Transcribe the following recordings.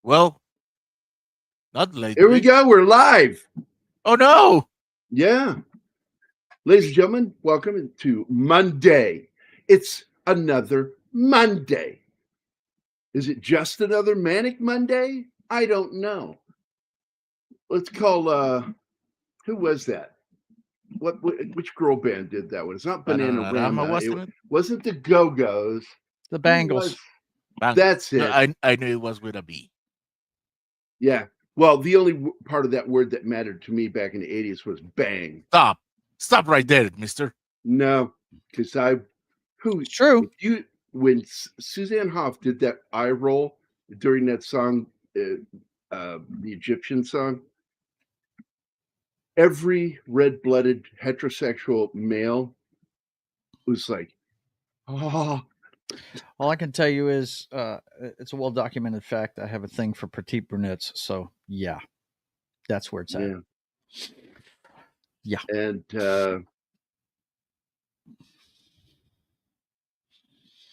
Well, not Here we lately. go. We're live. Oh no! Yeah. Ladies and gentlemen, welcome to Monday. It's another Monday. Is it just another manic Monday? I don't know. Let's call who was that? Which girl band did that one? It's not Bananarama, Bananarama. wasn't It it? wasn't the Go-Go's. The Who Bangles. was- Bang. That's No, it. I knew it was with a B. Yeah. Well, the only part of that word that mattered to me back in the 80s was bang. Stop right there, mister. No, because It's true. When Suzanne Hoff did that eye roll during that song, the Egyptian song, every red-blooded heterosexual male was like, oh. All I can tell you is it's a well-documented fact. I have a thing for petite brunettes. So, yeah, that's where it's at. Yeah. And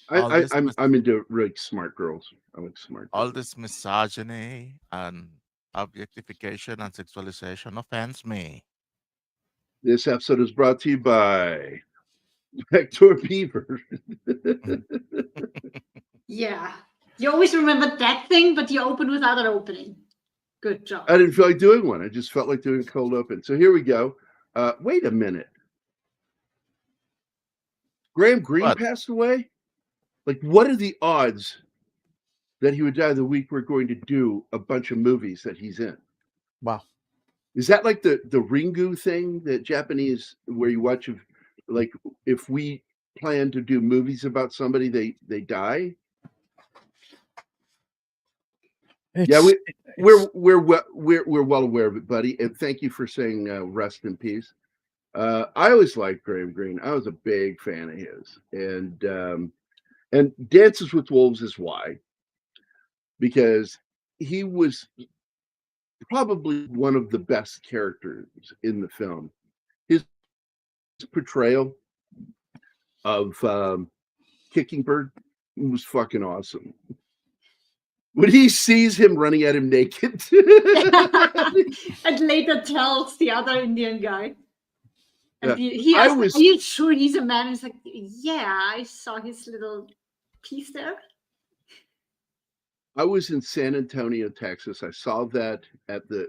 I'm into really smart girls. I like smart girls. All this misogyny and objectification and sexualization offends me. This episode is brought to you by Backdoor Beaver. Yeah. You always remember that thing, but you open without an opening. Good job. I didn't feel like doing one. I just felt like doing a cold open. So here we go. Wait a minute. Graham Greene passed away? Like, what are the odds that he would die the week we're going to do a bunch of movies that he's in? Wow. Is that like the Ringu thing, the Japanese, where you watch, like, if we plan to do movies about somebody, they die? Yeah, we're well aware of it, buddy. And thank you for saying rest in peace. I always liked Graham Greene. I was a big fan of his, and Dances with Wolves is why, because he was probably one of the best characters in the film. His portrayal of Kickingbird was fucking awesome. When he sees him running at him naked, and later tells the other Indian guy. And yeah. Are you sure he's a man? He's like, yeah, I saw his little piece there. I was in San Antonio, Texas. I saw that at I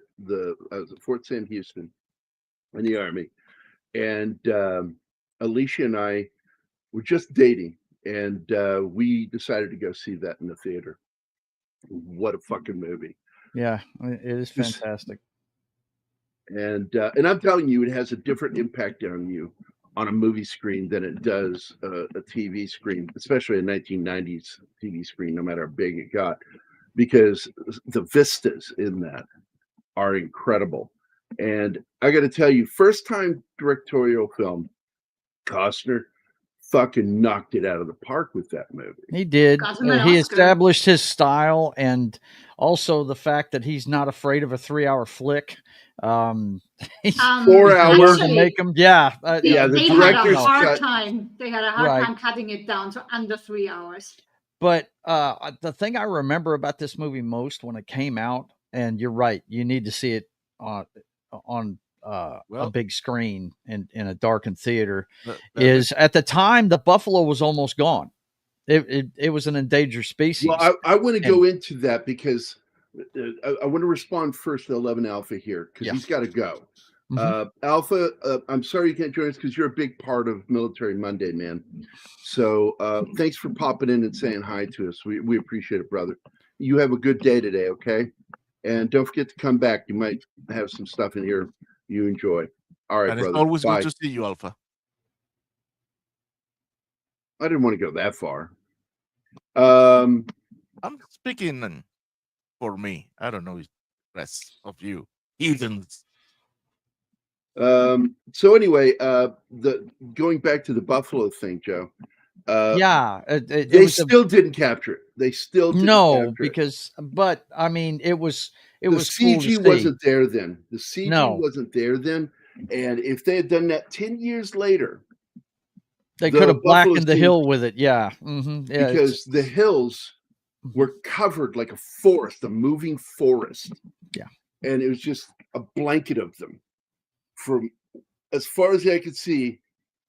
was at Fort Sam Houston in the Army. And Alicia and I were just dating, and we decided to go see that in the theater. What a fucking movie. Yeah, it is fantastic. And I'm telling you, it has a different impact on you on a movie screen than it does a TV screen, especially a 1990s TV screen, no matter how big it got, because the vistas in that are incredible. And I got to tell you, first time directorial film, Costner fucking knocked it out of the park with that movie. He did. He established his style, and also the fact that he's not afraid of a 3-hour flick. 4 hours to make them. Yeah. Yeah. They had a hard time. They had a hard time cutting it down to under 3 hours. But the thing I remember about this movie most when it came out, and you're right, you need to see it on a big screen in a darkened theater, is at the time the buffalo was almost gone. It was an endangered species. Well, I want to go into that because I want to respond first to 11 Alpha here because he's got to go. Mm-hmm. Alpha, I'm sorry you can't join us because you're a big part of Military Monday, man. So thanks for popping in and saying hi to us. We appreciate it, brother. You have a good day today, okay? And don't forget to come back. You might have some stuff in here you enjoy. All right, and brother. It's always Bye. good to see you, Alpha. I didn't want to go that far. I'm speaking for me. I don't know the rest of you heathens. So anyway, going back to the buffalo thing, Joe. They still didn't capture it. They still didn't because but I mean it was the CG wasn't there then. The CG wasn't there then. And if they had done that 10 years later, they could have blackened the hill with it. Yeah. Mm-hmm. Yeah, because the hills were covered like a forest, a moving forest. Yeah. And it was just a blanket of them from as far as the eye could see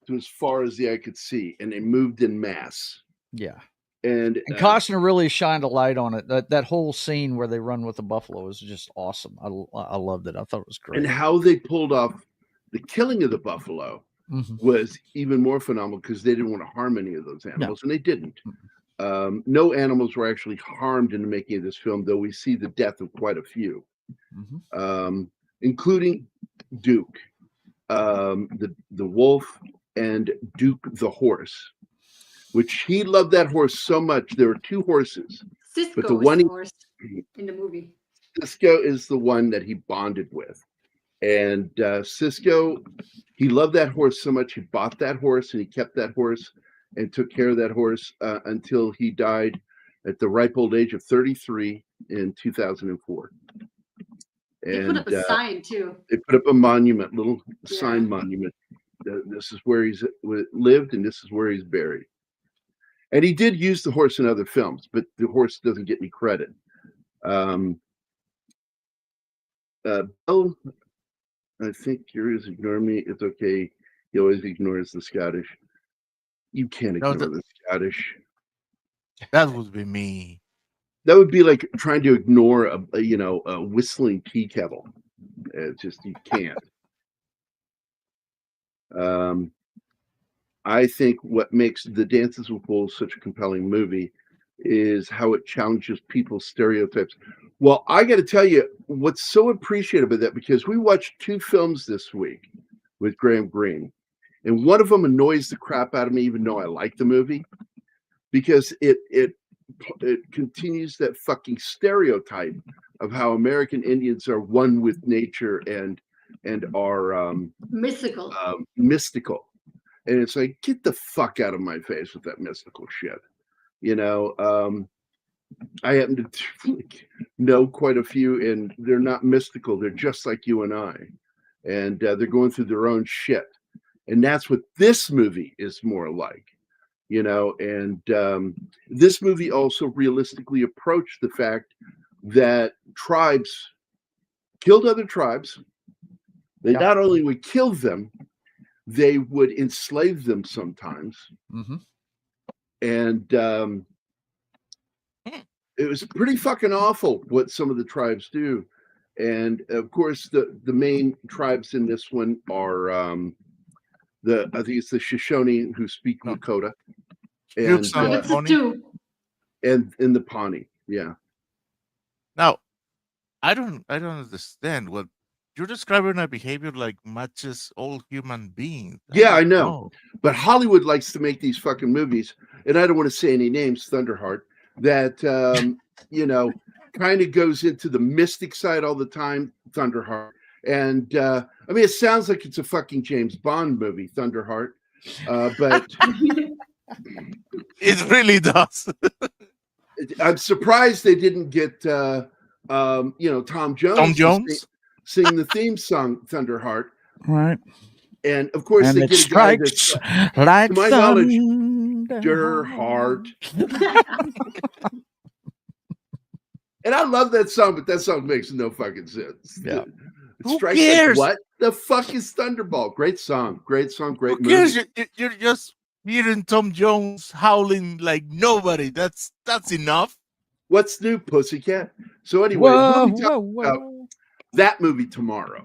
to as far as the eye could see. And they moved in mass. Yeah. And Costner really shined a light on it. That whole scene where they run with the buffalo is just awesome. I loved it. I thought it was great. And how they pulled off the killing of the buffalo was even more phenomenal because they didn't want to harm any of those animals, and they didn't. No animals were actually harmed in the making of this film, though we see the death of quite a few, including Duke, the wolf, and Duke the horse, which he loved that horse so much. There were two horses, Cisco but the one horse in the movie. Cisco is the one that he bonded with. And Cisco, he loved that horse so much, he bought that horse and he kept that horse and took care of that horse until he died at the ripe old age of 33 in 2004. They put up a sign too. They put up a monument, little sign monument. This is where he's lived and this is where he's buried. And he did use the horse in other films, but the horse doesn't get any credit. Bill, I think you're just ignoring me. It's okay. He always ignores the Scottish. You can't ignore the Scottish. That would be me. That would be like trying to ignore a whistling tea kettle. It's just you can't. I think what makes The Dances with Wolves such a compelling movie is how it challenges people's stereotypes. Well, I got to tell you what's so appreciative of that, because we watched two films this week with Graham Greene, and one of them annoys the crap out of me, even though I like the movie, because it continues that fucking stereotype of how American Indians are one with nature and are mystical. And it's like, get the fuck out of my face with that mystical shit. I happen to know quite a few, and they're not mystical. They're just like you and I. And they're going through their own shit. And that's what this movie is more like, And this movie also realistically approached the fact that tribes killed other tribes. They not only would kill them, they would enslave them sometimes. And it was pretty fucking awful what some of the tribes do. And of course, the main tribes in this one are I think it's the Shoshone, who speak Lakota, and the Pawnee. Yeah. Now, I don't understand what you're describing. A behavior like matches all human beings. Yeah, I know. But Hollywood likes to make these fucking movies, and I don't want to say any names, Thunderheart, that kind of goes into the mystic side all the time, Thunderheart. And I mean, it sounds like it's a fucking James Bond movie, Thunderheart, but it really does. I'm surprised they didn't get Tom Jones. Tom Jones sing the theme song, Thunderheart. Right. And of course, and they it get strikes like to my knowledge, your heart. And I love that song, but that song makes no fucking sense. Yeah. Who cares? Like, what the fuck is Thunderball? Great song, great Who movie. cares? You're just hearing Tom Jones howling like nobody. That's enough. What's new, Pussycat? So anyway, we'll be talking about that movie tomorrow,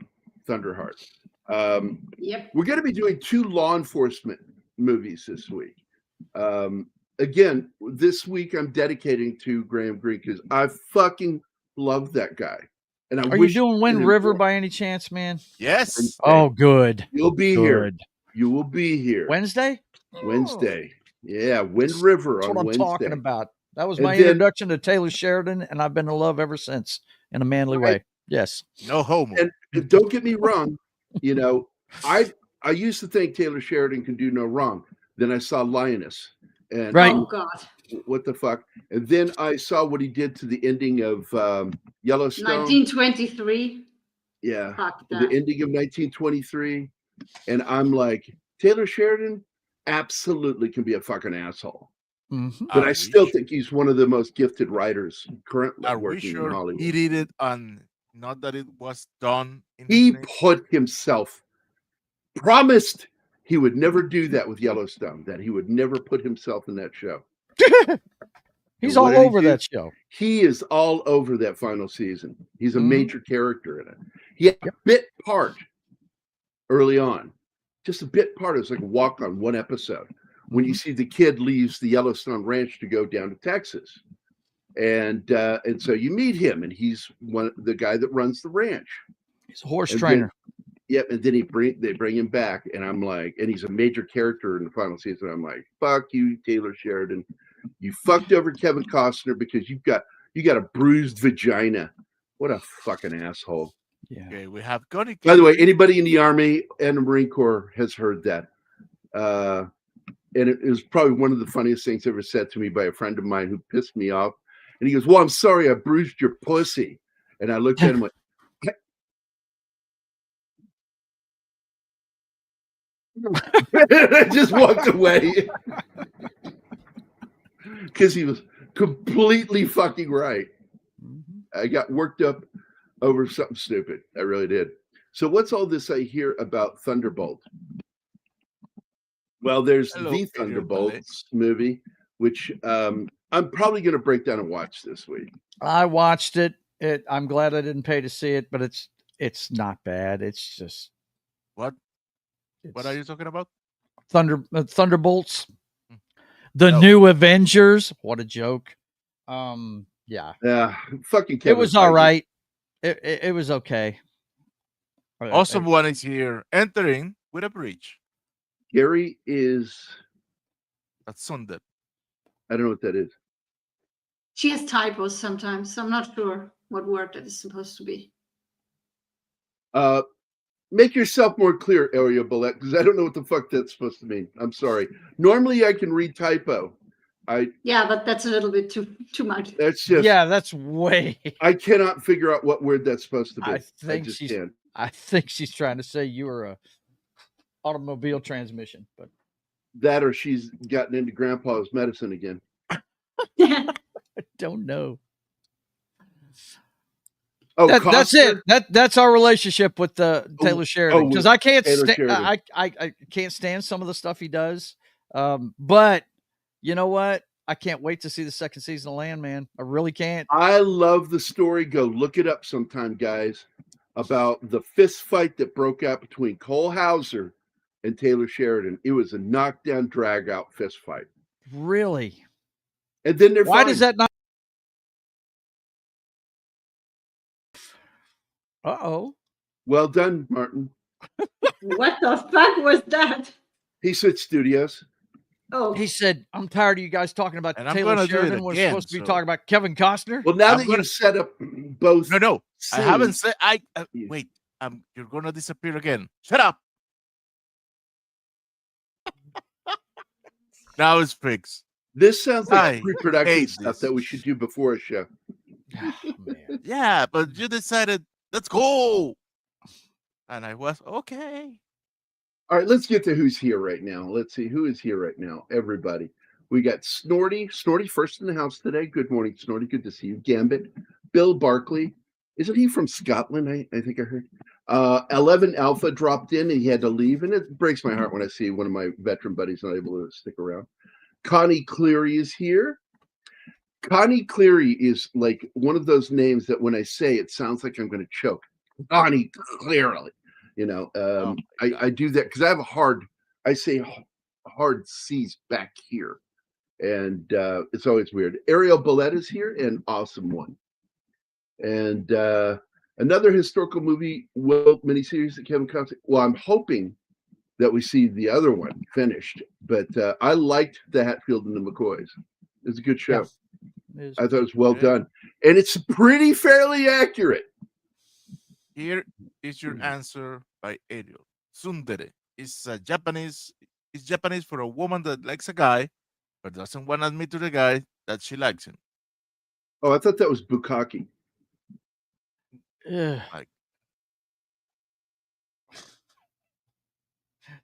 Thunderheart. We're going to be doing 2 law enforcement movies this week. Again, this week I'm dedicating to Graham Greene because I fucking love that guy. And are you doing Wind River by any chance, man? Yes. Wednesday. Oh, good. You'll be here. You will be here. Wednesday. Yeah, Wind River on Wednesday. That's what I'm talking about. That was my introduction to Taylor Sheridan, and I've been in love ever since in a manly way. Yes. No homo. And don't get me wrong. I used to think Taylor Sheridan can do no wrong. Then I saw Lioness. And right. Oh God. What the fuck? And then I saw what he did to the ending of Yellowstone. 1923. Yeah. The ending of 1923. And I'm like, Taylor Sheridan absolutely can be a fucking asshole. But I still think he's one of the most gifted writers currently working in Hollywood. He did it on, not that it was done. He put himself, promised he would never do that with Yellowstone, that he would never put himself in that show. He's all over that show. He is all over that final season. He's a major character in it. He had a bit part early on. Just a bit part. It was like a walk on one episode. When you see the kid leaves the Yellowstone Ranch to go down to Texas. And so you meet him, and he's the guy that runs the ranch. He's a horse trainer. Yep, and then they bring him back, and I'm like, and he's a major character in the final season. I'm like, fuck you, Taylor Sheridan. You fucked over Kevin Costner because you got a bruised vagina. What a fucking asshole. Yeah. Okay, we have Connie. By the way, anybody in the Army and the Marine Corps has heard that. And it was probably one of the funniest things ever said to me by a friend of mine who pissed me off. And he goes, well, I'm sorry, I bruised your pussy. And I looked at him like, I just walked away. Because he was completely fucking right. I got worked up over something stupid. I really did. So what's all this I hear about Thunderbolt? Well, there's the Thunderbolts movie, which I'm probably going to break down and watch this week. I watched it. I'm glad I didn't pay to see it, but it's not bad. It's just what are you talking about? Thunderbolts, the new Avengers. What a joke. Yeah. Fucking. It was all right. It was okay. Awesome one is here, entering with a breach. Gerry is. That's Sunday. I don't know what that is. She has typos sometimes. I'm not sure what word that is supposed to be. Make yourself more clear, Ariel Bullet, because I don't know what the fuck that's supposed to mean. I'm sorry. Normally I can read typo. Yeah, but that's a little bit too much. That's just that's way. I cannot figure out what word that's supposed to be. I think she's trying to say you were a automobile transmission, but that or she's gotten into grandpa's medicine again. I don't know. Oh, that's it. That's our relationship with Taylor Sheridan, because I can't I can't stand some of the stuff he does. But you know what? I can't wait to see the second season of Landman. I really can't. I love the story. Go look it up sometime, guys, about the fist fight that broke out between Cole Hauser and Taylor Sheridan. It was a knockdown, drag out fist fight. Really? And then why does that not? Uh-oh. Well done, Martin. What the fuck was that? He said studios. Oh. He said, I'm tired of you guys talking about Taylor Sheridan. We're supposed to be talking about Kevin Costner. Well, now that you've set up both. No. Scenes. I haven't said. Wait. You're going to disappear again. Shut up. Now it's fixed. This sounds like pre-production stuff that we should do before a show. Oh, man. Yeah, but you decided, let's go. And I was, okay. All right, let's get to who's here right now. Let's see who is here right now. Everybody. We got Snorty. Snorty first in the house today. Good morning, Snorty. Good to see you. Gambit. Bill Barkley. Isn't he from Scotland? I think I heard. 11 Alpha dropped in and he had to leave. And it breaks my heart when I see one of my veteran buddies not able to stick around. Connie Cleary is here. Connie Cleary is like one of those names that when I say it sounds like I'm going to choke. Connie Cleary. You know, I do that because I have I say hard C's back here. And it's always weird. Ariel Bullet is here, an awesome one. And another historical movie miniseries that Kevin Costner. Well, I'm hoping that we see the other one finished. But I liked the Hatfield and the McCoys. It was a good show. Yes, I thought it was well done. And it's pretty fairly accurate. Here is your answer by Ariel. Tsundere is Japanese. It's Japanese for a woman that likes a guy, but doesn't want to admit to the guy that she likes him. Oh, I thought that was bukkake. Like,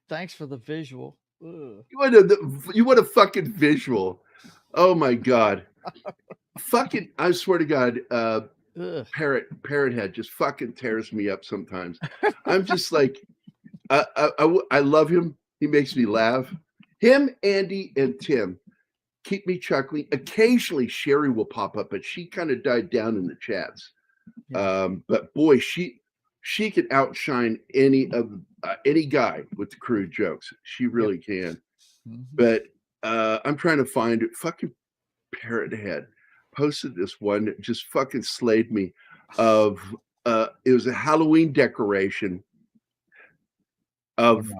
thanks for the visual. You want a fucking visual. Oh my God. Fucking, I swear to God, Parrothead just fucking tears me up sometimes. I'm just like, I love him. He makes me laugh. Him, Andy, and Tim keep me chuckling. Occasionally, Sherry will pop up, but she kind of died down in the chats. Yeah. But boy, she can outshine any guy with the crude jokes. She really can. Mm-hmm. But I'm trying to find it. Fucking Parrothead posted this one that just fucking slayed me. Of it was a Halloween decoration of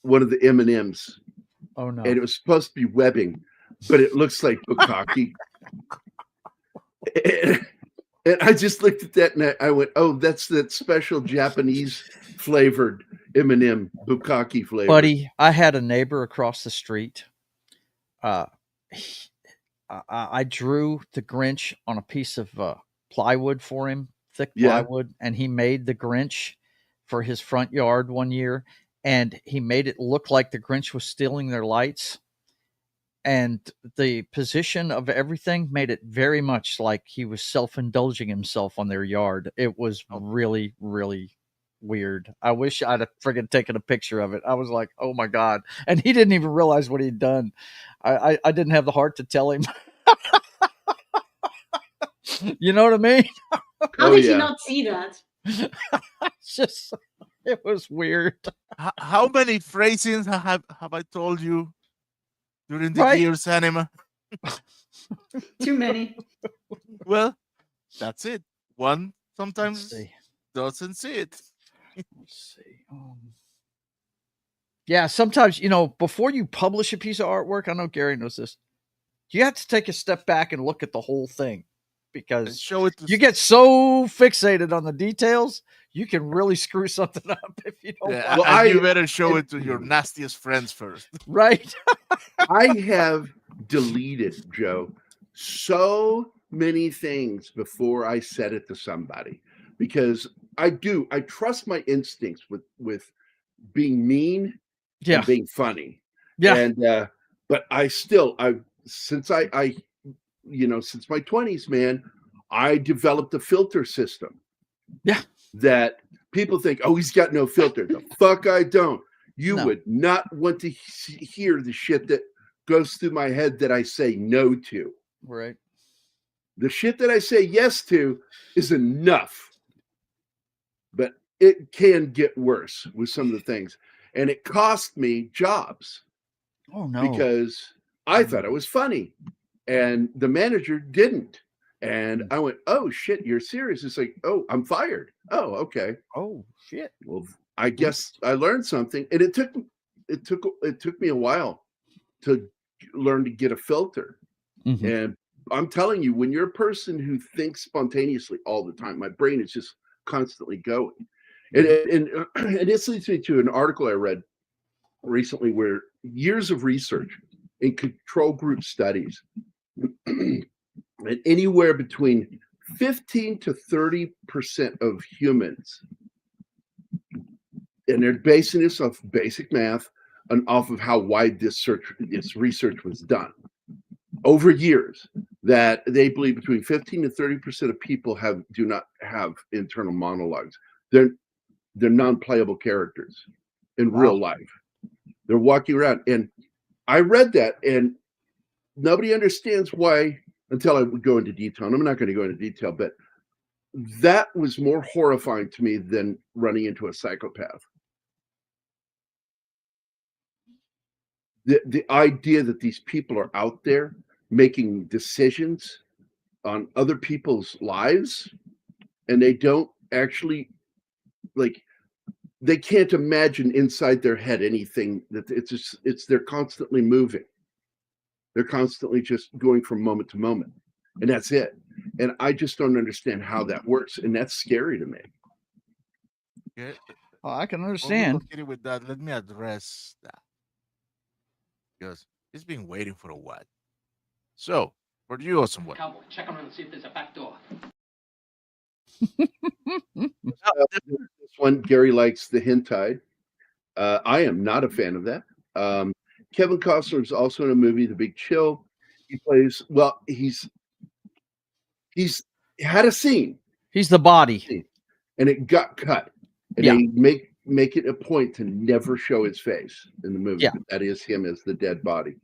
one of the M&Ms. Oh no! And it was supposed to be webbing, but it looks like bukkake. And I just looked at that and I went, "Oh, that's that special Japanese flavored M&M bukkake flavor." Buddy, I had a neighbor across the street. I drew the Grinch on a piece of plywood for him, thick plywood, and he made the Grinch for his front yard one year, and he made it look like the Grinch was stealing their lights. And the position of everything made it very much like he was self-indulging himself on their yard. It was really, really weird. I wish I'd have friggin' taken a picture of it. I was like, oh my God. And he didn't even realize what he'd done. I didn't have the heart to tell him. You know what I mean? How did you not see that? Just, it was weird. How many phrasings have I told you during the years, Anima? Too many. Well, that's it. One sometimes doesn't see it. Let's see. Yeah, sometimes, before you publish a piece of artwork, I know Gerry knows this, you have to take a step back and look at the whole thing, because you get so fixated on the details, you can really screw something up if you don't. Yeah, well, you better show it to your nastiest friends first. Right. I have deleted, Joe, so many things before I said it to somebody, because I trust my instincts with being mean and being funny. Yeah. And but since my 20s, man, I developed a filter system. Yeah. That people think, oh, he's got no filter. The fuck I don't. You would not want to hear the shit that goes through my head that I say no to. Right. The shit that I say yes to is enough. But it can get worse with some of the things. And it cost me jobs. Oh, no. Because I thought it was funny. And the manager didn't. And I went, oh, shit, you're serious? It's like, oh, I'm fired. Oh, okay. Oh, shit. Well, I guess I learned something. And it took me a while to learn to get a filter. Mm-hmm. And I'm telling you, when you're a person who thinks spontaneously all the time, my brain is just constantly going. And this leads me to an article I read recently where years of research in control group studies, and anywhere between 15 to 30% of humans, and they're basing this off basic math and off of how wide this research was done over years, that they believe between 15 to 30% of people do not have internal monologues. They're non-playable characters in real life. They're walking around. And I read that, and nobody understands why until I would go into detail. And I'm not going to go into detail, but that was more horrifying to me than running into a psychopath. The idea that these people are out there making decisions on other people's lives, and they don't actually, like, they can't imagine inside their head anything, that they're constantly moving. They're constantly just going from moment to moment, and that's it. And I just don't understand how that works, and that's scary to me. Yeah. Oh, I can understand. With that, let me address that, because it's been waiting for a while. So, for you, awesome one. Cowboy, check around and see if there's a back door. This one, Gerry likes the hentai. I am not a fan of that. Kevin Costner is also in a movie, The Big Chill. He plays well. He's had a scene. He's the body, and it got cut. And they make it a point to never show his face in the movie. Yeah. But that is him as the dead body.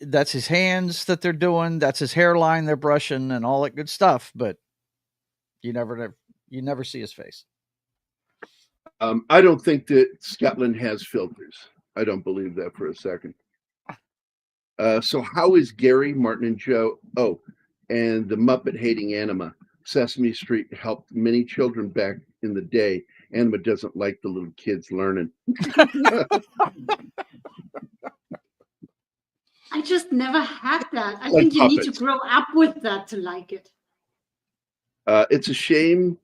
That's his hands that they're doing. That's his hairline they're brushing and all that good stuff. But you never see his face. I don't think that Scotland has filters. I don't believe that for a second. So how is Gerry, Martin, and Joe? Oh, and the Muppet hating Anima. Sesame Street helped many children back in the day. Anima doesn't like the little kids learning. I just never had that. I Like think you need puppets. to grow up with that to like it. It's a shame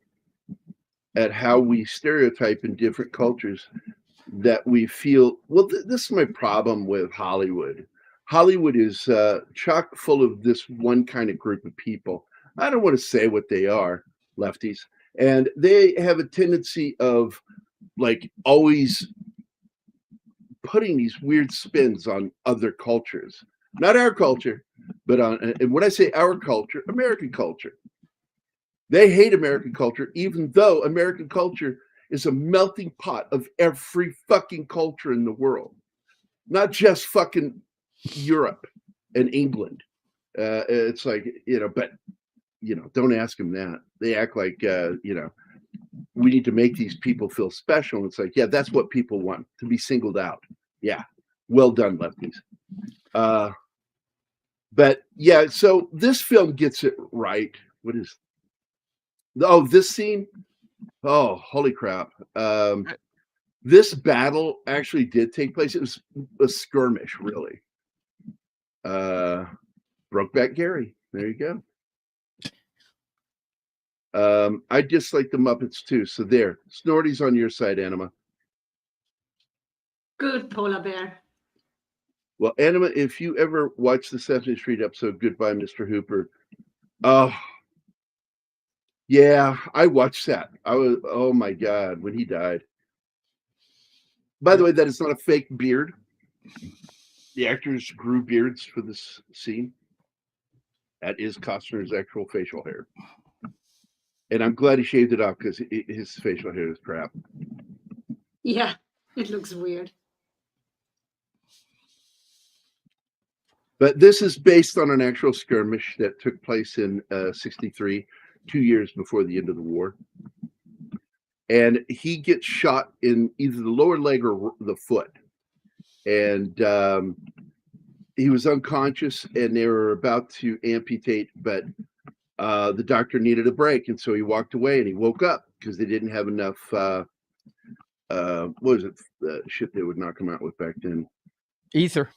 at how we stereotype in different cultures that we feel. Well, this is my problem with Hollywood. Hollywood is chock full of this one kind of group of people. I don't want to say what they are, lefties. And they have a tendency of like always putting these weird spins on other cultures. Not our culture, but on, and when I say our culture, American culture. They hate American culture, even though American culture is a melting pot of every fucking culture in the world. Not just fucking Europe and England. It's like, but, don't ask them that. They act like, we need to make these people feel special. And it's like, yeah, that's what people want, to be singled out. Yeah. Well done, lefties. But yeah, so this film gets it right. What is, this scene? Oh, holy crap. This battle actually did take place. It was a skirmish, really. Brokeback Gerry. There you go. I dislike the Muppets too. So there. Snorty's on your side, Anima. Good polar bear. Well, Anima, if you ever watch the Sesame Street episode, Goodbye, Mr. Hooper. Oh, yeah, I watched that. Oh my God, when he died. By the way, that is not a fake beard. The actors grew beards for this scene. That is Costner's actual facial hair. And I'm glad he shaved it off because his facial hair is crap. Yeah, it looks weird. But this is based on an actual skirmish that took place in 1963, 2 years before the end of the war. And he gets shot in either the lower leg or the foot. And he was unconscious and they were about to amputate, but the doctor needed a break. And so he walked away and he woke up because they didn't have enough, what was it? Shit they would not come out with back then. Ether.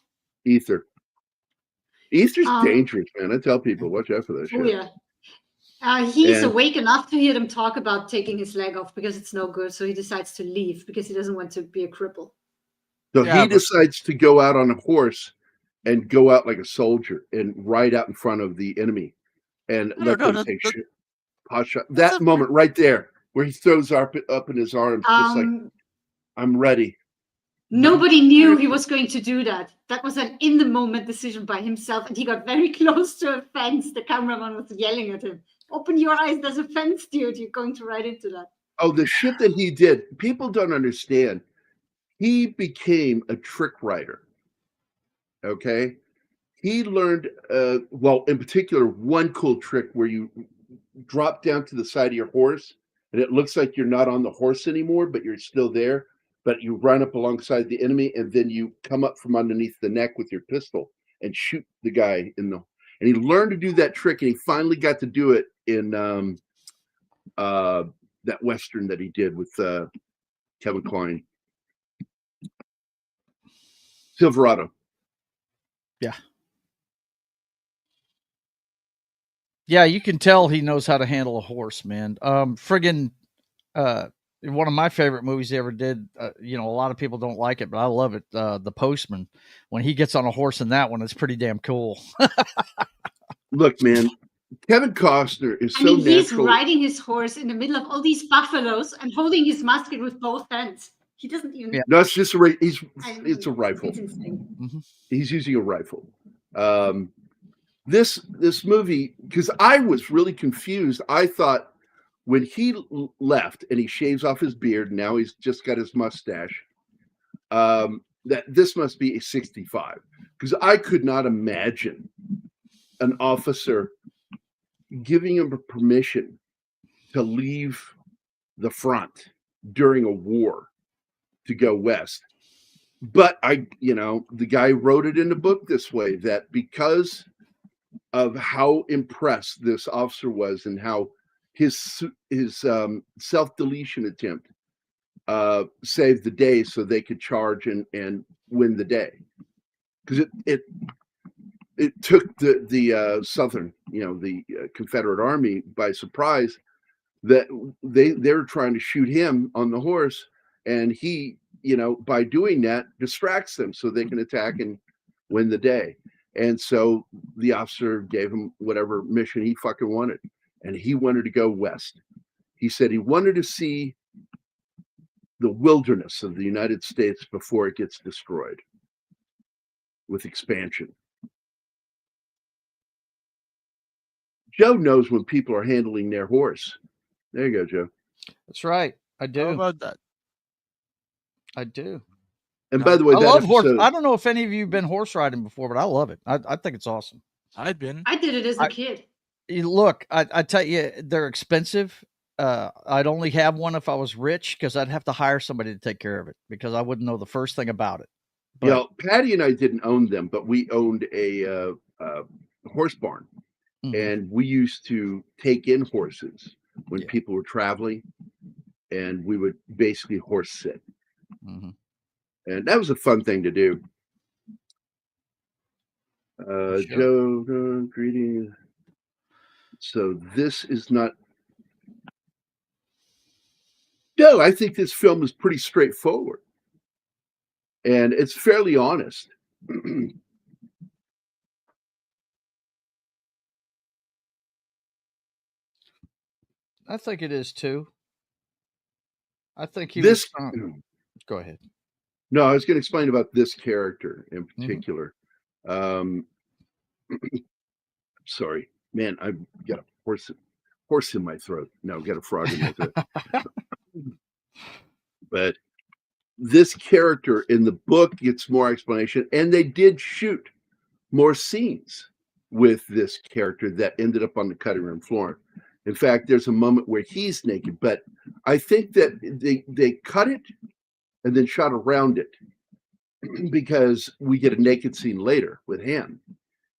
Ether's dangerous, man. I tell people, watch out for that shit. Oh, yeah. He's awake enough to hear them talk about taking his leg off because it's no good. So he decides to leave because he doesn't want to be a cripple. So he decides to go out on a horse and go out like a soldier and ride out in front of the enemy and let them take shit. Pot shot. That moment right there where he throws up in his arms, just like, I'm ready. Nobody knew he was going to do that. That was an in-the-moment decision by himself, and he got very close to a fence. The cameraman was yelling at him, "Open your eyes, there's a fence, dude. You're going to ride into that." Oh, the shit that he did. People don't understand. He became a trick writer. Okay? He learned, in particular, one cool trick where you drop down to the side of your horse, and it looks like you're not on the horse anymore, but you're still there. But you run up alongside the enemy, and then you come up from underneath the neck with your pistol and shoot the guy in the. And he learned to do that trick, and he finally got to do it in that Western that he did with Kevin Costner, Silverado. Yeah. Yeah, you can tell he knows how to handle a horse, man. One of my favorite movies he ever did, a lot of people don't like it, but I love it. The Postman, when he gets on a horse in that one, it's pretty damn cool. Look, man, Kevin Costner is so he's natural. riding his horse in the middle of all these buffaloes and holding his musket with both hands. He doesn't even. Yeah. No, it's just it's a rifle. It's insane. Mm-hmm. He's using a rifle. this movie, because I was really confused. I thought when he left and he shaves off his beard, and now he's just got his mustache, that this must be a 65, because I could not imagine an officer giving him permission to leave the front during a war to go west. But the guy wrote it in the book this way, that because of how impressed this officer was and how his self-deletion attempt saved the day, so they could charge and win the day, because it took the Southern, the Confederate Army by surprise, that they were trying to shoot him on the horse, and he, by doing that, distracts them so they can attack and win the day. And so the officer gave him whatever mission he fucking wanted, and he wanted to go west. He said he wanted to see the wilderness of the United States before it gets destroyed with expansion. Joe knows when people are handling their horse. There you go, Joe. That's right. I do. How about that? I do. And by the way, I that love episode, horse. I don't know if any of you have been horse riding before, but I love it. I think it's awesome. I've been. I did it as a kid. Look, I tell you, they're expensive. I'd only have one if I was rich, because I'd have to hire somebody to take care of it, because I wouldn't know the first thing about it. But, Patty and I didn't own them, but we owned a horse barn, and we used to take in horses when people were traveling, and we would basically horse sit. And that was a fun thing to do. Sure. Joe, greetings. So this is not. No, I think this film is pretty straightforward, and it's fairly honest. I think it is too. I think he this. Go ahead. No, I was going to explain about this character in particular. Sorry, man, I've got a horse in my throat. No, I've got a frog in my throat. But this character in the book gets more explanation, and they did shoot more scenes with this character that ended up on the cutting room floor. In fact, there's a moment where he's naked, but I think that they cut it and then shot around it, because we get a naked scene later with him.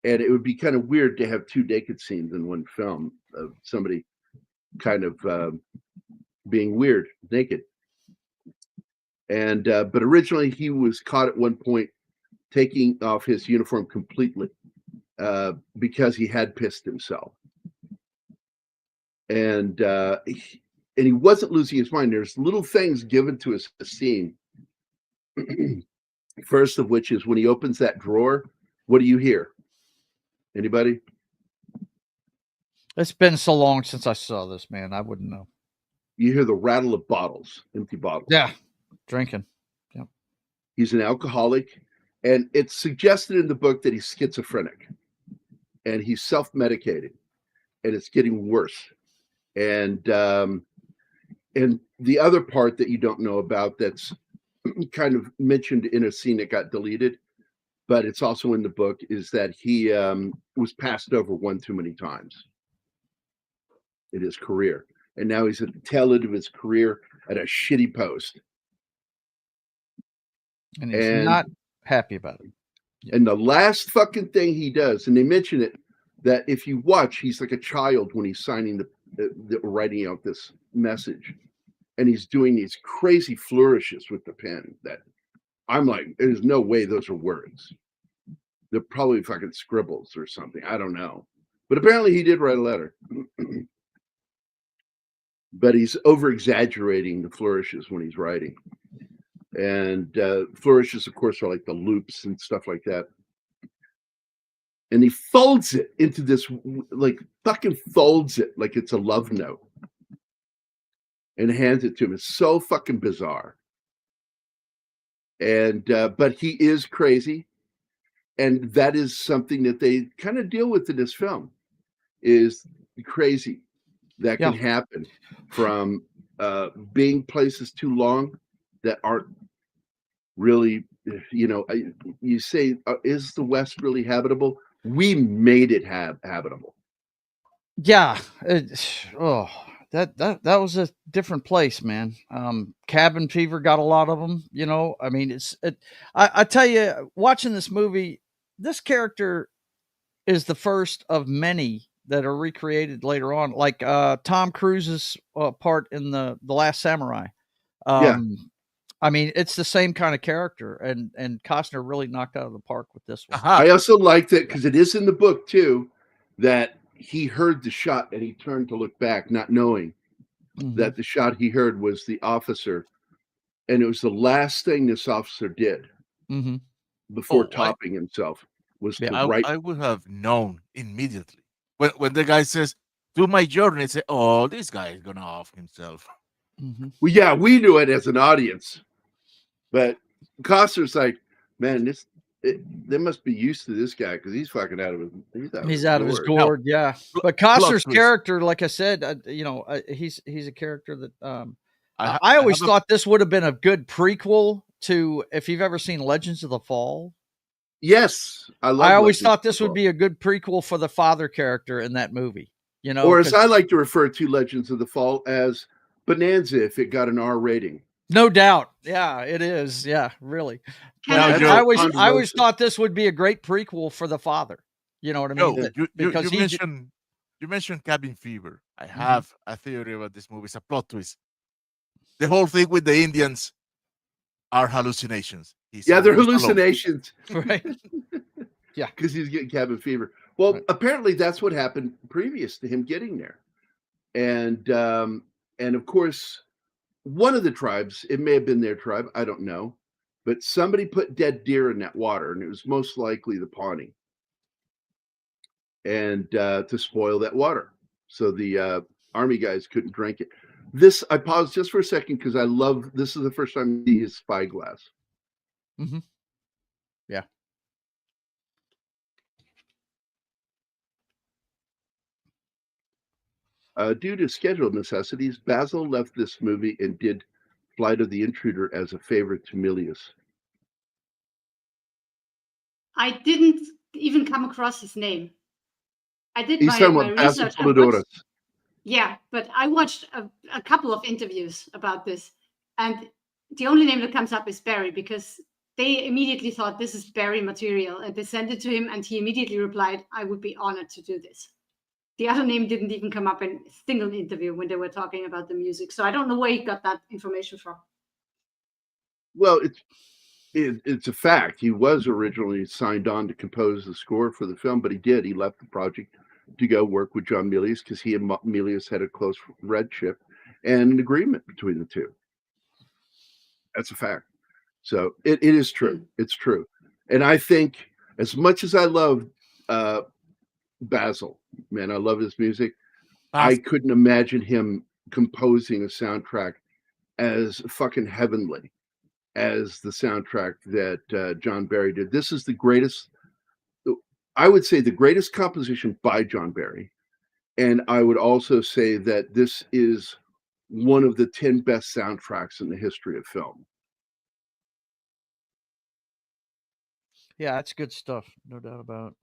And it would be kind of weird to have two naked scenes in one film of somebody kind of being weird, naked. And but originally he was caught at one point taking off his uniform completely because he had pissed himself. And he wasn't losing his mind. There's little things given to us in the scene. First of which is when he opens that drawer, what do you hear? Anybody? It's been so long since I saw this, man. I wouldn't know. You hear the rattle of bottles, empty bottles. Yeah, drinking. Yeah. He's an alcoholic, and it's suggested in the book that he's schizophrenic, and he's self-medicating, and it's getting worse. And the other part that you don't know about that's kind of mentioned in a scene that got deleted, but it's also in the book, is that he was passed over one too many times in his career. And now he's at the tail end of his career at a shitty post. And he's not happy about it. Yeah. And the last fucking thing he does, and they mention it, that if you watch, he's like a child when he's signing writing out this message. And he's doing these crazy flourishes with the pen that I'm like, there's no way those are words. They're probably fucking scribbles or something. I don't know. But apparently he did write a letter. But he's over-exaggerating the flourishes when he's writing. And flourishes, of course, are like the loops and stuff like that. And he folds it into this, like, fucking folds it like it's a love note. And hands it to him. It's so fucking bizarre. And but he is crazy. and that is something that they kind of deal with in this film, is crazy that can happen from being places too long that aren't really, you say, is the West really habitable? We made it habitable. Yeah. That was a different place, man. Cabin fever got a lot of them, I mean, I tell you, watching this movie, this character is the first of many that are recreated later on, like Tom Cruise's part in the Last Samurai. I mean, it's the same kind of character, and Costner really knocked out of the park with this one. I also liked it because it is in the book too, that he heard the shot and he turned to look back, not knowing that the shot he heard was the officer, and it was the last thing this officer did before topping himself. Was I would have known immediately when the guy says, "To my journey," say, "Oh, this guy is gonna off himself." Well, yeah, we knew it as an audience, but Costner's like, man, they must be used to this guy because he's fucking out of his gourd. Yeah, but Costner's character, like I said, he's a character that I always thought this would have been a good prequel to, if you've ever seen Legends of the Fall. Yes, I always thought this would be a good prequel for the father character in that movie. Or as I like to refer to Legends of the Fall, as Bonanza if it got an R rating. No doubt. Yeah, it is. Yeah, really. I always thought this would be a great prequel for the father. You know what I mean? You mentioned cabin fever. I have a theory about this movie. It's a plot twist. The whole thing with the Indians are hallucinations. They're hallucinations. Right. Yeah. Because he's getting cabin fever. Well, apparently that's what happened previous to him getting there. And of course, one of the tribes, it may have been their tribe, I don't know, but somebody put dead deer in that water, and it was most likely the Pawnee, and to spoil that water, so the army guys couldn't drink it. I paused just for a second because this is the first time I see his spyglass. Yeah. Due to schedule necessities, Basil left this movie and did Flight of the Intruder as a favor to Milius. I didn't even come across his name. I did my research. Yeah, but I watched a couple of interviews about this, and the only name that comes up is Barry, because they immediately thought this is Barry material, and they sent it to him, and he immediately replied, "I would be honored to do this." The other name didn't even come up in a single interview when they were talking about the music. So I don't know where he got that information from. Well, it's a fact. He was originally signed on to compose the score for the film, but he left the project to go work with John Milius because he and Milius had a close friendship and an agreement between the two. That's a fact. So it is true. It's true. And I think as much as I love Basil, man, I love his music. I couldn't imagine him composing a soundtrack as fucking heavenly as the soundtrack that John Barry did. This is the greatest, I would say, the greatest composition by John Barry. And I would also say that this is one of the 10 best soundtracks in the history of film. Yeah, that's good stuff. No doubt about it.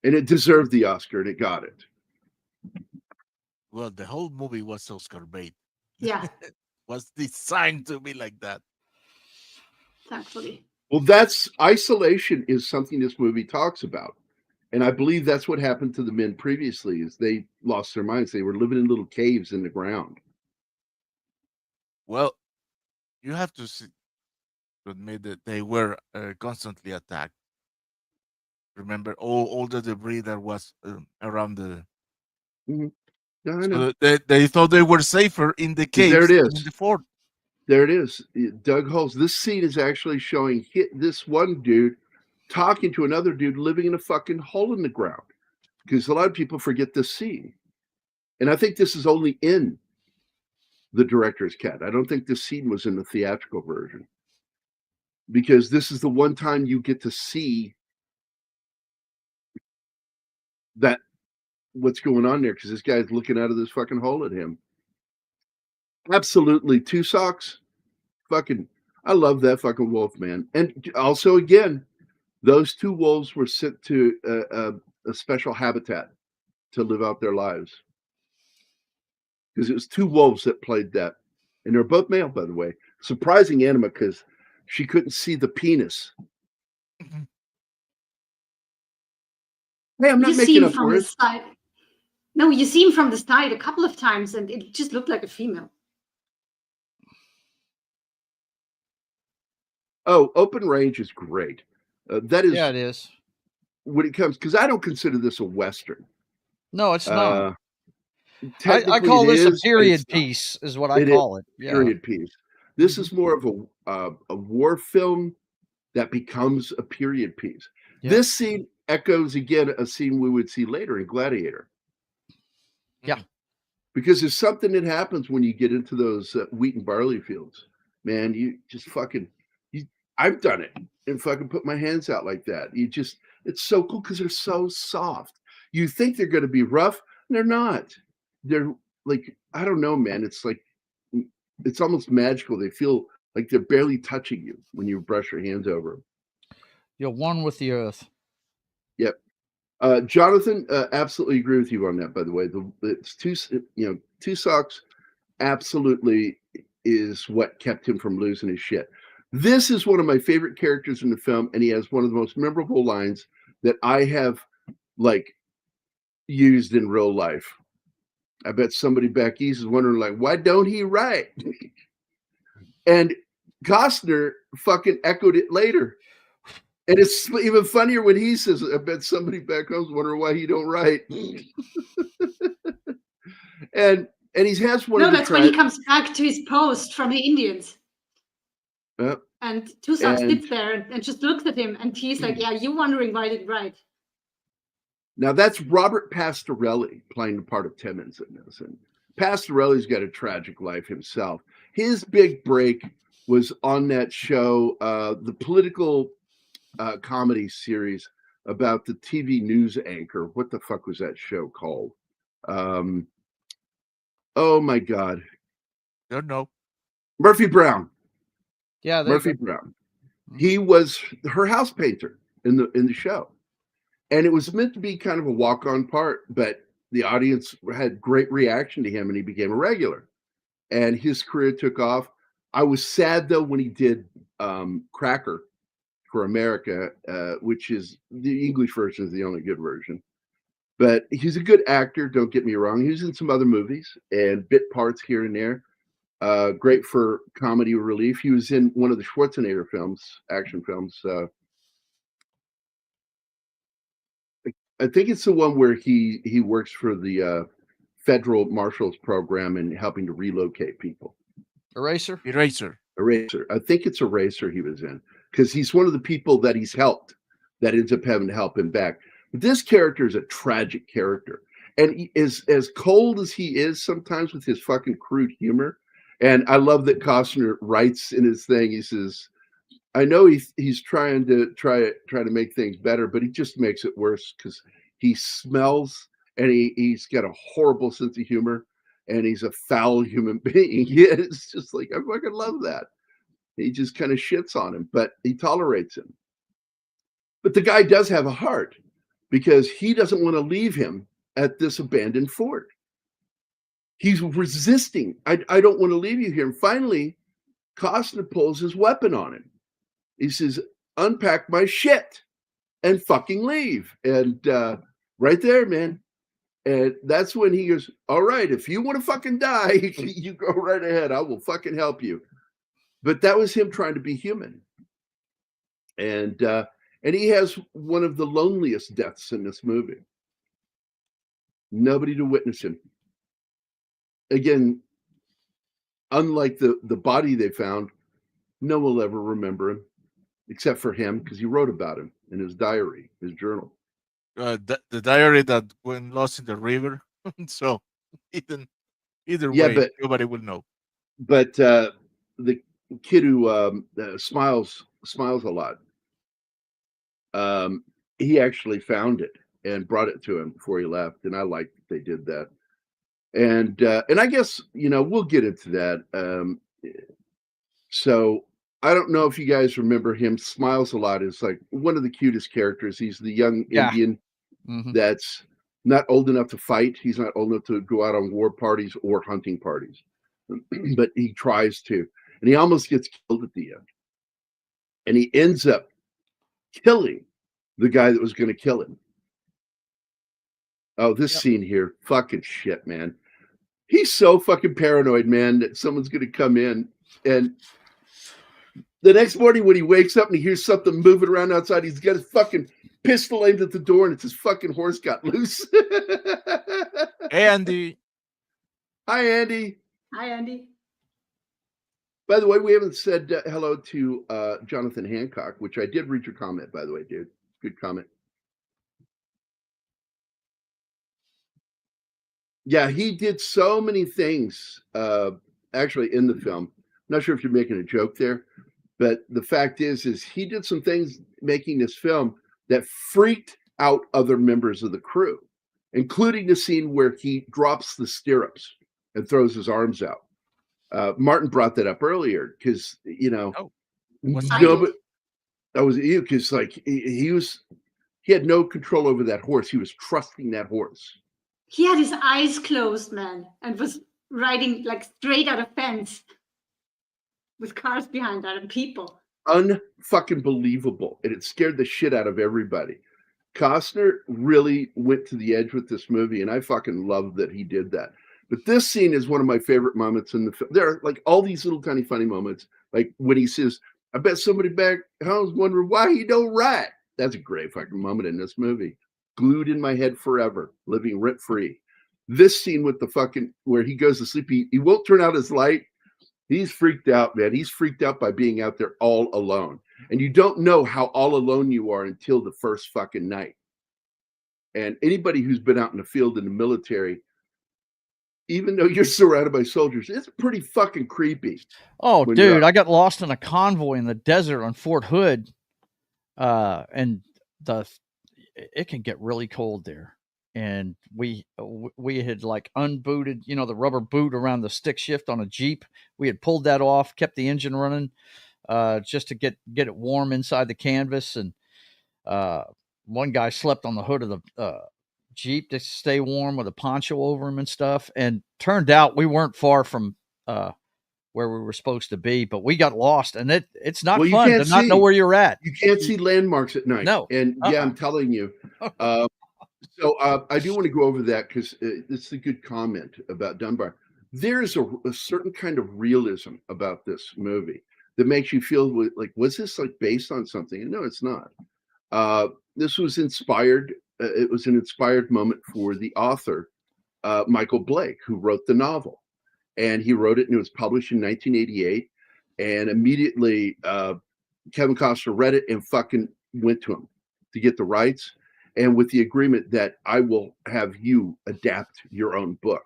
And it deserved the Oscar, and it got it. Well, the whole movie was Oscar bait. Yeah. Was designed to be like that. Thankfully. Well, that's isolation is something this movie talks about. And I believe that's what happened to the men previously, is they lost their minds. They were living in little caves in the ground. Well, you have to admit that they were constantly attacked. Remember all the debris that was around the. Mm-hmm. Yeah, I know. So they thought they were safer in the caves. There it is. In the fort. There it is. It dug holes. This scene is actually showing this one dude talking to another dude living in a fucking hole in the ground. Because a lot of people forget this scene. And I think this is only in the director's cut. I don't think this scene was in the theatrical version. because this is the one time you get to see that what's going on there, because this guy's looking out of this fucking hole at him. Absolutely. Two Socks. Fucking, I love that fucking wolf, man. And also, again, those two wolves were sent to a special habitat to live out their lives. Because it was two wolves that played that. And they're both male, by the way. Surprising Anima, because she couldn't see the penis. Hey, I'm not making up words. No, you see him from the side a couple of times, and it just looked like a female. Oh, Open Range is great. That is, yeah, it is. When it comes, because I don't consider this a Western. No, it's not. I call this a period piece, is what I call it. Period piece. This is more of a war film that becomes a period piece. Yeah. This scene echoes again a scene we would see later in Gladiator. Yeah. Because there's something that happens when you get into those wheat and barley fields. Man, you just fucking, I've done it and fucking put my hands out like that. It's so cool because they're so soft. You think they're going to be rough. They're not. They're like, I don't know, man. It's like, it's almost magical. They feel like they're barely touching you when you brush your hands over them. You're one with the earth. Yep. Jonathan, absolutely agree with you on that, by the way. It's Two Socks absolutely is what kept him from losing his shit. This is one of my favorite characters in the film, and he has one of the most memorable lines that I have used in real life. I bet somebody back east is wondering, why don't he write? And Costner fucking echoed it later. And it's even funnier when he says, I bet somebody back home is wondering why he don't write. and he has one. No, that's when he comes back to his post from the Indians. Yep. And Two Socks sits there and just looks at him, and he's like, yeah, you're wondering why I didn't write. Now that's Robert Pastorelli playing the part of Timmons in this. And Pastorelli's got a tragic life himself. His big break was on that show, the political comedy series about the TV news anchor. What the fuck was that show called? Oh my God. Don't know. Murphy Brown. Yeah, Murphy Brown. He was her house painter in the show. And it was meant to be kind of a walk-on part, but the audience had great reaction to him and he became a regular. And his career took off. I was sad though when he did Cracker for America, which is the English version is the only good version. But he's a good actor, don't get me wrong. He was in some other movies and bit parts here and there. Great for comedy relief. He was in one of the Schwarzenegger films, action films. I think it's the one where he works for the federal marshals program and helping to relocate people. Eraser. I think it's Eraser he was in, because he's one of the people that he's helped that ends up having to help him back. But this character is a tragic character. And he is as cold as he is sometimes with his fucking crude humor. And I love that Costner writes in his thing, he says, I know he's trying to make things better, but he just makes it worse because he smells and he's got a horrible sense of humor and he's a foul human being. Yeah, it's just like, I fucking love that. He just kind of shits on him, but he tolerates him. But the guy does have a heart because he doesn't want to leave him at this abandoned fort. He's resisting. I don't want to leave you here. And finally, Costner pulls his weapon on him. He says, unpack my shit and fucking leave. And right there, man. And that's when he goes, all right, if you want to fucking die, you go right ahead. I will fucking help you. But that was him trying to be human. And he has one of the loneliest deaths in this movie. Nobody to witness him. Again, unlike the body they found, no one will ever remember him. Except for him, because he wrote about him in his diary, his journal. The diary that went lost in the river. So either way, but nobody will know. But the kid who smiles Smiles a Lot. He actually found it and brought it to him before he left, and I liked that they did that. And I guess we'll get into that. So I don't know if you guys remember him. Smiles a Lot is like one of the cutest characters. He's the young Indian that's not old enough to fight. He's not old enough to go out on war parties or hunting parties, but he tries to, and he almost gets killed at the end. And he ends up killing the guy that was going to kill him. Oh, this scene here, fucking shit, man. He's so fucking paranoid, man, that someone's going to come in. And the next morning when he wakes up and he hears something moving around outside, he's got his fucking pistol aimed at the door and it's his fucking horse got loose. Hey, Andy. Hi, Andy. Hi, Andy. By the way, we haven't said hello to Jonathan Hancock, which I did read your comment, by the way, dude. Good comment. Yeah, he did so many things actually in the film. I'm not sure if you're making a joke there, but the fact is he did some things making this film that freaked out other members of the crew, including the scene where he drops the stirrups and throws his arms out. Martin brought that up earlier because but that was you because like he had no control over that horse. He was trusting that horse. He had his eyes closed, man, and was riding like straight out of fence with cars behind that and people. Unfucking believable, and it scared the shit out of everybody. Costner really went to the edge with this movie, and I fucking love that he did that. But this scene is one of my favorite moments in the film. There are like all these little tiny funny moments, like when he says, "I bet somebody back home wondering why he don't write." That's a great fucking moment in this movie. Glued in my head forever, living rent free. This scene with the fucking where he goes to sleep, he won't turn out his light. He's freaked out, man. He's freaked out by being out there all alone. And you don't know how all alone you are until the first fucking night. And anybody who's been out in the field in the military, even though you're surrounded by soldiers, it's pretty fucking creepy. Oh, dude, I got lost in a convoy in the desert on Fort Hood. And it can get really cold there. And we had like unbooted, the rubber boot around the stick shift on a Jeep. We had pulled that off, kept the engine running, just to get it warm inside the canvas. And one guy slept on the hood of the Jeep to stay warm with a poncho over him and stuff. And turned out we weren't far from where we were supposed to be, but we got lost, and it's not fun to not know where you're at. You can't see landmarks at night. No. And yeah, I'm telling you. So I do want to go over that because this is a good comment about Dunbar. There's a certain kind of realism about this movie that makes you feel like, was this like based on something? And no, it's not. This was inspired. It was an inspired moment for the author, Michael Blake, who wrote the novel. And he wrote it and it was published in 1988. And immediately Kevin Costner read it and fucking went to him to get the rights. And with the agreement that I will have you adapt your own book.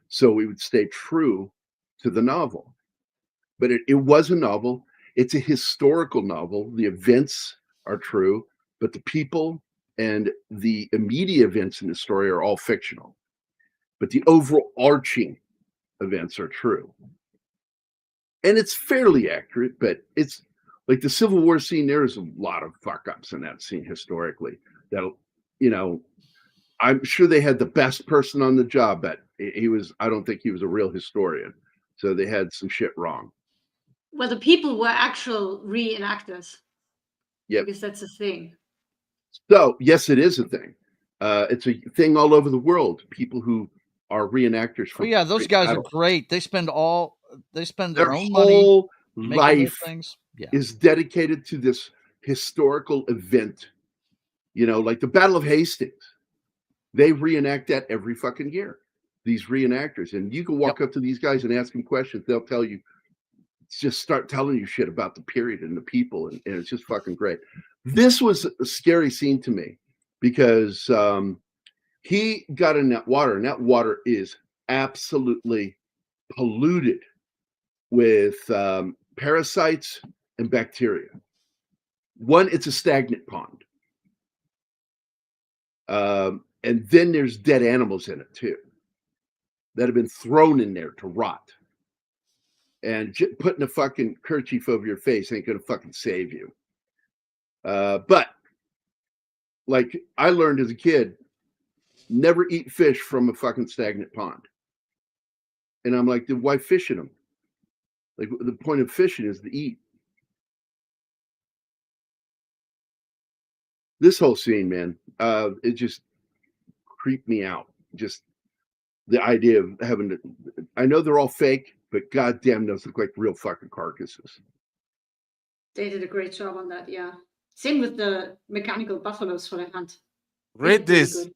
So we would stay true to the novel. But it was a novel. It's a historical novel. The events are true, but the people and the immediate events in the story are all fictional. But the overarching events are true. And it's fairly accurate, but it's like the Civil War scene. There is a lot of fuck ups in that scene historically. That'll, I'm sure they had the best person on the job, but I don't think he was a real historian. So they had some shit wrong. Well, the people were actual reenactors. Yeah. Because that's a thing. So, yes, it is a thing. It's a thing all over the world. People who are reenactors. Well, yeah, those guys are great. They spend their own whole money. Life things. Yeah. is dedicated to this historical event. Like the Battle of Hastings. They reenact that every fucking year. These reenactors. And you can walk up to these guys and ask them questions. They'll tell you, just start telling you shit about the period and the people. And it's just fucking great. This was a scary scene to me because he got in that water, and that water is absolutely polluted with parasites and bacteria. One, it's a stagnant pond. And then there's dead animals in it too that have been thrown in there to rot. And putting a fucking kerchief over your face ain't gonna fucking save you. But like I learned as a kid, never eat fish from a fucking stagnant pond. And I'm like, then why fish in them? Like the point of fishing is to eat. This whole scene, man, it just creeped me out. Just the idea of having to. I know they're all fake, but goddamn, those look like real fucking carcasses. They did a great job on that, yeah. Same with the mechanical buffaloes for the hunt. Read this.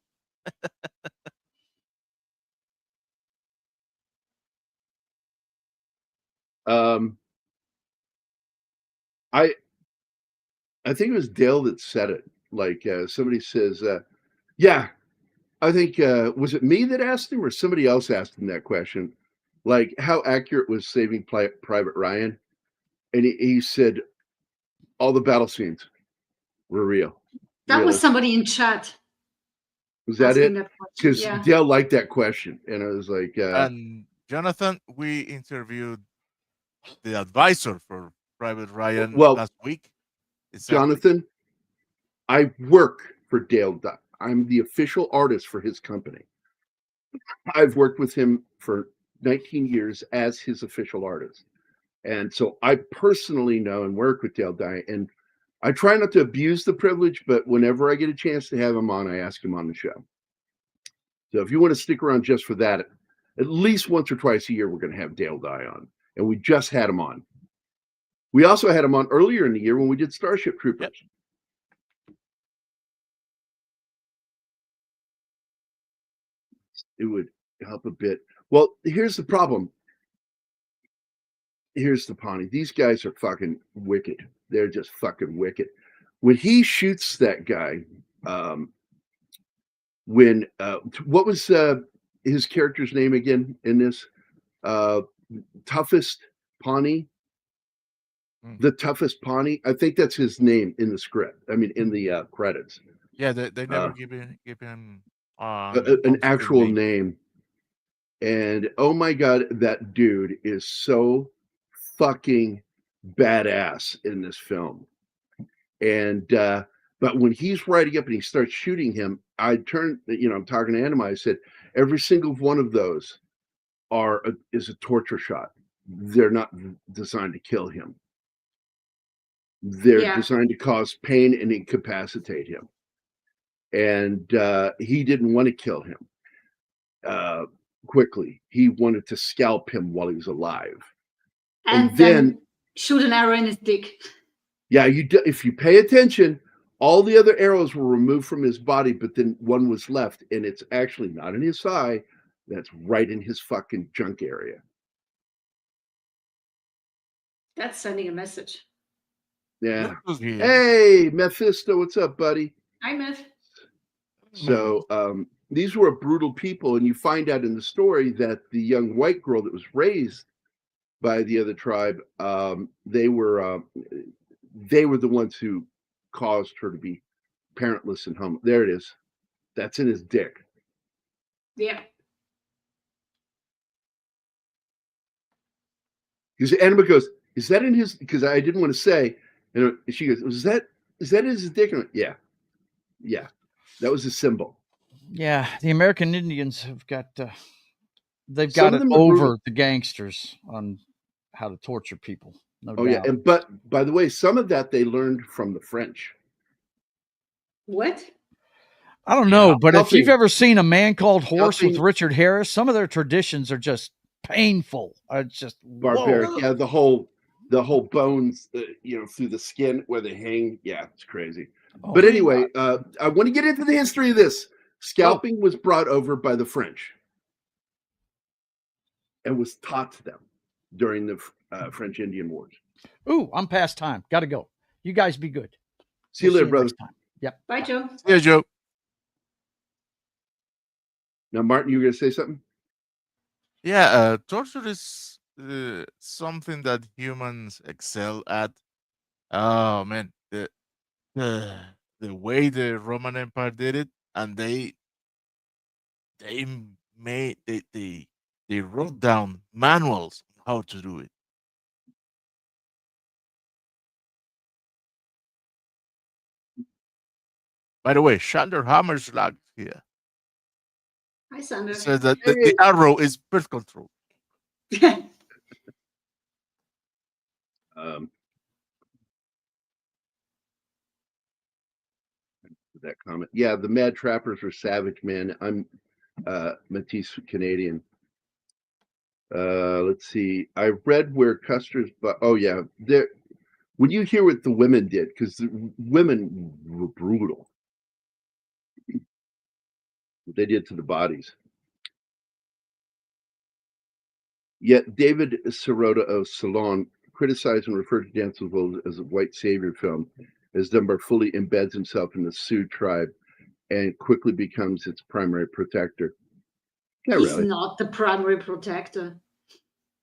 I think it was Dale that said it. Like somebody says, yeah, I think was it me that asked him or somebody else asked him that question? Like, how accurate was Saving Private Ryan? And he said, all the battle scenes were real. That was somebody in chat. Was that it? Because Dale liked that question, and I was like, and Jonathan, we interviewed the advisor for Private Ryan last week. Exactly. Jonathan, I work for Dale. I'm the official artist for his company. I've worked with him for 19 years as his official artist. And so I personally know and work with Dale Dye. And I try not to abuse the privilege, but whenever I get a chance to have him on, I ask him on the show. So if you want to stick around just for that, at least once or twice a year, we're going to have Dale Dye on. And we just had him on. We also had him on earlier in the year when we did Starship Troopers. Yep. It would help a bit. Well, here's the problem. Here's the Pawnee. These guys are fucking wicked. They're just fucking wicked. When he shoots that guy, what was his character's name again in this? Toughest Pawnee. The Toughest Pawnee. I think that's his name in the script. I mean, in the credits. Yeah, they never give him an actual name. And oh my God, that dude is so fucking badass in this film. And but when he's riding up and he starts shooting him, I turned, I'm talking to Anima. I said, every single one of those is a torture shot. They're not designed to kill him. They're designed to cause pain and incapacitate him. And he didn't want to kill him quickly. He wanted to scalp him while he was alive. And then shoot an arrow in his dick. Yeah, if you pay attention, all the other arrows were removed from his body, but then one was left, and it's actually not in his thigh. That's right in his fucking junk area. That's sending a message. Yeah. Hey, Mephisto, what's up, buddy? Hi, Meph. So these were brutal people, and you find out in the story that the young white girl that was raised by the other tribe, they were the ones who caused her to be parentless and home. There it is. That's in his dick. Yeah. Because Anima goes, is that in his? Because I didn't want to say, and she goes, is that in his dick? And yeah. That was a symbol. Yeah, the American Indians have got they've got it over the gangsters on how to torture people. No doubt. Yeah, and but by the way, some of that they learned from the French. What? I don't know, but if you've ever seen A Man Called Horse with Richard Harris, some of their traditions are just painful. It's just barbaric. Whoa. Yeah, the whole bones, through the skin where they hang. Yeah, it's crazy. Oh, but anyway, I want to get into the history of this. Scalping was brought over by the French and was taught to them during the French Indian Wars. Ooh, I'm past time. Got to go. You guys be good. See you later, brother. Yep. Bye, Joe. See you, Joe. Now, Martin, you were going to say something? Yeah, torture is something that humans excel at. Oh, man. the way the Roman Empire did it, and they made they wrote down manuals on how to do it. By the way, Shander Hammerslag here. Hi, Sander. It says that the arrow is birth control. That comment. Yeah, the Mad Trappers were savage, man. I'm Matisse Canadian. Let's see. I read where Custer's, but oh yeah, there. When you hear what the women did, because the women were brutal, what they did to the bodies. Yet David Sirota of Salon criticized and referred to Dance with Wolves as a white savior film, as Dunbar fully embeds himself in the Sioux tribe and quickly becomes its primary protector. Yeah, He's really. not the primary protector.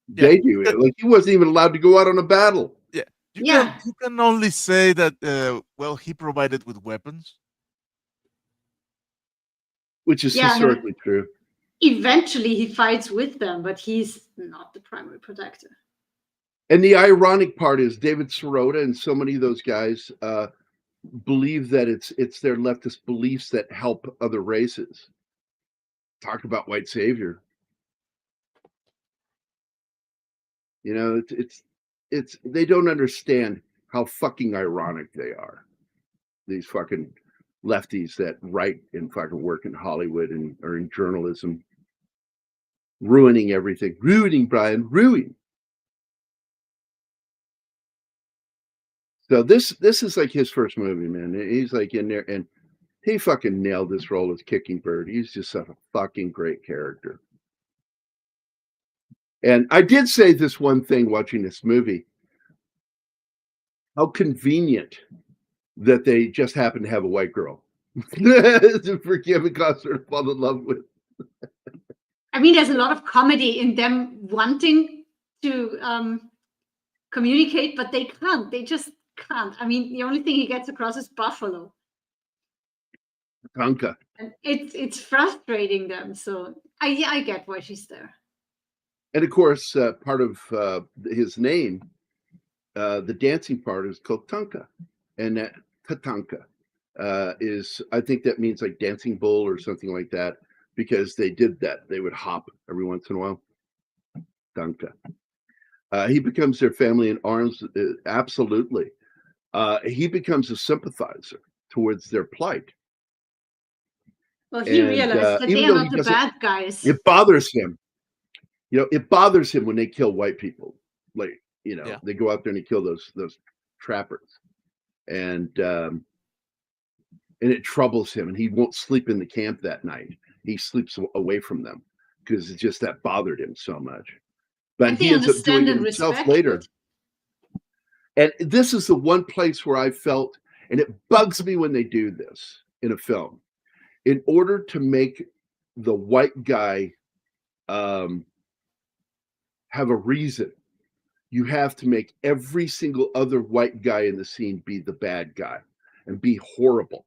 They do. Like he wasn't even allowed to go out on a battle. Yeah. You can only say that, well, he provided with weapons. Which is historically true. Eventually he fights with them, but he's not the primary protector. And the ironic part is David Sirota and so many of those guys believe that it's their leftist beliefs that help other races. Talk about white savior. You know, it's they don't understand how fucking ironic they are. These fucking lefties that write and fucking work in Hollywood and are in journalism, ruining everything. Ruining, Brian, ruining. So this is like his first movie, man. He's like in there, and he fucking nailed this role as Kicking Bird. He's just a fucking great character. And I did say this one thing watching this movie. How convenient that they just happen to have a white girl for Kevin Costner to fall in love with. I mean, there's a lot of comedy in them wanting to communicate, but they can't. They just can't. I mean, the only thing he gets across is buffalo. Tonka. And it's frustrating them. So I get why she's there. And of course, part of his name, the dancing part is called Tonka. And that Tatanka is, I think that means like dancing bull or something like that, because they did that. They would hop every once in a while. Tonka. He becomes their family in arms. Absolutely. He becomes a sympathizer towards their plight. Well, he realized that they are not the bad guys. It bothers him. You know, it bothers him when they kill white people. Like, you know, they go out there and they kill those trappers. And it troubles him, and he won't sleep in the camp that night. He sleeps away from them because it's just that bothered him so much. But he ends up doing it himself later. And this is the one place where I felt, and it bugs me when they do this in a film, in order to make the white guy have a reason, you have to make every single other white guy in the scene be the bad guy and be horrible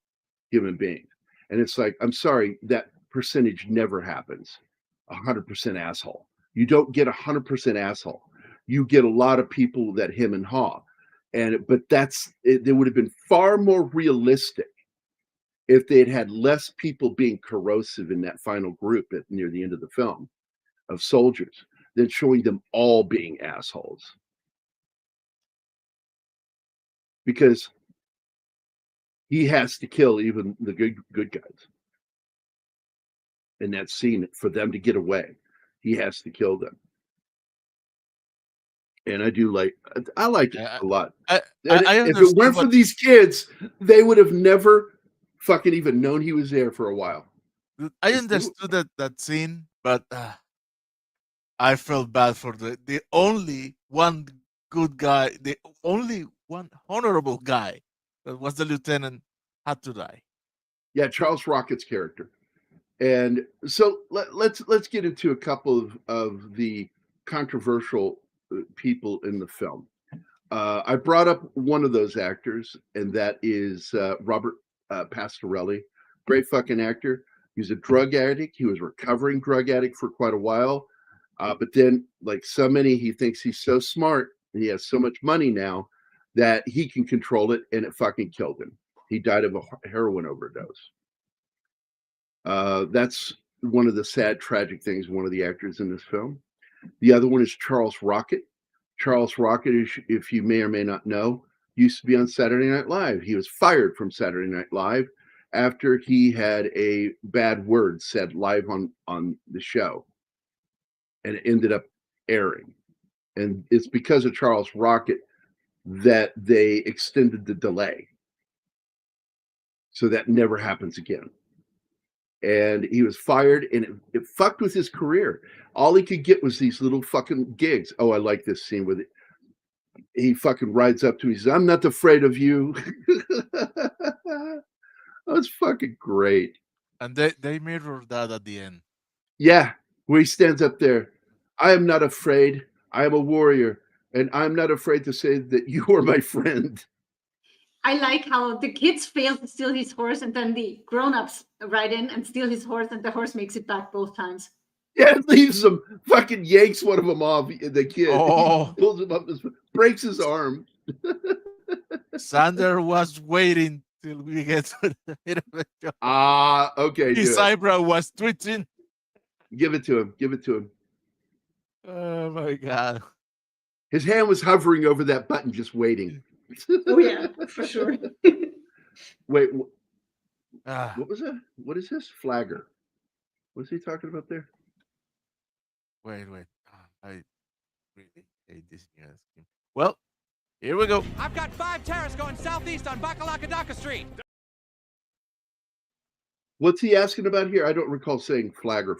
human beings. And it's like, I'm sorry, that percentage never happens. 100% asshole. You don't get 100% asshole. You get a lot of people that him and haw. But they would have been far more realistic if they had had less people being corrosive in that final group near the end of the film of soldiers than showing them all being assholes. Because he has to kill even the good guys in that scene for them to get away. He has to kill them. And I liked it a lot. If it weren't for these kids, they would have never fucking even known he was there for a while. I understood that scene, but I felt bad for the only one good guy, the only one honorable guy that was the lieutenant had to die. Yeah, Charles Rocket's character. And so let's get into a couple of the controversial people in the film. I brought up one of those actors, and that is Robert Pastorelli. Great fucking actor. He's a drug addict. He was a recovering drug addict for quite a while. But then, like so many, he thinks he's so smart and he has so much money now that he can control it, and it fucking killed him. He died of a heroin overdose. That's one of the sad, tragic things, one of the actors in this film. The other one is Charles Rocket. Charles Rocket, if you may or may not know, used to be on Saturday Night Live. He was fired from Saturday Night Live after he had a bad word said live on the show, and it ended up airing. And it's because of Charles Rocket that they extended the delay, so that never happens again. And he was fired, and it fucked with his career. All he could get was these little fucking gigs. Oh, I like this scene with it. He fucking rides up to me. He says, "I'm not afraid of you." That's fucking great. And they mirror that at the end. Yeah, where he stands up there. "I am not afraid. I am a warrior, and I'm not afraid to say that you are my friend." I like how the kids fail to steal his horse, and then the grown-ups ride in and steal his horse, and the horse makes it back both times. Yeah, it leaves him, fucking yanks one of them off, the kid. Oh. Pulls him up, breaks his arm. Sander was waiting till we get to the middle of the show. Okay. His eyebrow was twitching. Give it to him. Give it to him. Oh my God. His hand was hovering over that button, just waiting. Oh yeah, for sure. Wait, what was that? What is this? Flagger. What's he talking about there? Wait. I really hate this new scheme. Well, here we go. I've got 5 terrorists going southeast on Bakalakadaka Street. What's he asking about here? I don't recall saying flagger.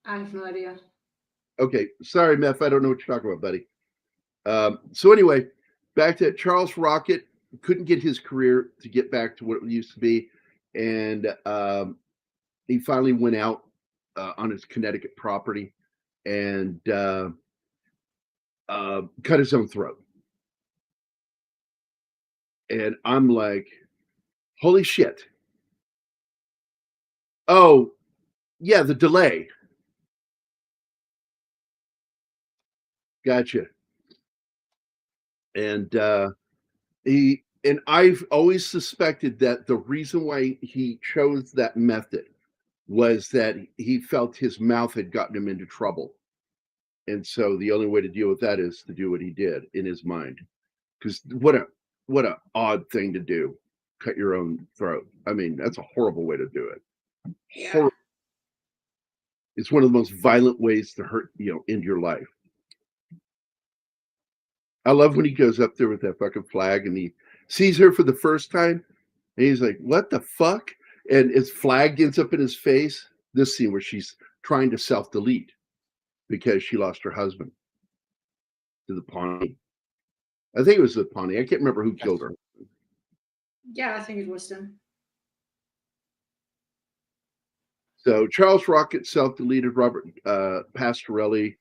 I have no idea. Okay, sorry, Meth. I don't know what you're talking about, buddy. So anyway, back to Charles Rocket. Couldn't get his career to get back to what it used to be, and he finally went out on his Connecticut property and cut his own throat. And I'm like, holy shit. Oh, yeah, the delay. Gotcha. And I've always suspected that the reason why he chose that method was that he felt his mouth had gotten him into trouble. And so the only way to deal with that is to do what he did in his mind. Because what a odd thing to do. Cut your own throat. I mean, that's a horrible way to do it. Yeah. It's one of the most violent ways to hurt, end your life. I love when he goes up there with that fucking flag and he sees her for the first time and he's like, what the fuck? And his flag gets up in his face. This scene where she's trying to self-delete because she lost her husband to the Pawnee. I think it was the Pawnee. I can't remember who killed her. Yeah, I think it was them. So Charles Rocket self-deleted. Robert Pastorelli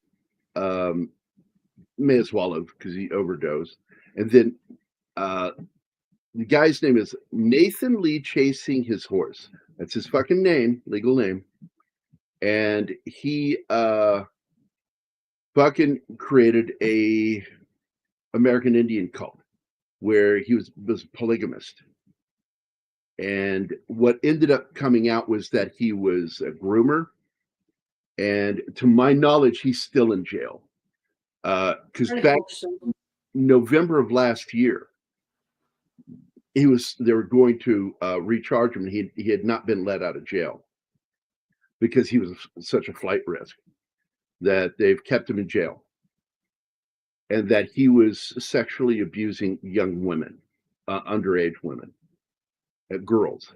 may as well have because he overdosed. And then the guy's name is Nathan Lee Chasing His Horse. That's his fucking name, legal name. And he fucking created a American Indian cult where he was polygamist. And what ended up coming out was that he was a groomer. And to my knowledge, he's still in jail. Because back November of last year, they were going to recharge him. And he had not been let out of jail because he was such a flight risk that they've kept him in jail. And that he was sexually abusing young women, underage women, girls.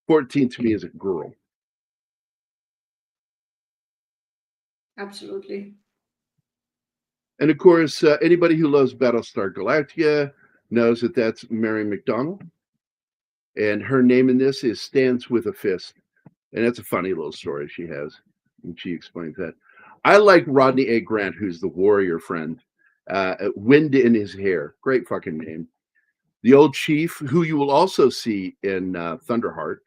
14 to me is a girl. Absolutely. And of course, anybody who loves Battlestar Galactica knows that that's Mary McDonell. And her name in this is Stands with a Fist. And that's a funny little story she has. And she explains that. I like Rodney A. Grant, who's the warrior friend. Wind in his hair. Great fucking name. The old chief, who you will also see in Thunderheart,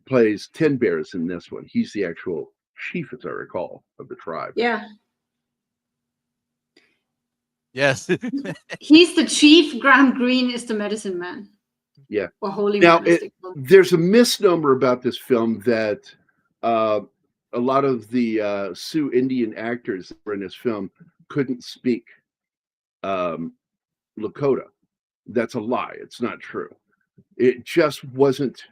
plays Tin Bears in this one. He's the actual chief, as I recall, of the tribe. Yeah. Yes. He's the chief. Graham Greene is the medicine man. Yeah. Or holy now, man. There's a misnomer about this film that a lot of the Sioux Indian actors that were in this film couldn't speak Lakota. That's a lie. It's not true. It just wasn't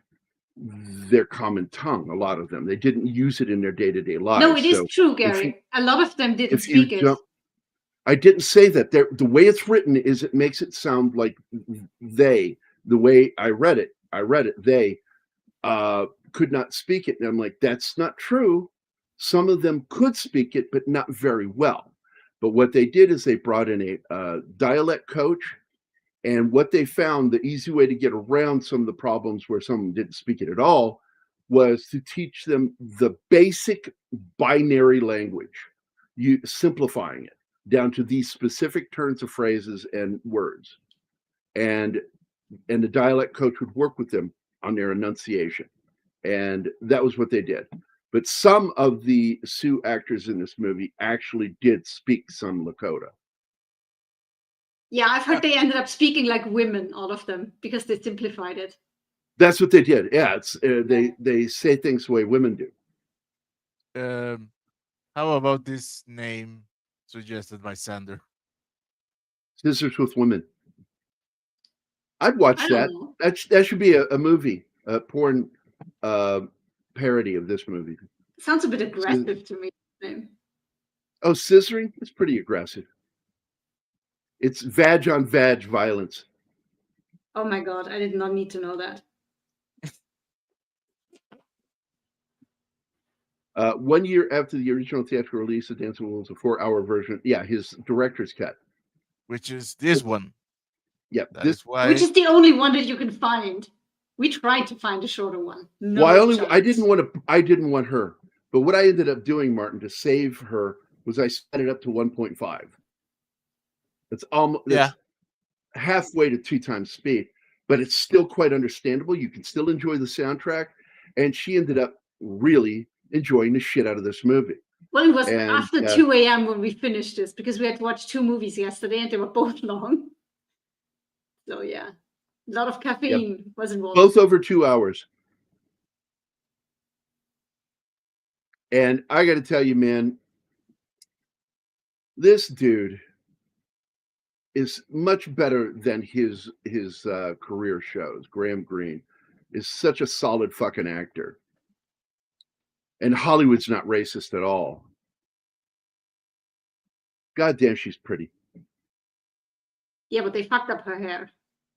their common tongue. A lot of them, they didn't use it in their day-to-day lives. No, it is true, Gerry. A lot of them didn't speak it. I didn't say that. The way it's written is it makes it sound like they. The way I read it, they could not speak it. And I'm like, that's not true. Some of them could speak it, but not very well. But what they did is they brought in a dialect coach. And what they found, the easy way to get around some of the problems where someone didn't speak it at all, was to teach them the basic binary language, simplifying it down to these specific turns of phrases and words. And the dialect coach would work with them on their enunciation. And that was what they did. But some of the Sioux actors in this movie actually did speak some Lakota. Yeah, I've heard they ended up speaking like women, all of them, because they simplified it. That's what they did. Yeah, it's they say things the way women do. How about this name suggested by Sander? Scissors with Women. I'd watch that. That should be a movie, a porn parody of this movie. Sounds a bit aggressive to me. Oh, scissoring? It's pretty aggressive. It's vag on vag violence. Oh my God, I did not need to know that. 1 year after the original theatrical release of Dancing with Wolves, a 4-hour version. Yeah, his director's cut. Which is this one. Yep. Which is the only one that you can find. We tried to find a shorter one. I didn't want her. But what I ended up doing, Martin, to save her was I sped it up to 1.5. It's almost halfway to 2 times speed, but it's still quite understandable. You can still enjoy the soundtrack, and she ended up really enjoying the shit out of this movie. Well, it was after 2 a.m. when we finished this because we had to watch 2 movies yesterday, and they were both long. So yeah, a lot of caffeine was involved. Both over 2 hours. And I got to tell you, man, this dude is much better than his career shows. Graham Greene is such a solid fucking actor. And Hollywood's not racist at all. God damn, she's pretty. Yeah, but they fucked up her hair.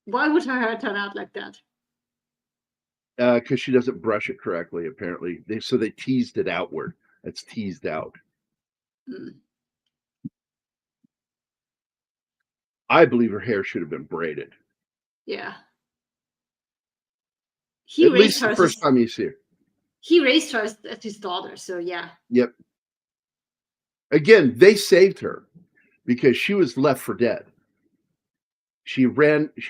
Why would her hair turn out like that? Because she doesn't brush it correctly, apparently. So they teased it outward. It's teased out. I believe her hair should have been braided. Yeah. At least the first time you see her. He raised her as his daughter, so yeah. Yep. Again, they saved her because she was left for dead. She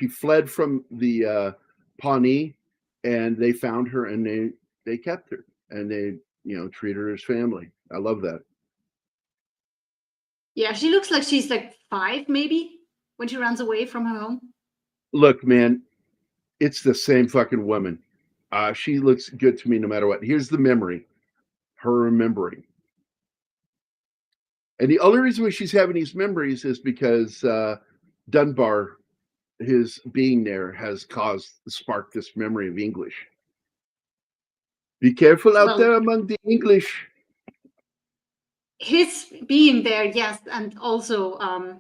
fled from the Pawnee, and they found her, and they kept her, and they treat her as family. I love that. Yeah, she looks like she's like 5 maybe when she runs away from her home. Look, man, it's the same fucking woman. She looks good to me no matter what. Here's the memory, her remembering. And the only reason why she's having these memories is because Dunbar, his being there, has sparked this memory of English. Be careful out there among the English. His being there, yes, and also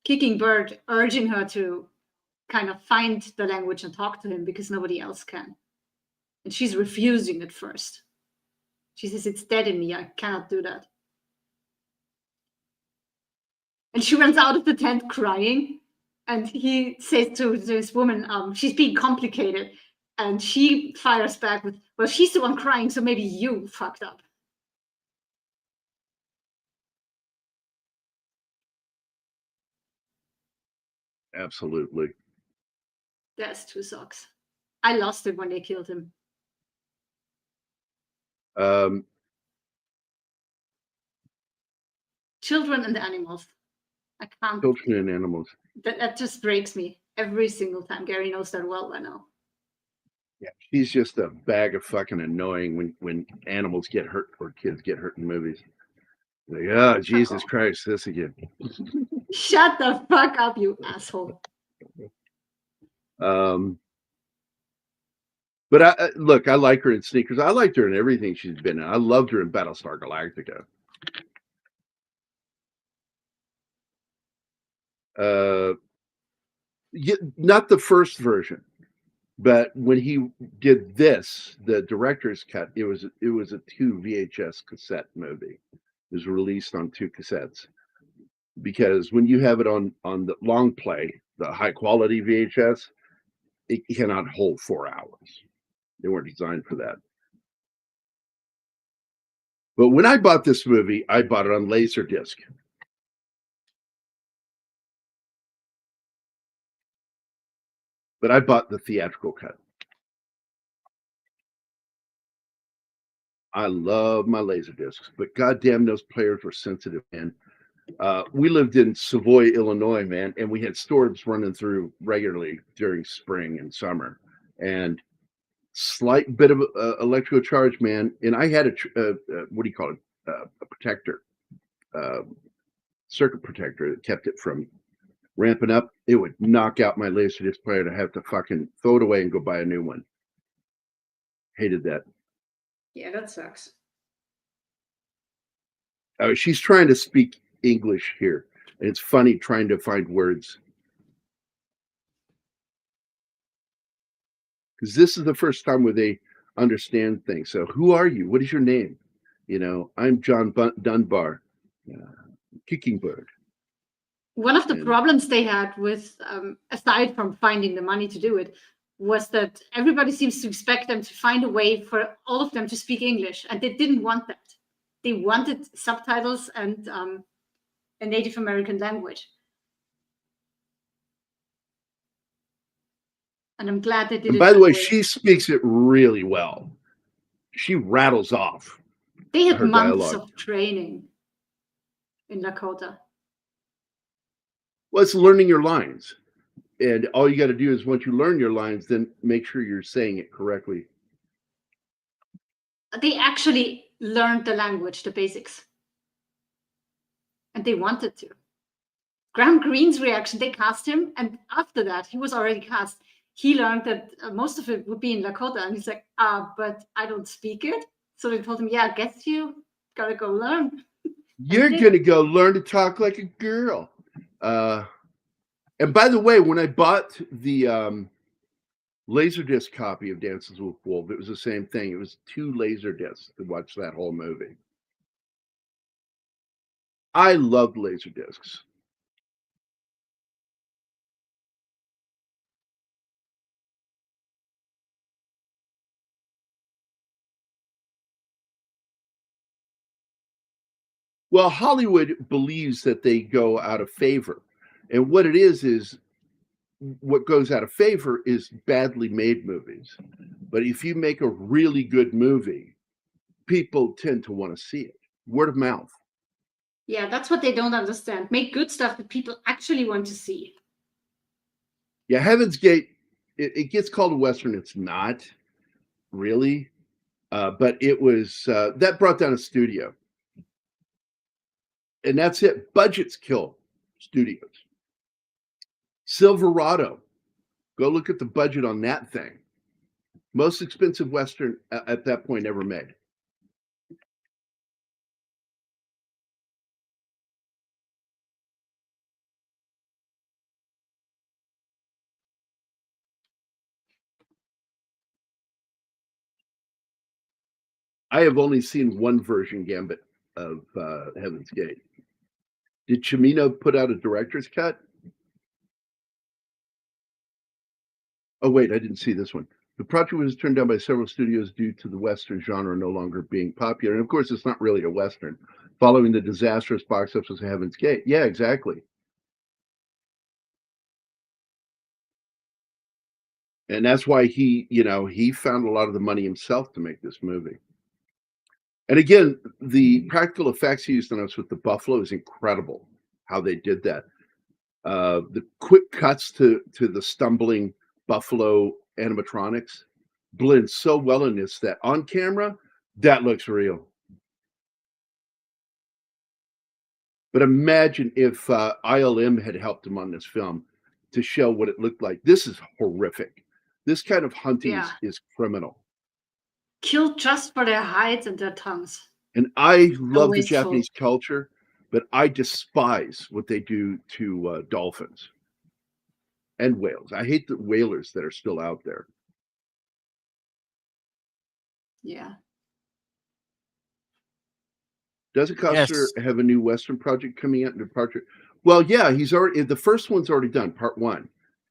Kicking Bird urging her to kind of find the language and talk to him because nobody else can. And she's refusing at first. She says, it's dead in me. I cannot do that. And she runs out of the tent crying. And he says to this woman, she's being complicated. And she fires back with, well, she's the one crying, so maybe you fucked up. Absolutely. That's two socks. I lost it when they killed him. Children and animals. I can't. Children and animals. That just breaks me every single time. Gerry knows that well by now. Yeah, she's just a bag of fucking annoying when animals get hurt or kids get hurt in movies. Like, oh, Jesus Christ, this again. Shut the fuck up, you asshole. But I look, I like her in Sneakers. I liked her in everything she's been in. I loved her in Battlestar Galactica. Not the first version, but when he did this, the director's cut, it was a 2 VHS cassette movie. It was released on 2 cassettes. Because when you have it on the long play, the high quality VHS, it cannot hold 4 hours. They weren't designed for that. But when I bought this movie, I bought it on Laserdisc. But I bought the theatrical cut. I love my Laserdiscs, but goddamn, those players were sensitive, man. We lived in Savoy, Illinois, man, and we had storms running through regularly during spring and summer, and slight bit of electrical charge, man. And I had what do you call it? A protector, circuit protector that kept it from ramping up. It would knock out my Laserdisc player to have to fucking throw it away and go buy a new one. Hated that. Yeah, that sucks. She's trying to speak English here. And it's funny trying to find words. Because this is the first time where they understand things. So, who are you? What is your name? You know, I'm John Dunbar, Kicking Bird. One of the problems they had with, aside from finding the money to do it, was that everybody seems to expect them to find a way for all of them to speak English. And they didn't want that. They wanted subtitles and a Native American language. And I'm glad they did and it. By the way, she speaks it really well. She rattles off. They had months dialogue. of training in Lakota. Well, it's learning your lines. And all you got to do is once you learn your lines, then make sure you're saying it correctly. They actually learned the language, the basics. And they wanted to. Graham Greene's reaction, they cast him. And after that, he was already cast. He learned that most of it would be in Lakota. And he's like, but I don't speak it. So they told him, yeah, I guess you got to go learn. You're going to go learn to talk like a girl. And by the way, when I bought the Laserdisc copy of Dances with Wolves, it was the same thing. It was 2 Laserdiscs to watch that whole movie. I loved Laserdiscs. Well, Hollywood believes that they go out of favor. And what it is what goes out of favor is badly made movies. But if you make a really good movie, people tend to want to see it. Word of mouth. Yeah, that's what they don't understand. Make good stuff that people actually want to see. Yeah, Heaven's Gate, it gets called a Western. It's not really. But it was, that brought down a studio. And that's it. Budgets kill studios. Silverado. Go look at the budget on that thing. Most expensive Western at that point ever made. I have only seen one version, Gambit, of Heaven's Gate. Did Cimino put out a director's cut? Oh, wait, I didn't see this one. The project was turned down by several studios due to the Western genre no longer being popular. And of course, it's not really a Western, following the disastrous box office of Heaven's Gate. Yeah, exactly. And that's why he found a lot of the money himself to make this movie. And again, the practical effects used on us with the buffalo is incredible. How they did that. The quick cuts to the stumbling buffalo animatronics blend so well in this that on camera that looks real. But imagine if ILM had helped him on this film to show what it looked like. This is horrific. This kind of hunting is criminal. Killed just for their hides and their tongues. And I love the Japanese culture, but I despise what they do to dolphins and whales. I hate the whalers that are still out there. Yeah. Doesn't Costner have a new Western project coming out in Departure? Well, yeah, he's already, the first one's already done, part 1.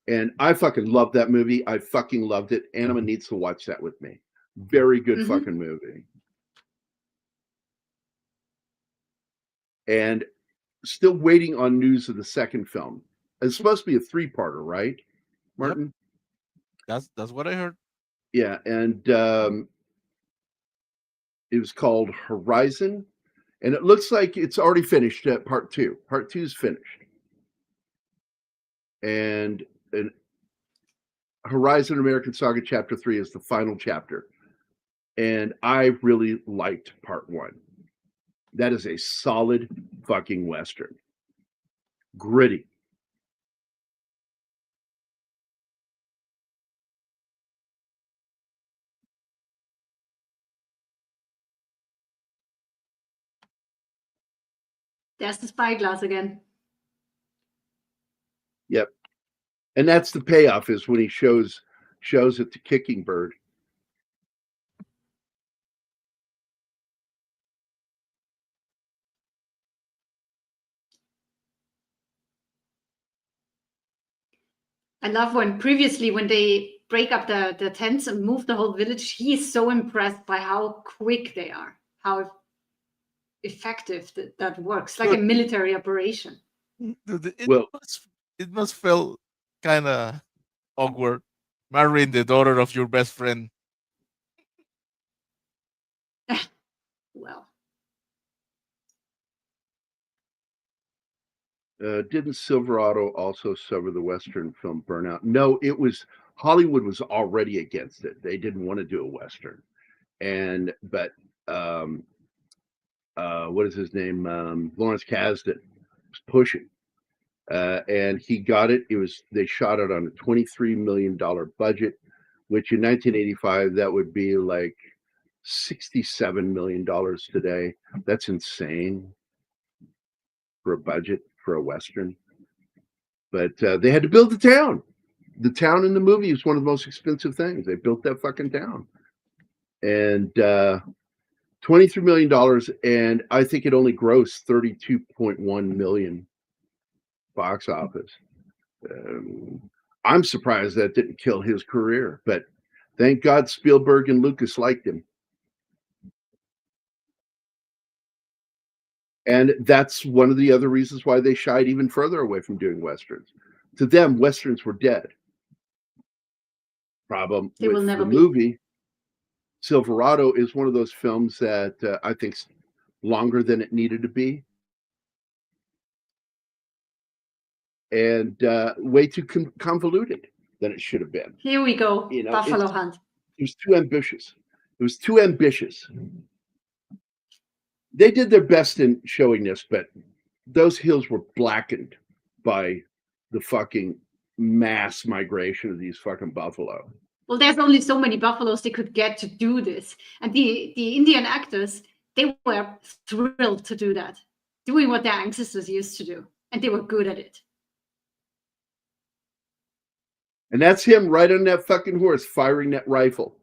And I fucking love that movie. I fucking loved it. Anima needs to watch that with me. Very good fucking movie. And still waiting on news of the second film. It's supposed to be a 3-parter, right, Martin? Yep. That's what I heard. Yeah, and it was called Horizon. And it looks like it's already finished at part 2. Part 2 is finished. And Horizon American Saga Chapter 3 is the final chapter. And I really liked part 1. That is a solid fucking Western. Gritty. There's the spyglass again. Yep. And that's the payoff, is when he shows it to Kicking Bird. I love when they break up the tents and move the whole village. He is so impressed by how quick they are, how effective that works, like a military operation. It must feel kind of awkward marrying the daughter of your best friend. Well, didn't Silverado also suffer the Western film burnout? No, it was Hollywood was already against it. They didn't want to do a Western, but what is his name? Lawrence Kasdan was pushing, and he got it. They shot it on a $23 million budget, which in 1985 that would be like $67 million today. That's insane for a budget for a Western. But they had to build the town. The town in the movie is one of the most expensive things. They built that fucking town. And $23 million, and I think it only grossed $32.1 million box office. I'm surprised that didn't kill his career, but thank God Spielberg and Lucas liked him. And that's one of the other reasons why they shied even further away from doing Westerns. To them, Westerns were dead. Problem with the movie, Silverado is one of those films that I think's longer than it needed to be. And way too convoluted than it should have been. Here we go, Buffalo Hunt. It was too ambitious. They did their best in showing this, but those hills were blackened by the fucking mass migration of these fucking buffalo. Well, there's only so many buffaloes they could get to do this. And the Indian actors, they were thrilled to do that, doing what their ancestors used to do. And they were good at it. And that's him right on that fucking horse, firing that rifle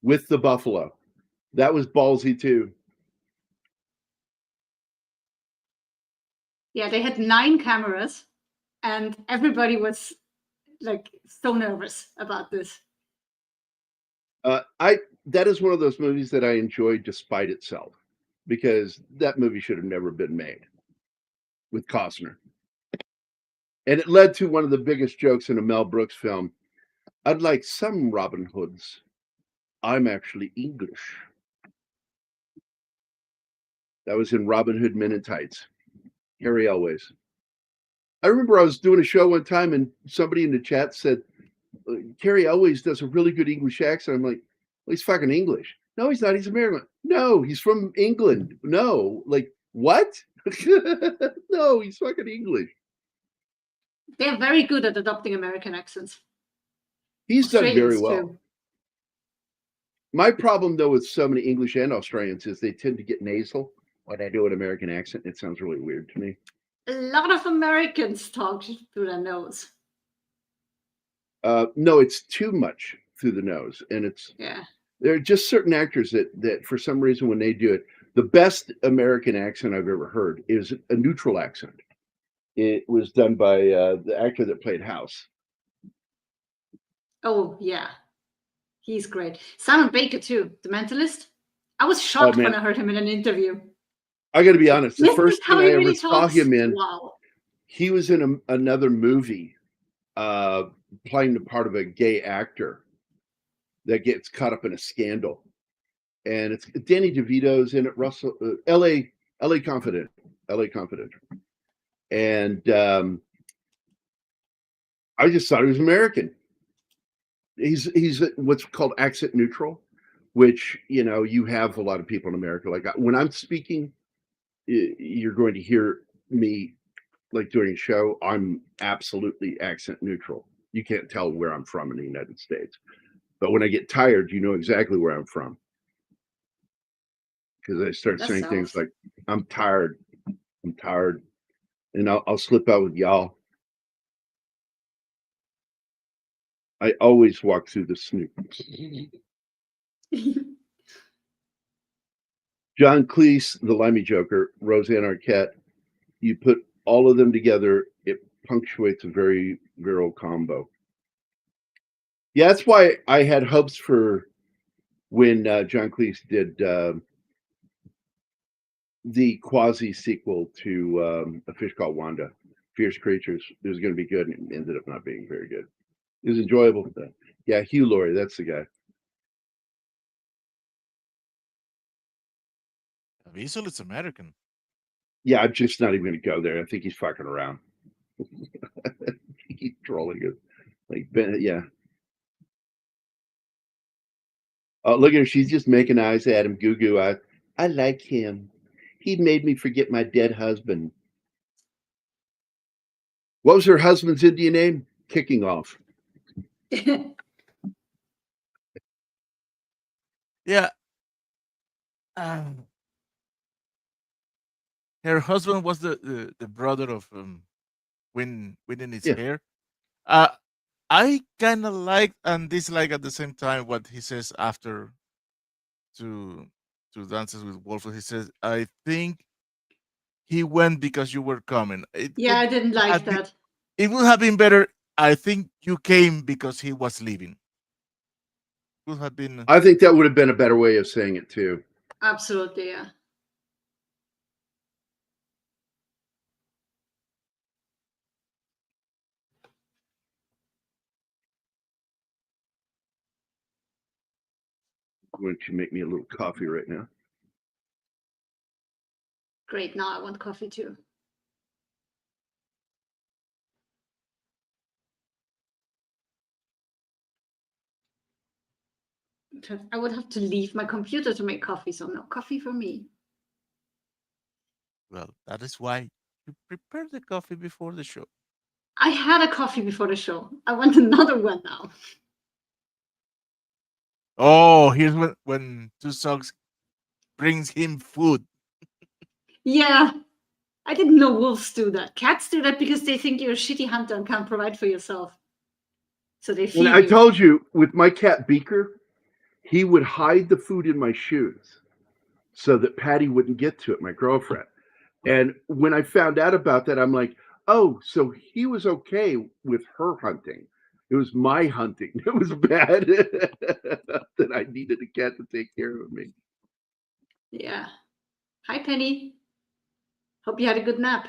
with the buffalo. That was ballsy too. Yeah, they had 9 cameras, and everybody was like so nervous about this. That is one of those movies that I enjoy despite itself, because that movie should have never been made with Costner. And it led to one of the biggest jokes in a Mel Brooks film unlike some Robin Hoods, I'm actually English. That was in Robin Hood Men in Tights. Harry Elways. I remember I was doing a show one time and somebody in the chat said, Carrie Elways does a really good English accent. I'm like, well, he's fucking English. No, he's not. He's American. No, he's from England. No, like, what? No, he's fucking English. They're very good at adopting American accents. He's done very well. Too. My problem, though, with so many English and Australians is they tend to get nasal when I do an American accent. It sounds really weird to me. A lot of Americans talk through their nose. No, it's too much through the nose. And it's, there are just certain actors that for some reason, when they do it, the best American accent I've ever heard is a neutral accent. It was done by the actor that played House. Oh, yeah. He's great. Simon Baker, too, The Mentalist. I was shocked when I heard him in an interview. I got to be honest. The first thing I ever saw him in, wow. He was in another movie playing the part of a gay actor that gets caught up in a scandal. And it's Danny DeVito's in it, Russell, LA Confidential. And I just thought he was American. He's what's called accent neutral, which, you know, you have a lot of people in America. Like when I'm speaking, you're going to hear me like during a show. I'm absolutely accent neutral. You can't tell where I'm from in the United States. But when I get tired, you know exactly where I'm from. Because I start saying things like, I'm tired. And I'll slip out with y'all. I always walk through the snoop. John Cleese, the Limey Joker, Roseanne Arquette. You put all of them together, it punctuates a very virile combo. Yeah, that's why I had hopes for when John Cleese did the quasi sequel to A Fish Called Wanda, Fierce Creatures. It was going to be good, and it ended up not being very good. It was enjoyable. Yeah, Hugh Laurie, that's the guy. Visual, it's American. Yeah, I'm just not even going to go there. I think he's fucking around. He's trolling it. Like, yeah. Oh, look at her. She's just making eyes at him. Goo goo eyes. I like him. He made me forget my dead husband. What was her husband's Indian name? Kicking Off. Yeah. Her husband was the brother of winning his hair. I kind of like and dislike at the same time what he says after to Dances with Wolves. He says, I think he went because you were coming. I didn't like that. It would have been better. I think you came because he was leaving. Would have been. I think that would have been a better way of saying it too. Absolutely, yeah. Why don't you make me a little coffee right now? Great. Now I want coffee too. I would have to leave my computer to make coffee, so no coffee for me. Well, that is why you prepare the coffee before the show. I had a coffee before the show. I want another one now. Oh, here's when Two Socks brings him food. Yeah. I didn't know wolves do that. Cats do that because they think you're a shitty hunter and can't provide for yourself. So they feed you. I told you, with my cat Beaker, he would hide the food in my shoes so that Patty wouldn't get to it, my girlfriend. And when I found out about that, I'm like, oh, so he was okay with her hunting. It was my hunting. It was bad that I needed a cat to take care of me. Yeah. Hi, Penny. Hope you had a good nap.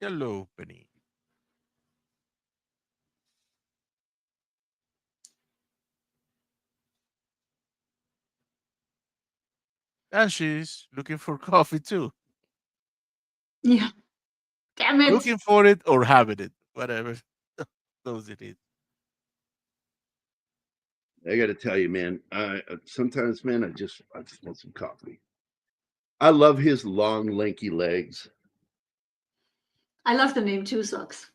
Hello, Penny. And she's looking for coffee too. Yeah. Damn it. Looking for it or having it, whatever. Those it is. I got to tell you, man. Sometimes, man, I just want some coffee. I love his long, lanky legs. I love the name Two Socks.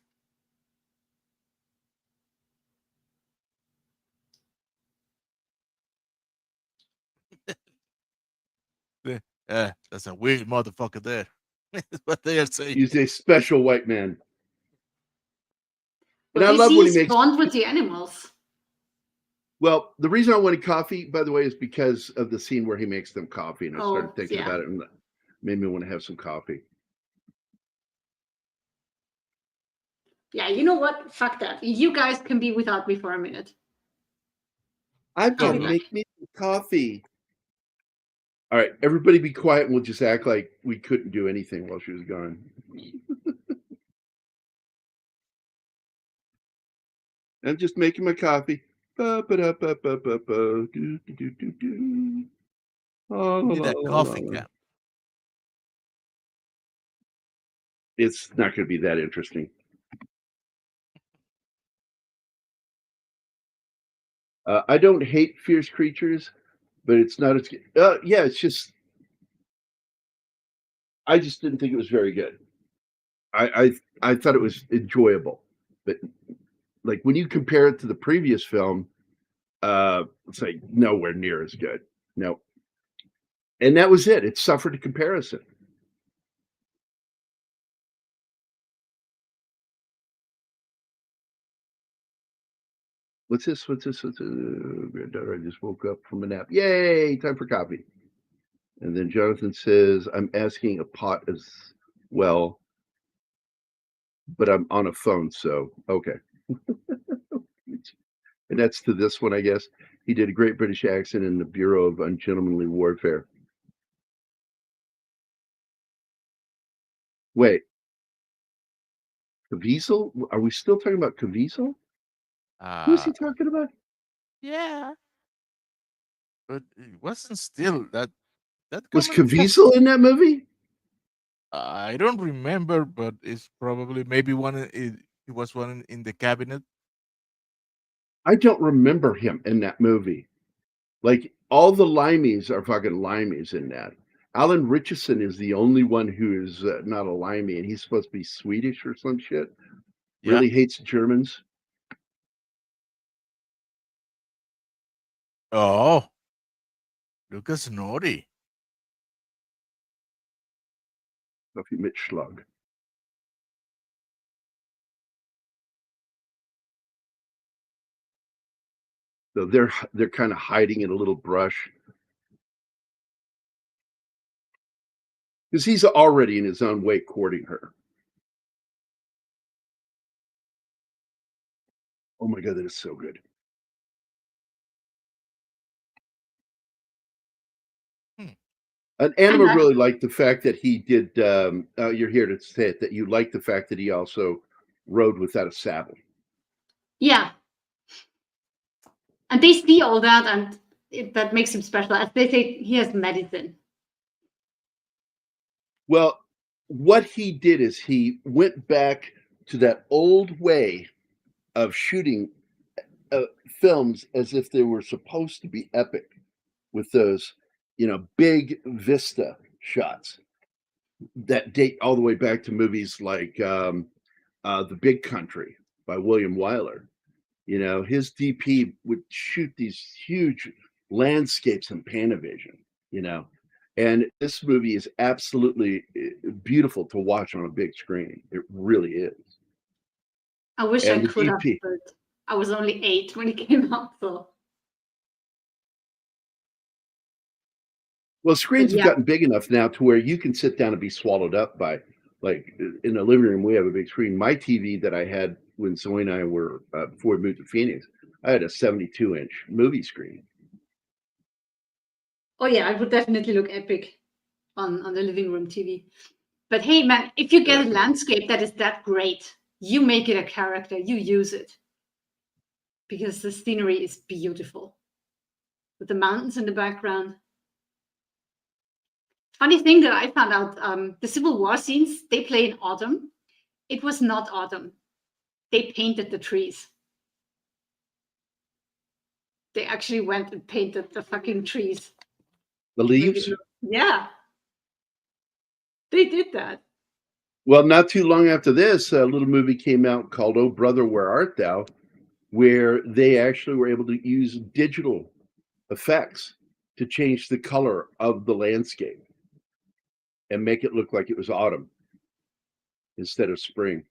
That's a weird motherfucker there. That's what they are saying. He's a special white man. Well, and I love when he makes bond with the animals. Well, the reason I wanted coffee, by the way, is because of the scene where he makes them coffee, and I started thinking about it, and it made me want to have some coffee. Yeah, you know what? Fuck that. You guys can be without me for a minute. I've got to make me some coffee. All right, everybody be quiet, and we'll just act like we couldn't do anything while she was gone. I'm just making my coffee. You need a coffee cap. It's not going to be that interesting. I don't hate fierce creatures, but it's not as yeah, it's just I just didn't think it was very good. I thought it was enjoyable, but like when you compare it to the previous film, it's like nowhere near as good. No. And that was it. It suffered a comparison. What's this? Granddaughter, I just woke up from a nap. Yay, time for coffee. And then Jonathan says, I'm asking a pot as well, but I'm on a phone, so okay. And that's to this one, I guess. He did a great British accent in the Bureau of Ungentlemanly Warfare. Wait. Caviezel? Are we still talking about Caviezel? Who's he talking about? Yeah. But it wasn't still that Was Caviezel in that movie? I don't remember, but it's probably maybe one. It was one in the cabinet. I don't remember him in that movie. Like all the limeys are fucking limeys in that. Alan Richardson is the only one who is not a limey, and he's supposed to be Swedish or some shit. Yeah. Really hates Germans. Oh, Lucas Nori. Buffy Mitschlag. So they're kind of hiding in a little brush. Because he's already in his own way courting her. Oh my God, that is so good. And Anima really liked the fact that he did, you're here to say it, that you like the fact that he also rode without a saddle. Yeah. And they see all that, and that makes him special. As they say, he has medicine. Well, what he did is he went back to that old way of shooting films as if they were supposed to be epic with those, big vista shots that date all the way back to movies like The Big Country by William Wyler. His DP would shoot these huge landscapes in Panavision, and this movie is absolutely beautiful to watch on a big screen. It really is. I wish I could have, but I was only 8 when it came out, so. Well, screens have gotten big enough now to where you can sit down and be swallowed up by, like, in the living room, we have a big screen. My TV that I had when Zoe and I were, before we moved to Phoenix, I had a 72-inch movie screen. Oh, yeah, I would definitely look epic on the living room TV. But hey, man, if you get a landscape that is that great, you make it a character, you use it. Because the scenery is beautiful. With the mountains in the background. Funny thing that I found out, the Civil War scenes, they play in autumn. It was not autumn. They painted the trees. They actually went and painted the fucking trees. The leaves? Yeah. They did that. Well, not too long after this, a little movie came out called Oh Brother, Where Art Thou?, where they actually were able to use digital effects to change the color of the landscape and make it look like it was autumn instead of spring.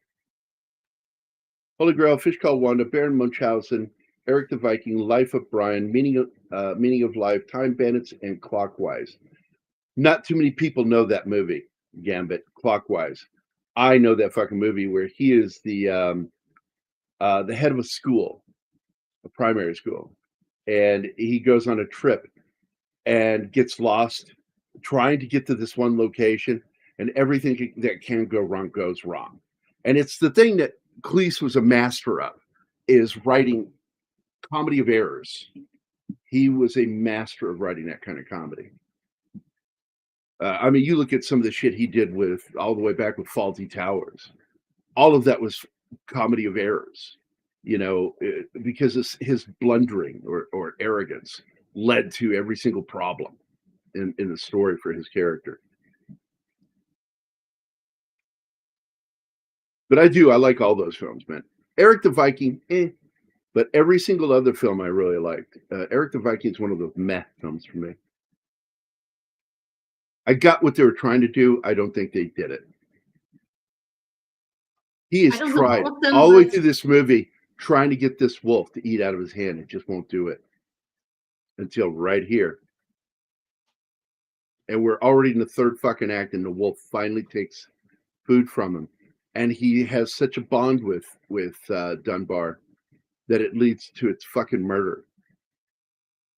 Holy Grail, Fish Called Wanda, Baron Munchausen, Eric the Viking, Life of Brian, Meaning of Life, Time Bandits, and Clockwise. Not too many people know that movie, Gambit, Clockwise. I know that fucking movie where he is the head of a school, a primary school, and he goes on a trip and gets lost trying to get to this one location, and everything that can go wrong goes wrong. And it's the thing that Cleese was a master of, is writing comedy of errors. He was a master of writing that kind of comedy. I mean, you look at some of the shit he did with all the way back with Fawlty Towers. All of that was comedy of errors, you know, because his blundering or arrogance led to every single problem in the story for his character. But I like all those films, man. Eric the Viking, but every single other film I really liked. Eric the Viking is one of those meh films for me. I got what they were trying to do. I don't think they did it. He has tried all the way through this movie trying to get this wolf to eat out of his hand. It just won't do it until right here. And we're already in the third fucking act, and the wolf finally takes food from him. And he has such a bond with Dunbar that it leads to its fucking murder.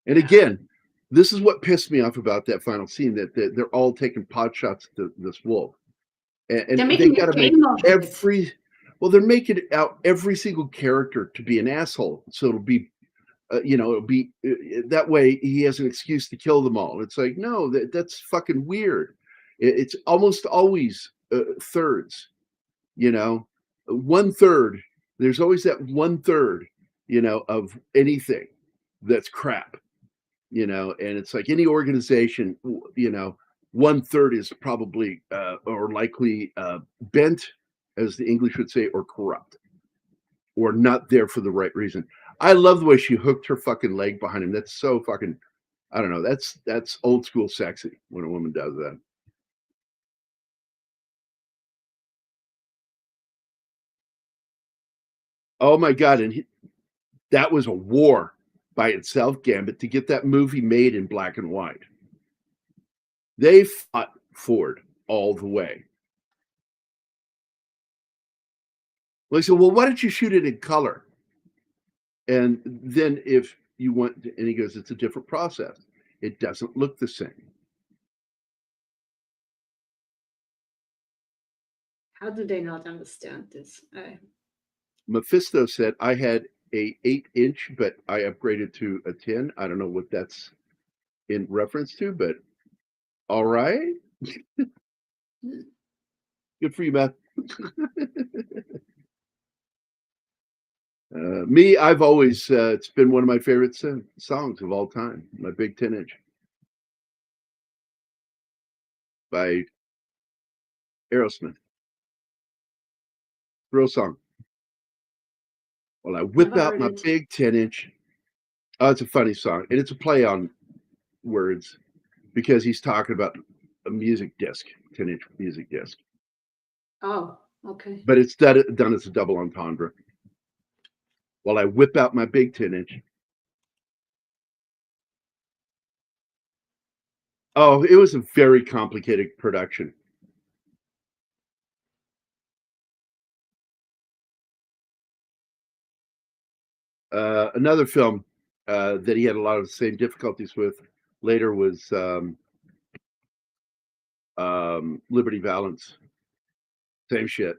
And again, this is what pissed me off about that final scene, that they're all taking pot shots to this wolf. And they got to make they're making it out every single character to be an asshole. So it'll be, it'll be that way he has an excuse to kill them all. It's like, no, that's fucking weird. It's almost always thirds, 1/3. There's always that 1/3, of anything that's crap. And it's like any organization, 1/3 is probably or likely bent, as the English would say, or corrupt, or not there for the right reason. I love the way she hooked her fucking leg behind him. That's so fucking, I don't know. That's old school sexy when a woman does that. Oh my God. And that was a war by itself, Gambit, to get that movie made in black and white. They fought Ford all the way. Well, he said, well, why don't you shoot it in color? And then if you want, and he goes, it's a different process. It doesn't look the same. How do they not understand this? Mephisto said, I had a 8-inch, but I upgraded to a 10. I don't know what that's in reference to, but all right. Good for you, Matt. Me, I've always, it's been one of my favorite songs of all time, my big 10-inch by Aerosmith. Real song. Well, I whip out my big 10-inch. Oh, it's a funny song. And it's a play on words because he's talking about a music disc, 10-inch music disc. Oh, okay. But it's done as a double entendre. While I whip out my big 10-inch. Oh, it was a very complicated production. Another film that he had a lot of the same difficulties with later was Liberty Valance. Same shit.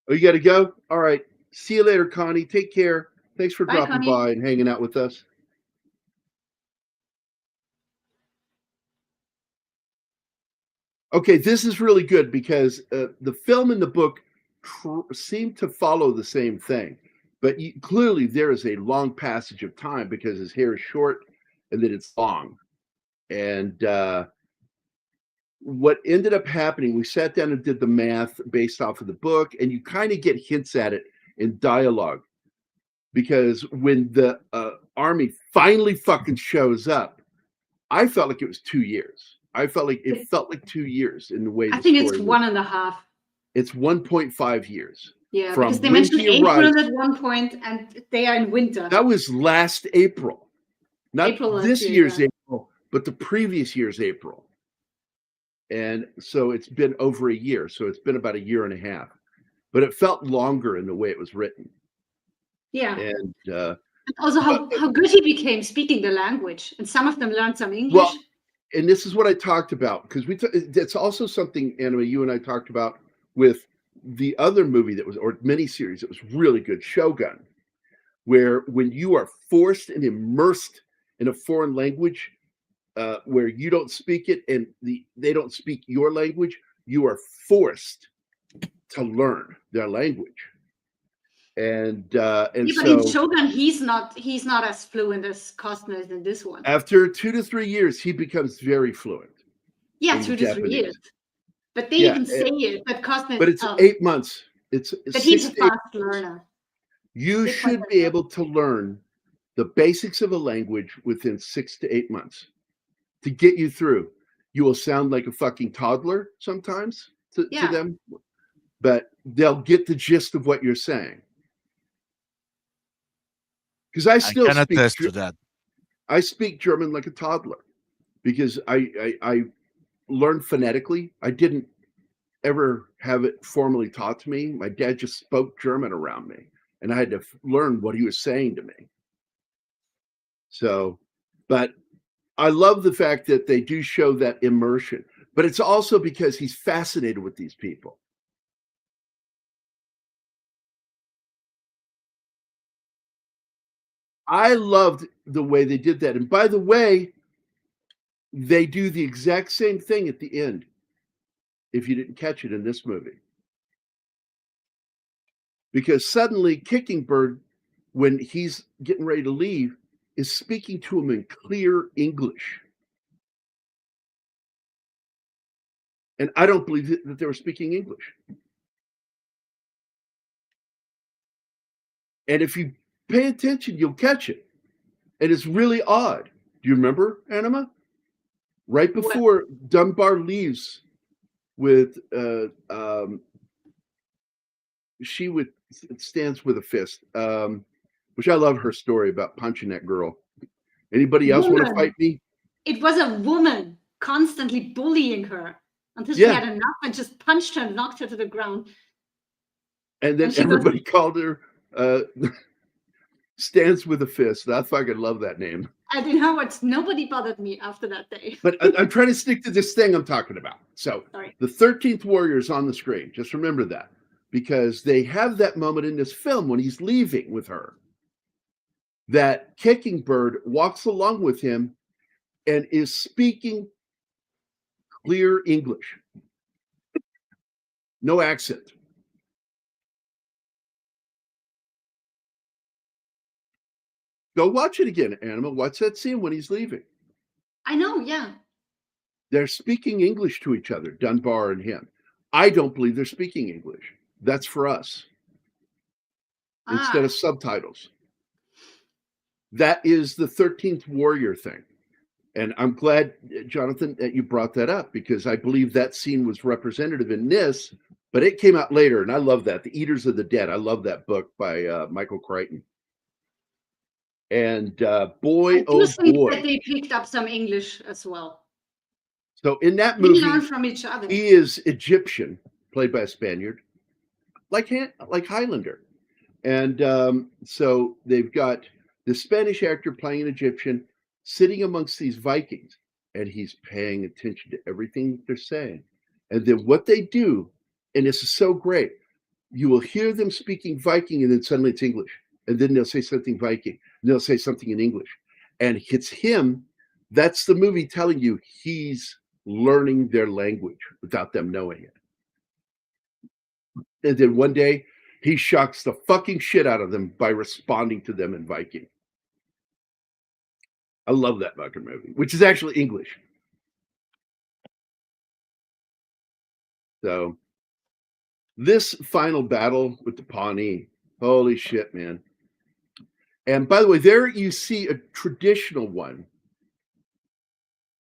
Oh, you got to go? All right. See you later, Connie. Take care. Thanks for dropping by and hanging out with us. Okay, this is really good because the film and the book seem to follow the same thing, but clearly there is a long passage of time because his hair is short and then it's long. And what ended up happening, we sat down and did the math based off of the book, and you kind of get hints at it in dialogue. Because when the army finally fucking shows up, I felt like it was 2 years. I felt like it felt like 2 years in the way. I think it's 1.5. It's 1.5 years. Yeah, because they mentioned April at one point, and they are in winter. That was last April, not April this year's April, but the previous year's April. And so it's been over a year. So it's been about a year and a half, but it felt longer in the way it was written. Yeah. And also how good he became speaking the language, and some of them learned some English. Well, and this is what I talked about, because it's also something, Anima, you and I talked about with the other movie that was, or miniseries that was really good, Shogun, where when you are forced and immersed in a foreign language, where you don't speak it and they don't speak your language, you are forced to learn their language. And but in Shogun, he's not as fluent as Costner is in this one. After 2 to 3 years, he becomes very fluent. Yeah, 2 to 3 years. But they even say it. But Costner. But it's 8 months. But he's a fast learner. You should be able to learn the basics of a language within 6 to 8 months to get you through. You will sound like a fucking toddler sometimes to them, but they'll get the gist of what you're saying. Because I still can attest to that. I speak German like a toddler because I learned phonetically. I didn't ever have it formally taught to me. My dad just spoke German around me, and I had to learn what he was saying to me. So, but I love the fact that they do show that immersion, but it's also because he's fascinated with these people. I loved the way they did that. And by the way, they do the exact same thing at the end, if you didn't catch it in this movie. Because suddenly Kickingbird, when he's getting ready to leave, is speaking to him in clear English. And I don't believe that they were speaking English. And if you pay attention, you'll catch it. And it's really odd. Do you remember, Anima? Right before Dunbar leaves with she stands with a fist, which I love her story about punching that girl. Anybody else want to fight me? It was a woman constantly bullying her until she had enough and just punched her and knocked her to the ground. And then everybody called her Stands with a Fist. I fucking love that name. And in Howard's, nobody bothered me after that day. But I'm trying to stick to this thing I'm talking about. So the 13th Warrior is on the screen. Just remember that. Because they have that moment in this film when he's leaving with her, that Kickingbird walks along with him and is speaking clear English. No accent. Go watch it again, Anima. Watch that scene when he's leaving. I know, yeah. They're speaking English to each other, Dunbar and him. I don't believe they're speaking English. That's for us. Instead of subtitles. That is the 13th Warrior thing. And I'm glad, Jonathan, that you brought that up, because I believe that scene was representative in this, but it came out later, and I love that. The Eaters of the Dead. I love that book by Michael Crichton. And boy, oh boy. That they picked up some English as well. So in that movie, we learn from each other. He is Egyptian, played by a Spaniard, like Highlander. And so they've got the Spanish actor playing an Egyptian sitting amongst these Vikings, and he's paying attention to everything they're saying. And then what they do, and this is so great, you will hear them speaking Viking, and then suddenly it's English. And then they'll say something Viking, and they'll say something in English. And it's him. That's the movie telling you he's learning their language without them knowing it. And then one day, he shocks the fucking shit out of them by responding to them in Viking. I love that fucking movie, which is actually English. So, this final battle with the Pawnee, holy shit, man. And by the way, there you see a traditional one.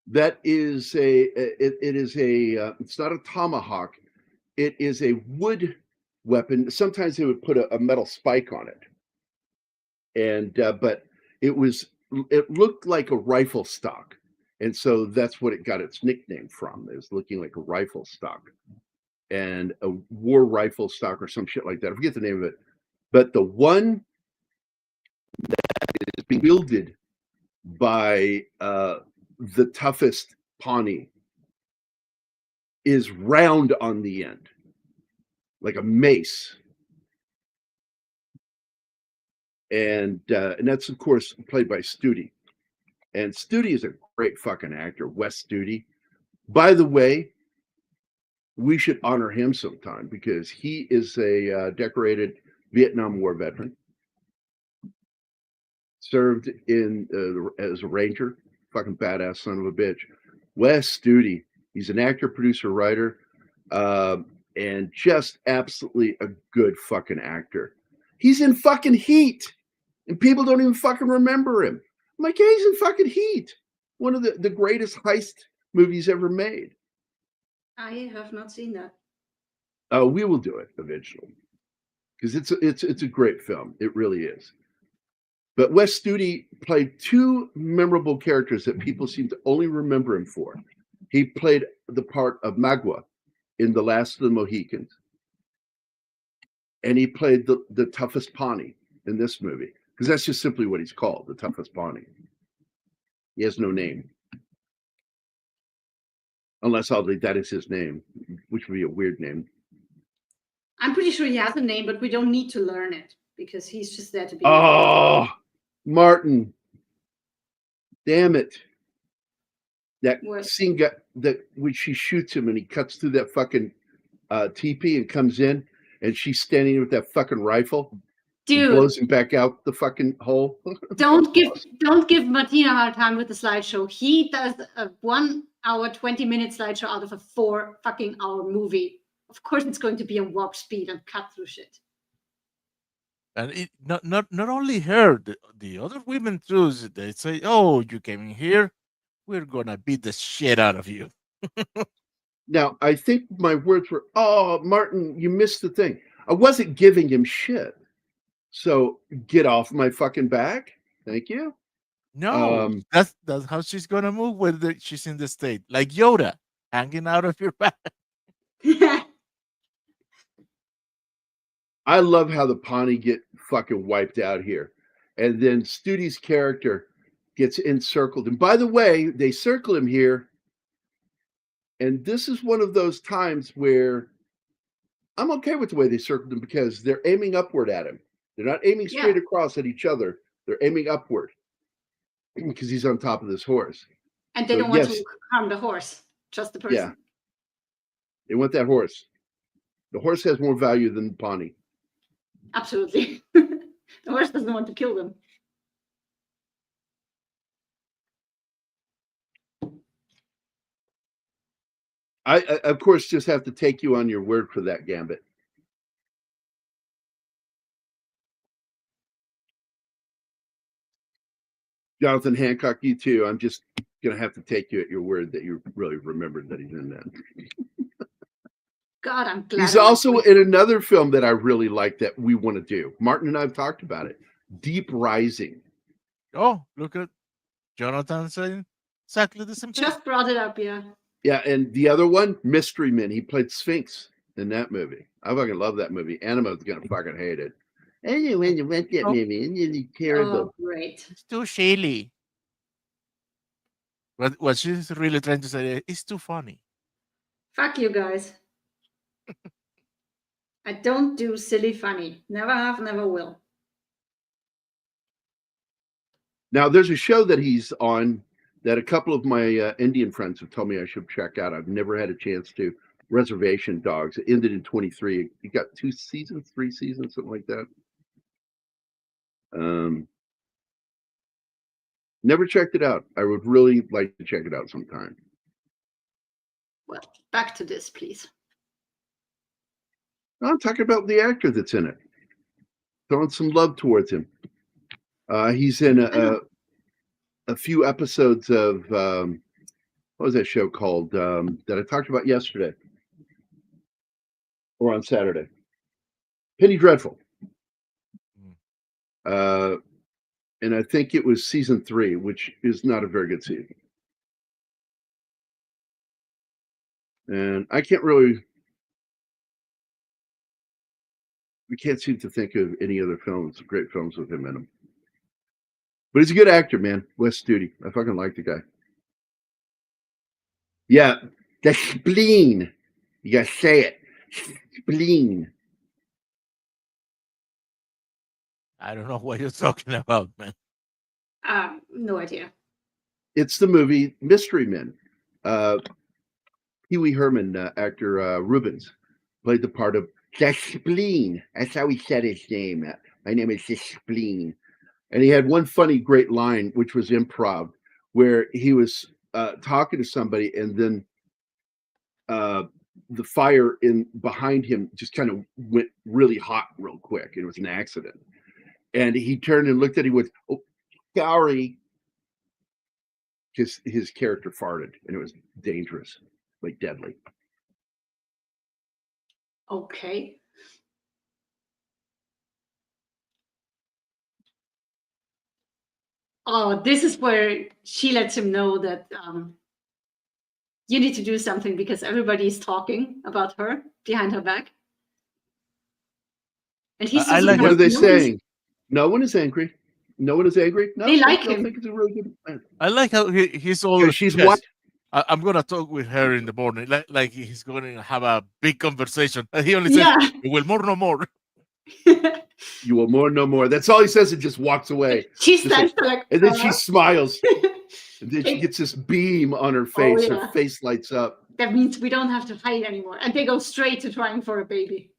That is it's not a tomahawk. It is a wood weapon. Sometimes they would put a metal spike on it. And, but it looked like a rifle stock. And so that's what it got its nickname from. It was looking like a rifle stock and a war rifle stock or some shit like that. I forget the name of it. But the one that is being wielded by the toughest Pawnee is round on the end, like a mace. And that's, of course, played by Studi. And Studi is a great fucking actor, Wes Studi. By the way, we should honor him sometime because he is a decorated Vietnam War veteran. Served in as a ranger. Fucking badass son of a bitch. Wes Studi. He's an actor, producer, writer, and just absolutely a good fucking actor. He's in fucking Heat, and people don't even fucking remember him. I'm like, yeah, he's in fucking Heat. One of the greatest heist movies ever made. I have not seen that. Oh, we will do it eventually. Because it's a great film. It really is. But Wes Studi played two memorable characters that people seem to only remember him for. He played the part of Magua in The Last of the Mohicans. And he played the toughest Pawnee in this movie. Because that's just simply what he's called, the toughest Pawnee. He has no name. Unless oddly that is his name, which would be a weird name. I'm pretty sure he has a name, but we don't need to learn it because he's just there to be. Oh, Martin. Damn it. That scene that when she shoots him and he cuts through that fucking teepee and comes in and she's standing with that fucking rifle. Dude, blows him back out the fucking hole. Don't give Martina a hard time with the slideshow. He does a 1 hour, 20-minute slideshow out of a 4 fucking hour movie. Of course it's going to be on warp speed and cut through shit. And it not only her, the other women too. They say, "Oh, you came in here, we're gonna beat the shit out of you." Now, I think my words were, "Oh, Martin, you missed the thing. I wasn't giving him shit. So get off my fucking back. Thank you." No, that's how she's gonna move when she's in the state, like Yoda, hanging out of your back. I love how the Pawnee get fucking wiped out here. And then Studi's character gets encircled. And by the way, they circle him here. And this is one of those times where I'm okay with the way they circled him because they're aiming upward at him. They're not aiming straight across at each other. They're aiming upward because he's on top of this horse. And they don't want to harm the horse, just the person. Yeah. They want that horse. The horse has more value than the Pawnee. Absolutely. The horse doesn't want to kill them. I of course, just have to take you on your word for that, Gambit. Jonathan Hancock, you too. I'm just going to have to take you at your word that you really remembered that he's in that. God, I'm glad. He's also in another film that I really like that we want to do. Martin and I have talked about it. Deep Rising. Oh, look at Jonathan saying exactly the same thing. Just brought it up, yeah. Yeah, and the other one, Mystery Men. He played Sphinx in that movie. I fucking love that movie. Anima's going to fucking hate it. Anyway, you went that movie, and you terrible. Oh, great. It's too silly. What she's really trying to say is too funny. Fuck you guys. I don't do silly funny. Never have, never will. Now, there's a show that he's on that a couple of my Indian friends have told me I should check out. I've never had a chance to. Reservation Dogs. It ended in 23. You got 2 seasons, 3 seasons, something like that. Never checked it out. I would really like to check it out sometime. Well, back to this, please. I'm talking about the actor that's in it. Throwing some love towards him. He's in a few episodes of what was that show called that I talked about yesterday or on Saturday? Penny Dreadful. And I think it was season 3, which is not a very good season. And I can't really. We can't seem to think of any other films, great films with him in them. But he's a good actor, man. Wes Studi. I fucking like the guy. Yeah, the spleen. You gotta say it. Spleen. I don't know what you're talking about, man. No idea. It's the movie Mystery Men. Pee Wee Herman actor Rubens played the part of the spleen. That's how he said his name. My name is the spleen. And he had one funny, great line, which was improv, where he was talking to somebody, and then the fire in behind him just kind of went really hot real quick. It was an accident. And he turned and looked at him with, "Oh, sorry." Because his character farted, and it was dangerous, like deadly. Okay. Oh, this is where she lets him know that you need to do something because everybody is talking about her behind her back. And he's I like what are they saying? No one is angry. No one is angry. No, they like him. I think it's a really good man. I like how he's always. She's yes, what? I'm gonna talk with her in the morning, like he's gonna have a big conversation. And he only says, Yeah. "You will more, no more." You will more, no more. That's all he says, and just walks away. She Just stands there like, and then she smiles. And then she Okay. gets this beam on her face. Oh, yeah. Her face lights up. That means we don't have to hide anymore. And they go straight to trying for a baby.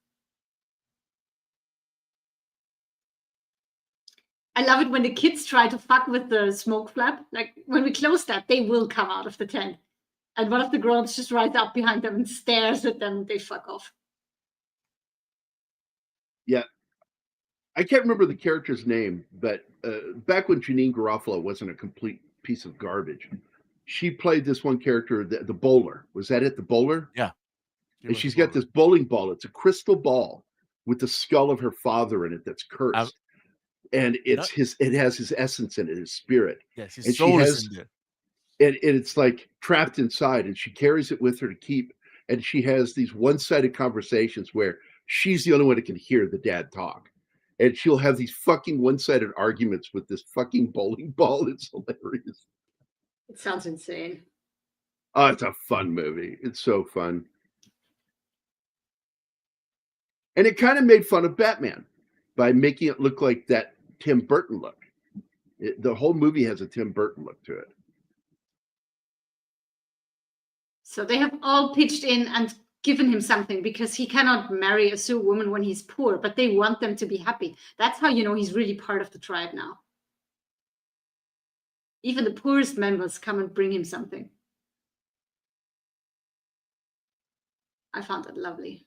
I love it when the kids try to fuck with the smoke flap. Like when we close that, they will come out of the tent. And one of the grown-ups just rides up behind them and stares at them. They fuck off. Yeah. I can't remember the character's name, but back when Janine Garofalo wasn't a complete piece of garbage, she played this one character, the bowler. Was that it? The bowler? Yeah. And she's got this bowling ball. It's a crystal ball with the skull of her father in it that's cursed. And it's it has his essence in it, his spirit. Yes, his soul is in there. And it's like trapped inside, and she carries it with her to keep. And she has these one-sided conversations where she's the only one that can hear the dad talk. And she'll have these fucking one-sided arguments with this fucking bowling ball. It's hilarious. It sounds insane. Oh, it's a fun movie. It's so fun. And it kind of made fun of Batman by making it look like that Tim Burton look. The whole movie has a Tim Burton look to it. So they have all pitched in and given him something because he cannot marry a Sioux woman when he's poor, but they want them to be happy. That's how you know he's really part of the tribe now. Even the poorest members come and bring him something. I found that lovely.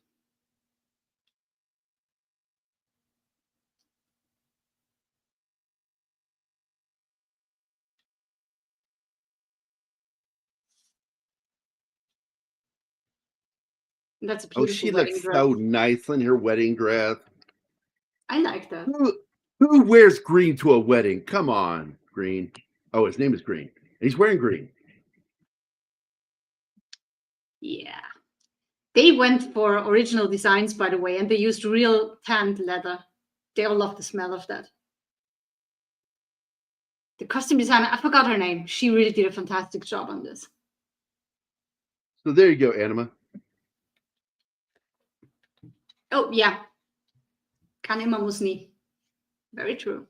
That's a beautiful she wedding looks dress. so nice in her wedding dress. I like that. Who wears green to a wedding? Come on, Green. Oh, his name is Green. He's wearing green. Yeah. They went for original designs, by the way, and they used real tanned leather. They all love the smell of that. The costume designer, I forgot her name. She really did a fantastic job on this. So there you go, Anima. Oh, yeah. Kann immer, muss nie. Very true.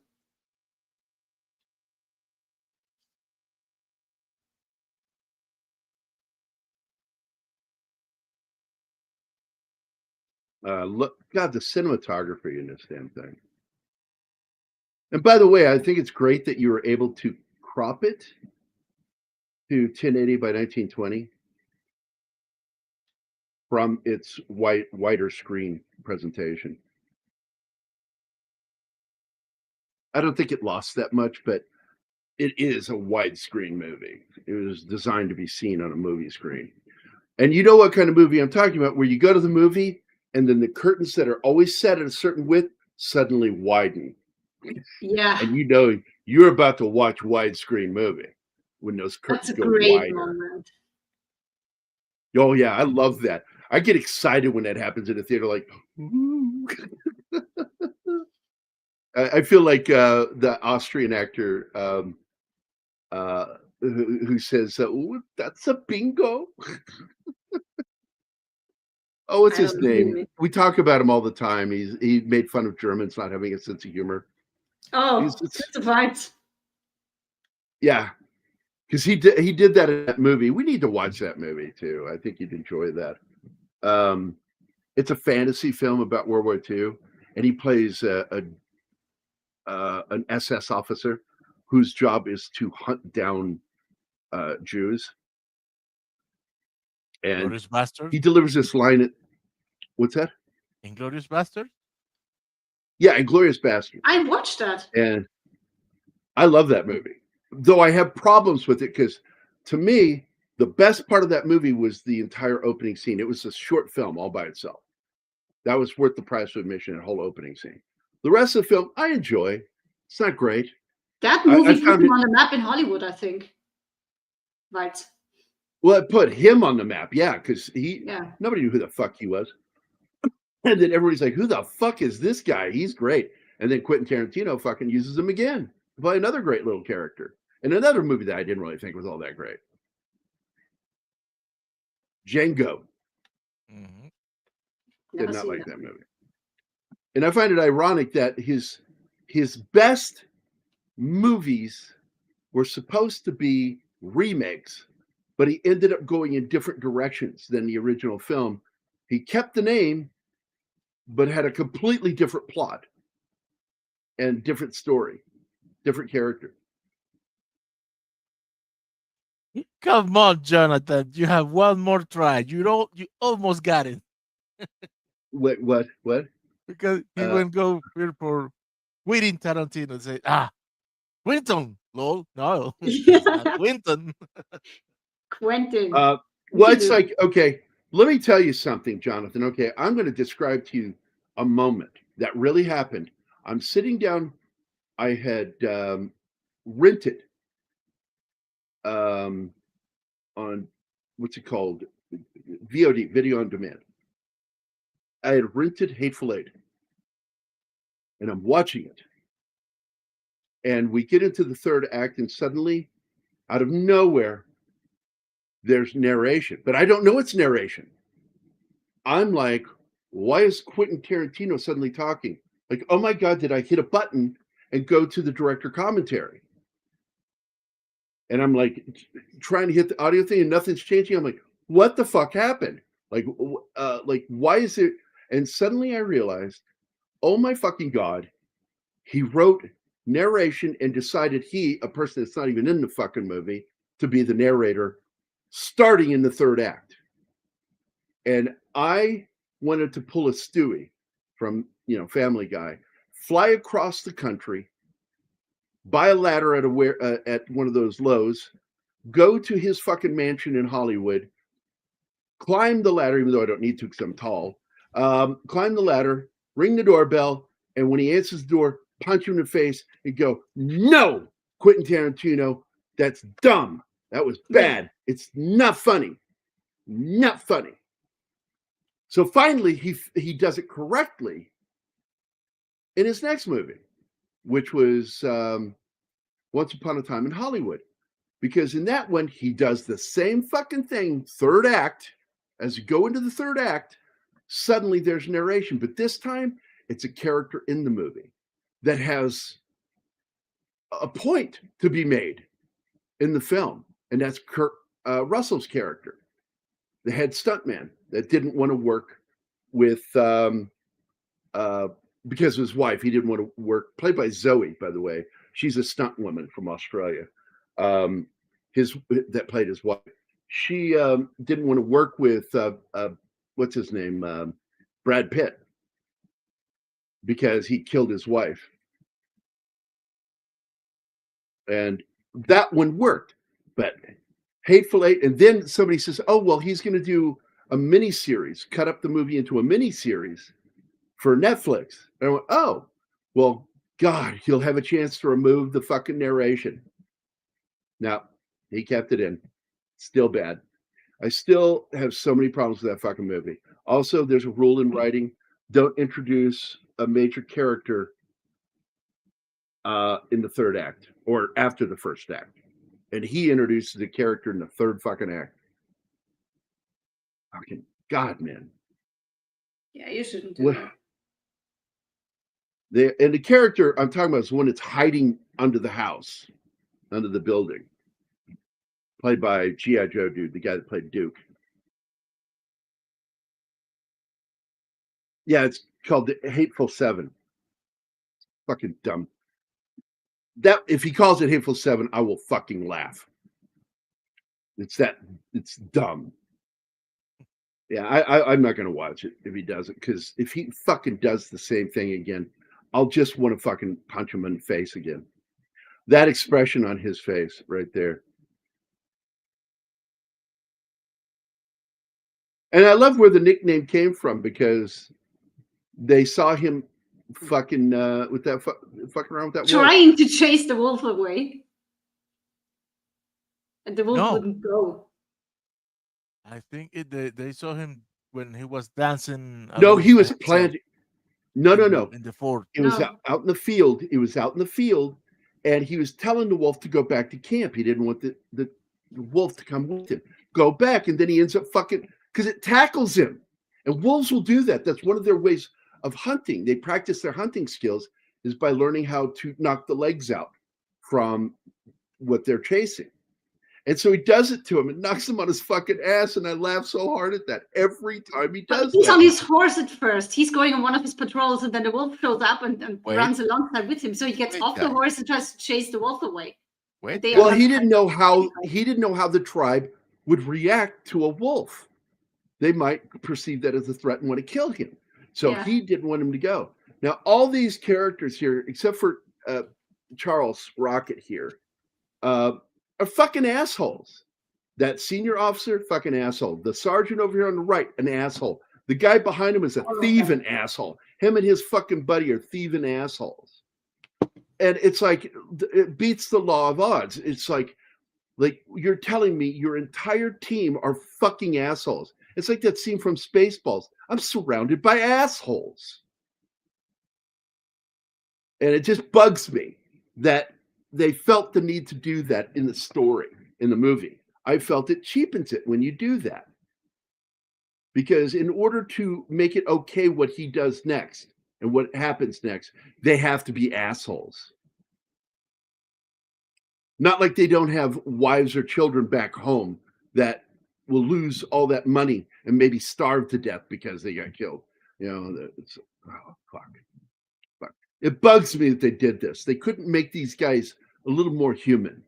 Look, God, the cinematography in this damn thing. And by the way, I think it's great that you were able to crop it to 1080 by 1920 from its wider screen presentation. I don't think it lost that much, but it is a widescreen movie. It was designed to be seen on a movie screen. And you know what kind of movie I'm talking about, where you go to the movie and then the curtains that are always set at a certain width suddenly widen. Yeah. And you know you're about to watch widescreen movie when those curtains go wider. Moment. Oh yeah, I love that. I get excited when that happens in a theater, like, ooh. I feel like the Austrian actor who says, "Ooh, that's a bingo." Oh, what's his name? We talk about him all the time. He made fun of Germans not having a sense of humor. Oh, it's a fight. Yeah, because he did that in that movie. We need to watch that movie too. I think you'd enjoy that. It's a fantasy film about World War II, and he plays an SS officer whose job is to hunt down Jews. And Inglourious Basterds? He delivers this line at, what's that? Inglourious Basterds? Yeah, Inglourious Basterds. I watched that. And I love that movie. Though I have problems with it because to me, the best part of that movie was the entire opening scene. It was a short film all by itself. That was worth the price of admission, that whole opening scene. The rest of the film, I enjoy. It's not great. That movie put him on the map in Hollywood, I think. Right. Well, it put him on the map, yeah, because nobody knew who the fuck he was. And then everybody's like, who the fuck is this guy? He's great. And then Quentin Tarantino fucking uses him again to play another great little character. And another movie that I didn't really think was all that great. Django. Mm-hmm. Did not like that movie. And I find it ironic that his best movies were supposed to be remakes, but he ended up going in different directions than the original film. He kept the name, but had a completely different plot and different story, different character. Come on, Jonathan. You have one more try. You almost got it. What? Because he wouldn't go here for Quentin Tarantino and say, Quentin, lol. No, Quentin. Quentin. Well, it's like, okay, let me tell you something, Jonathan. Okay, I'm going to describe to you a moment that really happened. I'm sitting down. I had rented on what's it called? VOD, video on demand. I had rented Hateful Eight, and I'm watching it. And we get into the third act, and suddenly, out of nowhere, there's narration. But I don't know it's narration. I'm like, why is Quentin Tarantino suddenly talking? Like, oh my God, did I hit a button and go to the director commentary? And I'm like, trying to hit the audio thing, and nothing's changing. I'm like, what the fuck happened? Like, why is it? And suddenly I realized, oh my fucking God, he wrote narration and decided a person that's not even in the fucking movie, to be the narrator starting in the third act. And I wanted to pull a Stewie from, Family Guy, fly across the country, buy a ladder at one of those Lowe's, go to his fucking mansion in Hollywood, climb the ladder, even though I don't need to because I'm tall, climb the ladder, ring the doorbell, and when he answers the door, punch him in the face and go, no, Quentin Tarantino, that's dumb. That was bad. It's not funny. Not funny. So finally, he does it correctly in his next movie, which was Once Upon a Time in Hollywood. Because in that one, he does the same fucking thing, third act. As you go into the third act, suddenly there's narration. But this time, it's a character in the movie that has a point to be made in the film. And that's Kurt Russell's character, the head stuntman that didn't want to work with because of his wife. He didn't want to work. Played by Zoe, by the way. She's a stunt woman from Australia. That played his wife. She didn't want to work with what's his name, Brad Pitt, because he killed his wife. And that one worked, but Hateful Eight, and then somebody says, "Oh well, he's going to do a mini series, cut up the movie into a mini series for Netflix." And I went, "Oh, well, God, he'll have a chance to remove the fucking narration." Now he kept it in. Still bad. I still have so many problems with that fucking movie. Also, there's a rule in writing: don't introduce a major character in the third act or after the first act. And he introduces the character in the third fucking act. Fucking God, man. Yeah, you shouldn't do that. And the character I'm talking about is one that's hiding under the house, under the building. Played by G.I. Joe dude, the guy that played Duke. Yeah, it's called The Hateful Seven. Fucking dumb. That if he calls it Hateful Seven, I will fucking laugh. It's dumb. Yeah, I'm not gonna watch it if he does it, because if he fucking does the same thing again, I'll just want to fucking punch him in the face again. That expression on his face right there. And I love where the nickname came from, because they saw him fucking with that fucking around with that trying wolf. to chase the wolf away, and the wolf wouldn't go. I think they saw him when he was dancing. No, he was planting. No. In the fort. It was out in the field. It was out in the field, and he was telling the wolf to go back to camp. He didn't want the wolf to come with him. Go back, and then he ends up fucking, because it tackles him. And wolves will do that. That's one of their ways of hunting. They practice their hunting skills is by learning how to knock the legs out from what they're chasing. And so he does it to him and knocks him on his fucking ass. And I laugh so hard at that every time he does. He's on his horse at first. He's going on one of his patrols, and then the wolf shows up and runs alongside with him. So he gets off the horse and tries to chase the wolf away. Well, he didn't know how the tribe would react to a wolf. They might perceive that as a threat and want to kill him. So he didn't want him to go. Now, all these characters here, except for Charles Rocket here, are fucking assholes. That senior officer, fucking asshole. The sergeant over here on the right, an asshole. The guy behind him is a thieving asshole. Him and his fucking buddy are thieving assholes. And it's like, it beats the law of odds. It's like you're telling me your entire team are fucking assholes. It's like that scene from Spaceballs. I'm surrounded by assholes. And it just bugs me that they felt the need to do that in the story, in the movie. I felt it cheapens it when you do that. Because in order to make it okay what he does next and what happens next, they have to be assholes. Not like they don't have wives or children back home that will lose all that money and maybe starve to death because they got killed. You know, fuck. It bugs me that they did this. They couldn't make these guys a little more human.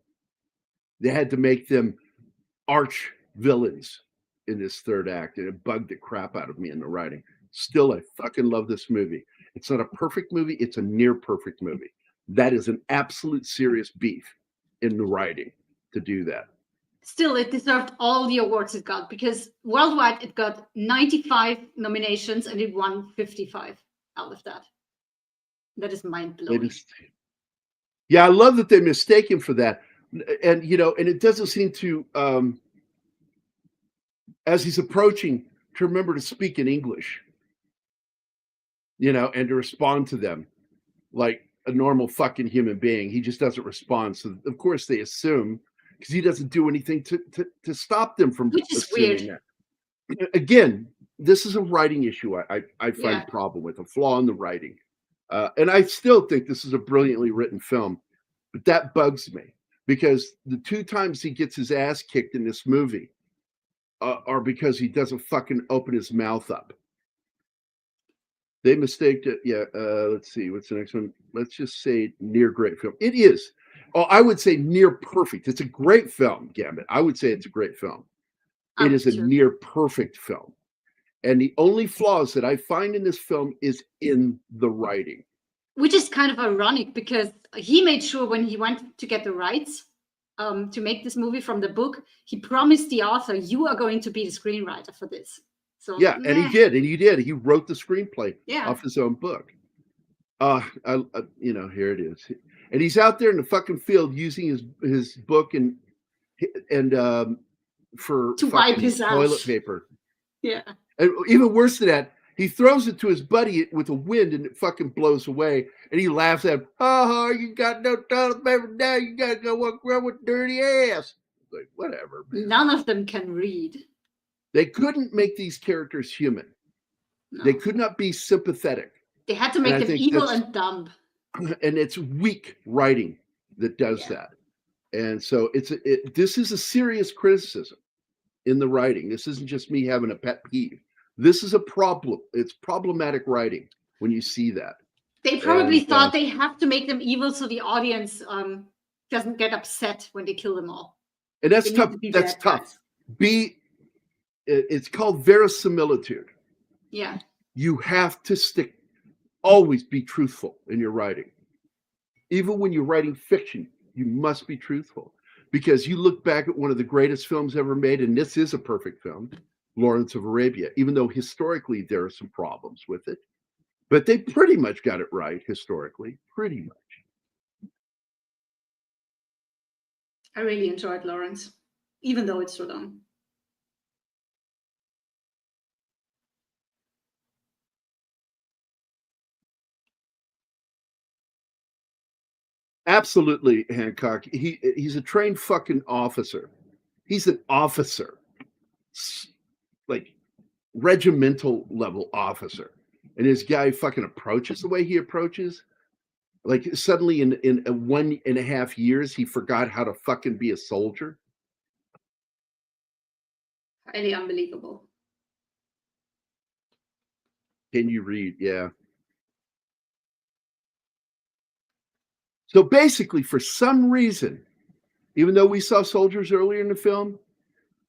They had to make them arch villains in this third act, and it bugged the crap out of me in the writing. Still, I fucking love this movie. It's not a perfect movie. It's a near perfect movie. That is an absolute serious beef in the writing to do that. Still, it deserved all the awards it got, because worldwide it got 95 nominations and it won 55 out of that. That is mind-blowing. Yeah, I love that they mistake him for that. And, you know, and it doesn't seem to, as he's approaching, to remember to speak in English, you know, and to respond to them like a normal fucking human being. He just doesn't respond. So, of course, they assume, because he doesn't do anything to stop them from Which is weird. That. Again, this is a writing issue I find a problem with, a flaw in the writing. And I still think this is a brilliantly written film, but that bugs me, because the 2 times he gets his ass kicked in this movie are because he doesn't fucking open his mouth up. They mistaked it. Yeah. Let's see. What's the next one? Let's just say near great film. It is. Oh, I would say near perfect. It's a great film, Gambit. I would say it's a great film. It is a near perfect film. And the only flaws that I find in this film is in the writing. Which is kind of ironic because he made sure when he went to get the rights to make this movie from the book, he promised the author, you are going to be the screenwriter for this. So yeah, and he did, and he did. He wrote the screenplay off his own book. Here it is. And he's out there in the fucking field using his book and for to wipe his toilet paper. Yeah. And even worse than that, he throws it to his buddy with a wind and it fucking blows away. And he laughs at him. Oh, you got no toilet paper now. You got to go walk around with dirty ass. Like, whatever, man. None of them can read. They couldn't make these characters human. No. They could not be sympathetic. They had to make them evil and dumb. And it's weak writing that does that. And so this is a serious criticism in the writing. This isn't just me having a pet peeve. This is a problem. It's problematic writing when you see that. They probably thought they have to make them evil so the audience doesn't get upset when they kill them all. And that's tough. That's tough. It's called verisimilitude. Yeah. You have to always be truthful in your writing. Even when you're writing fiction, you must be truthful. Because you look back at one of the greatest films ever made, and this is a perfect film, Lawrence of Arabia, even though historically there are some problems with it. But they pretty much got it right historically, pretty much. I really enjoyed Lawrence, even though it's so long. Absolutely, Hancock. He's a trained fucking officer. He's an officer, like regimental level officer. And this guy fucking approaches the way he approaches. Like suddenly in 1.5 years, he forgot how to fucking be a soldier. Highly unbelievable. Can you read? Yeah. So basically, for some reason, even though we saw soldiers earlier in the film,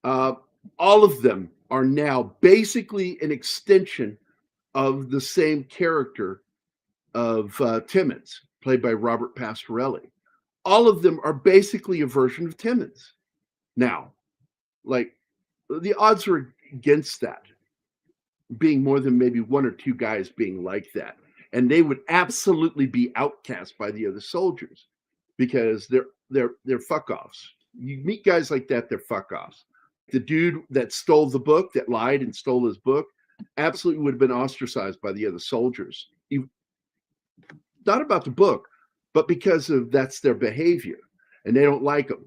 all of them are now basically an extension of the same character of Timmons, played by Robert Pastorelli. All of them are basically a version of Timmons. Now, like, the odds are against that, being more than maybe one or two guys being like that. And they would absolutely be outcast by the other soldiers because they're fuck-offs. You meet guys like that, they're fuck-offs. The dude that stole the book, that lied and stole his book, absolutely would have been ostracized by the other soldiers. Not about the book, but because of that's their behavior, and they don't like them.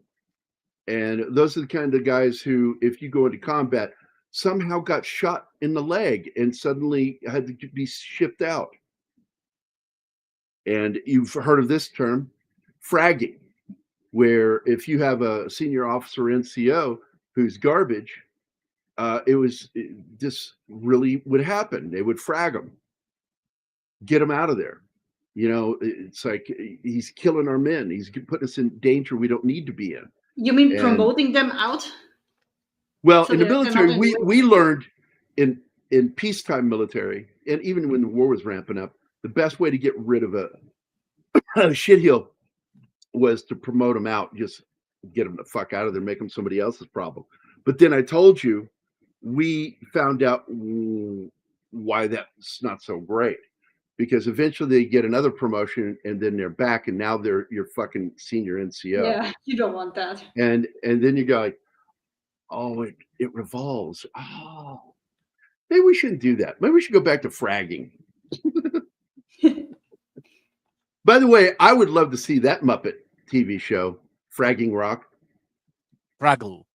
And those are the kind of guys who, if you go into combat, somehow got shot in the leg and suddenly had to be shipped out. And you've heard of this term, fragging, where if you have a senior officer NCO who's garbage, this really would happen. They would frag him, get him out of there. You know, it's like he's killing our men. He's putting us in danger we don't need to be in. You mean promoting them out? Well, so in the military, we learned in peacetime military, and even when the war was ramping up, the best way to get rid of a shitheel was to promote them out, just get them the fuck out of there, make them somebody else's problem. But then I told you, we found out why that's not so great. Because eventually they get another promotion and then they're back and now they're your fucking senior NCO. Yeah, you don't want that. And then you go like, oh, it revolves. Oh, maybe we shouldn't do that. Maybe we should go back to fragging. By the way, I would love to see that Muppet TV show, Fragging Rock. Fraggle.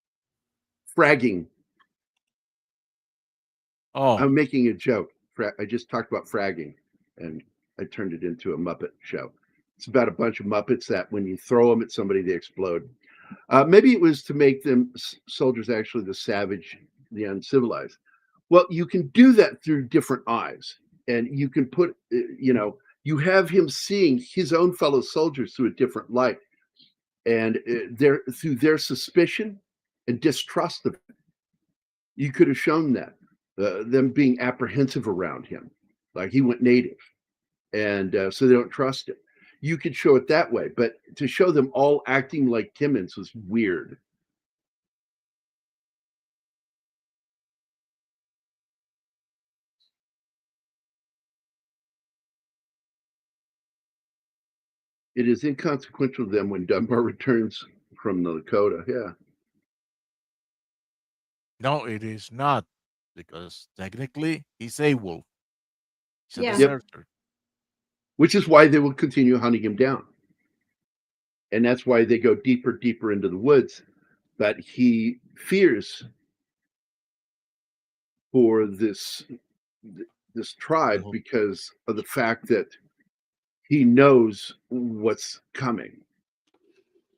Fragging. Oh. I'm making a joke. I just talked about fragging and I turned it into a Muppet show. It's about a bunch of Muppets that when you throw them at somebody, they explode. Maybe it was to make them soldiers actually the savage, the uncivilized. Well, you can do that through different eyes. and you can put, you have him seeing his own fellow soldiers through a different light, and through their suspicion and distrust of him. You could have shown that them being apprehensive around him, like he went native, and so they don't trust him. You could show it that way, but to show them all acting like Timmons was weird. It is inconsequential to them when Dunbar returns from the Lakota. Yeah. No, it is not, because technically he's a wolf. He's a Yeah. deserter. Which is why they will continue hunting him down. And that's why they go deeper, deeper into the woods. But he fears for this tribe because of the fact that he knows what's coming.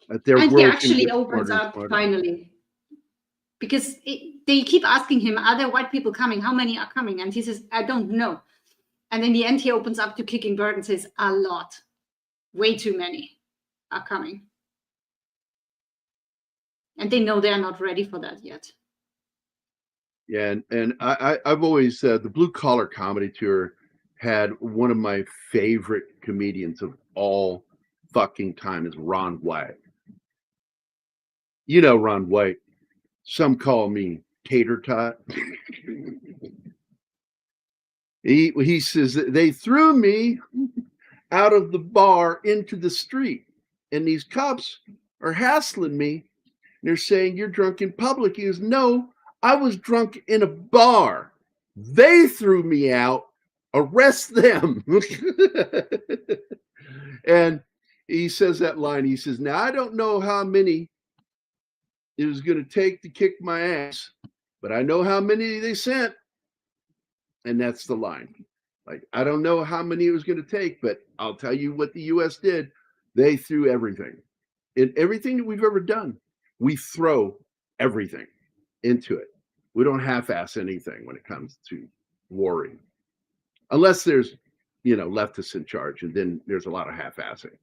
That their And he world's gonna actually get opens smarter and up smarter. finally. Because they keep asking him, are there white people coming? How many are coming? And he says, I don't know. And in the end, he opens up to Kicking Bird and says, a lot. Way too many are coming. And they know they're not ready for that yet. Yeah, and I've always the Blue Collar Comedy Tour had one of my favorite comedians of all fucking time is Ron White. You know Ron White. Some call me Tater Tot. He says that they threw me out of the bar into the street, and these cops are hassling me. They're saying you're drunk in public. He goes, no, I was drunk in a bar. They threw me out. Arrest them. And he says that line. He says, now I don't know how many it was going to take to kick my ass, but I know how many they sent. And that's the line. Like, I don't know how many it was going to take, but I'll tell you what the U.S. did. They threw everything. In everything that we've ever done, we throw everything into it. We don't half-ass anything when it comes to warring. Unless there's, leftists in charge, and then there's a lot of half-assing.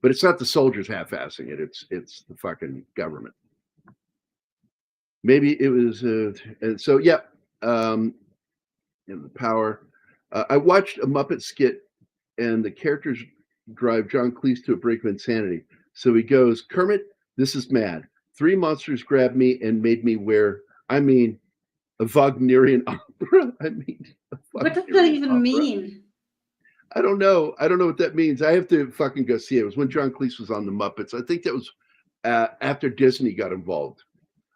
But it's not the soldiers half-assing it. It's the fucking government. Maybe it was, and so, yeah. In the power. I watched a Muppet skit, and the characters drive John Cleese to a brink of insanity. So he goes, Kermit, this is mad. 3 monsters grabbed me and made me wear, a Wagnerian opera. What does that even mean? I don't know. I don't know what that means. I have to fucking go see it. It was when John Cleese was on the Muppets. I think that was after Disney got involved.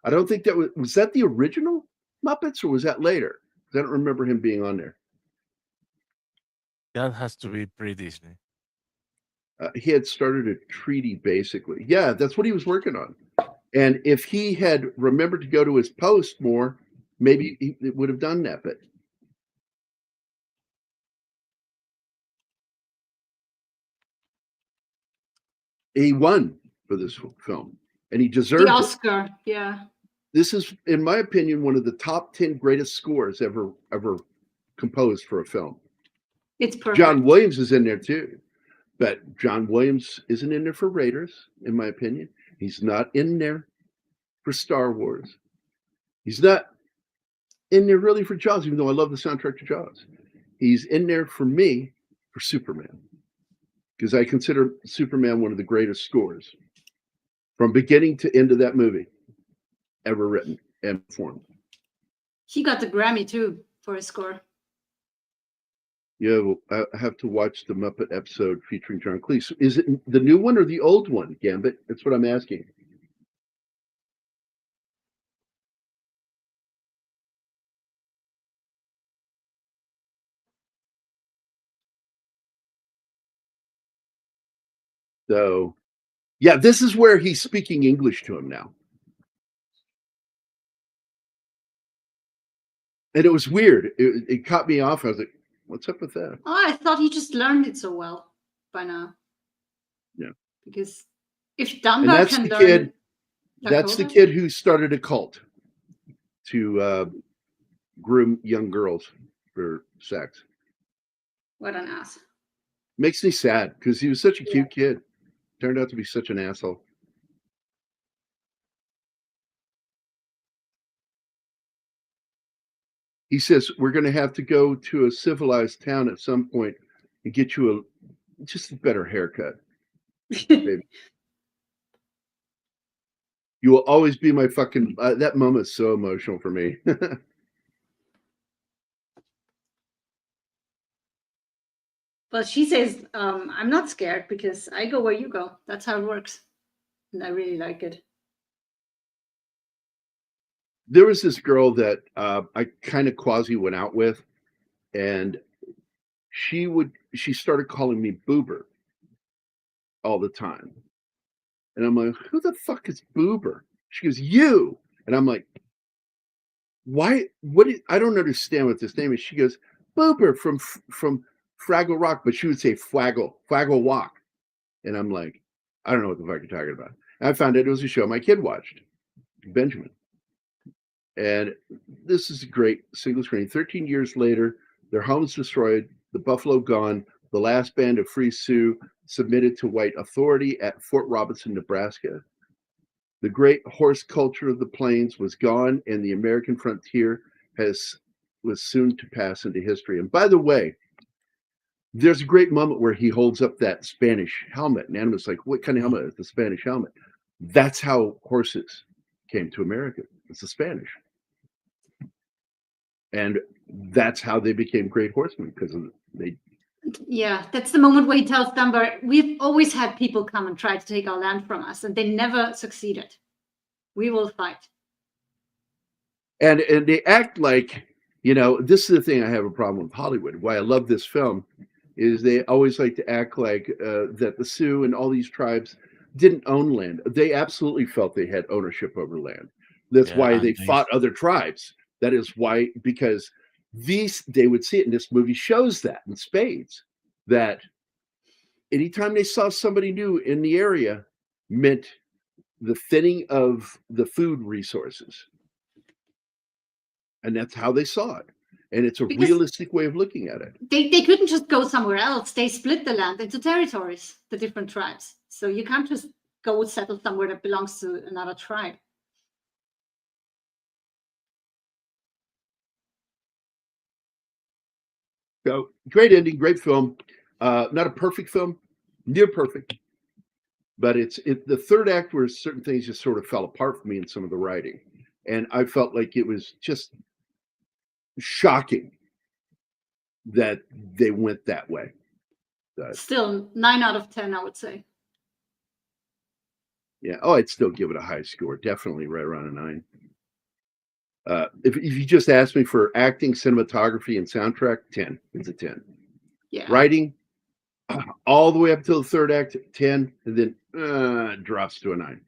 I don't think that was that the original Muppets, or was that later? I don't remember him being on there. That has to be pre-Disney. He had started a treaty, basically. Yeah, that's what he was working on. And if he had remembered to go to his post more, maybe he would have done that. But he won for this film, and he deserved the Oscar. Yeah. This is, in my opinion, one of the top 10 greatest scores ever composed for a film. It's perfect. John Williams is in there too, but John Williams isn't in there for Raiders, in my opinion. He's not in there for Star Wars. He's not in there really for Jaws, even though I love the soundtrack to Jaws. He's in there for me for Superman, because I consider Superman one of the greatest scores from beginning to end of that movie ever written and performed. He got the Grammy too for his score. Yeah, well, I have to watch the Muppet episode featuring John Cleese. Is it the new one or the old one, Gambit? That's what I'm asking. So, yeah, this is where he's speaking English to him now. And it was weird. It caught me off. I was like, what's up with that? Oh, I thought he just learned it so well by now. Yeah. Because if Dunbar can learn... That's the kid who started a cult to groom young girls for sex. What an ass. Makes me sad because he was such a cute kid. Turned out to be such an asshole. He says, we're going to have to go to a civilized town at some point and get you just a better haircut. Baby. You will always be my fucking... that moment is so emotional for me. Well, she says, I'm not scared because I go where you go. That's how it works. And I really like it. There was this girl that I kind of quasi went out with, and she started calling me Boober all the time. And I'm like, who the fuck is Boober? She goes, you. And I'm like, why? I don't understand what this name is. She goes, Boober from Fraggle Rock, but she would say Fwaggle Walk. And I'm like, I don't know what the fuck you're talking about. And I found out it was a show my kid watched, Benjamin. And this is a great single screen. 13 years later, their home's destroyed, the buffalo gone, the last band of Free Sioux submitted to white authority at Fort Robinson, Nebraska. The great horse culture of the plains was gone, and the American frontier was soon to pass into history. And by the way, there's a great moment where he holds up that Spanish helmet, and Anima's like, what kind of helmet is the Spanish helmet? That's how horses came to America. It's the Spanish. And that's how they became great horsemen, because they... Yeah, that's the moment where he tells Dunbar, we've always had people come and try to take our land from us, and they never succeeded. We will fight. And they act like, this is the thing I have a problem with Hollywood. Why I love this film is they always like to act like that the Sioux and all these tribes didn't own land. They absolutely felt they had ownership over land. That's why they fought other tribes. That is why, because they would see it, and this movie shows that in spades, that anytime they saw somebody new in the area meant the thinning of the food resources. And that's how they saw it. And it's a realistic way of looking at it. They couldn't just go somewhere else. They split the land into territories, the different tribes. So you can't just go settle somewhere that belongs to another tribe. So great ending, great film. Not a perfect film, near perfect. But the third act where certain things just sort of fell apart for me in some of the writing. And I felt like it was just shocking that they went that way. Still 9 out of 10, I would say. Yeah. Oh, I'd still give it a high score. Definitely right around a 9. If you just asked me for acting, cinematography, and soundtrack, 10. It's a 10. Yeah. Writing, all the way up till the third act, 10, and then drops to a 9.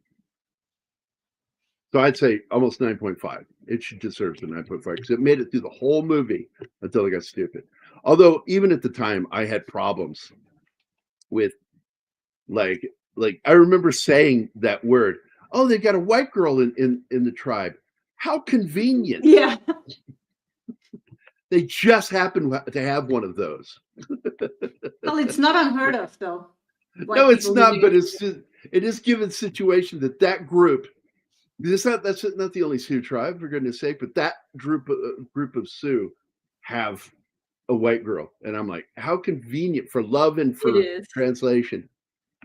So I'd say almost 9.5. It should deserve the 9.5 because it made it through the whole movie until it got stupid. Although even at the time, I had problems with like I remember saying that word. Oh, they got a white girl in the tribe. How convenient. Yeah. They just happen to have one of those. Well, it's not unheard of, though. No, it's not, but it is given situation that group. That's not the only Sioux tribe, for goodness sake, but that group of Sioux have a white girl, and I'm like, how convenient for love and for translation,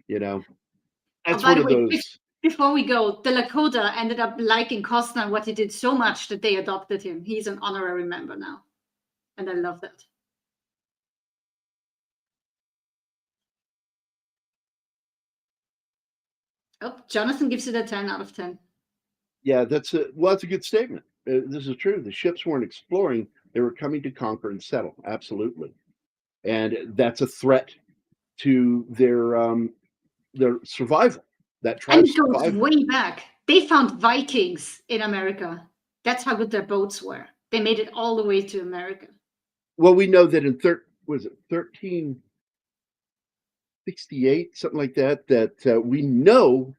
That's one of those. Before we go, the Lakota ended up liking Costner and what he did so much that they adopted him. He's an honorary member now, and I love that. Oh, Jonathan gives it a 10 out of 10. Yeah, that's a good statement. This is true. The ships weren't exploring; they were coming to conquer and settle. Absolutely, and that's a threat to their survival. That tribe's and it goes way back. They found Vikings in America. That's how good their boats were. They made it all the way to America. Well, we know that in 1368, something like that. That we know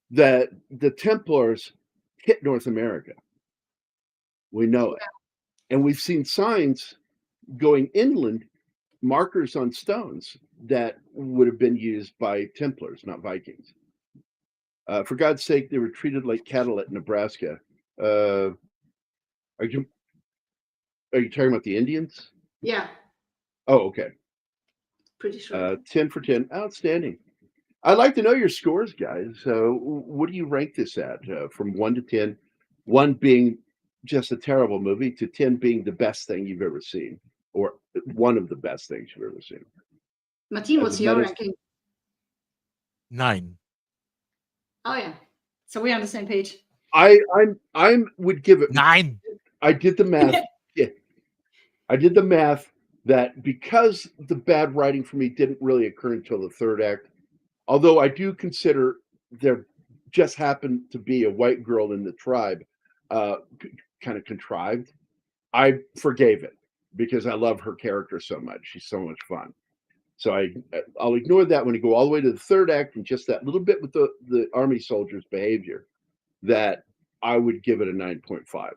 that the Templars hit North America. We know it. And we've seen signs going inland markers on stones that would have been used by Templars, not Vikings. For God's sake, they were treated like cattle at Nebraska. Are you talking about the Indians? Yeah. Oh, okay. Pretty sure. 10 for 10. Outstanding. I'd like to know your scores, guys. What do you rank this at from 1 to 10? 1 being just a terrible movie to 10 being the best thing you've ever seen, or one of the best things you've ever seen. Martin, what's your ranking? 9. Oh yeah. So we're on the same page. I would give it 9. I did the math. Yeah. I did the math that because the bad writing for me didn't really occur until the third act, although I do consider there just happened to be a white girl in the tribe, kind of contrived, I forgave it because I love her character so much. She's so much fun. So I'll ignore that when you go all the way to the third act and just that little bit with the army soldiers' behavior, that I would give it a 9.5.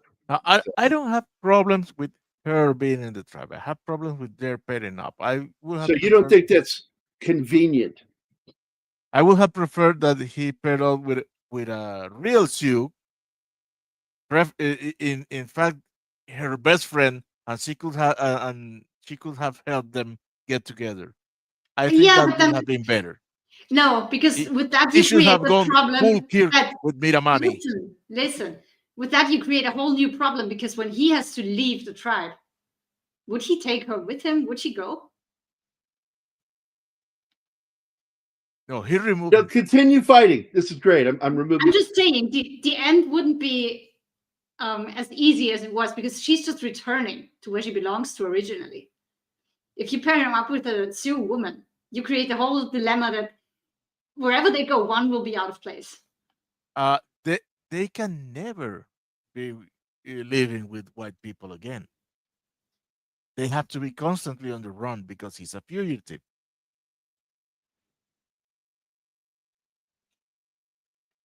I don't have problems with her being in the tribe. I have problems with their pairing up. I would have. So you don't think that's convenient? I would have preferred that he paired up with a real Sioux. In fact, her best friend, and she could have helped them get together. I think that would have been better. No, because with that you create a problem. With Miramani. Listen. With that you create a whole new problem, because when he has to leave the tribe, would he take her with him? Would she go? No, he removed. No, continue fighting. This is great. I'm removing. I'm just saying the end wouldn't be as easy as it was, because she's just returning to where she belongs to originally. If you pair him up with a Sioux woman, you create a whole dilemma that wherever they go, one will be out of place. They can never be living with white people again. They have to be constantly on the run because he's a fugitive.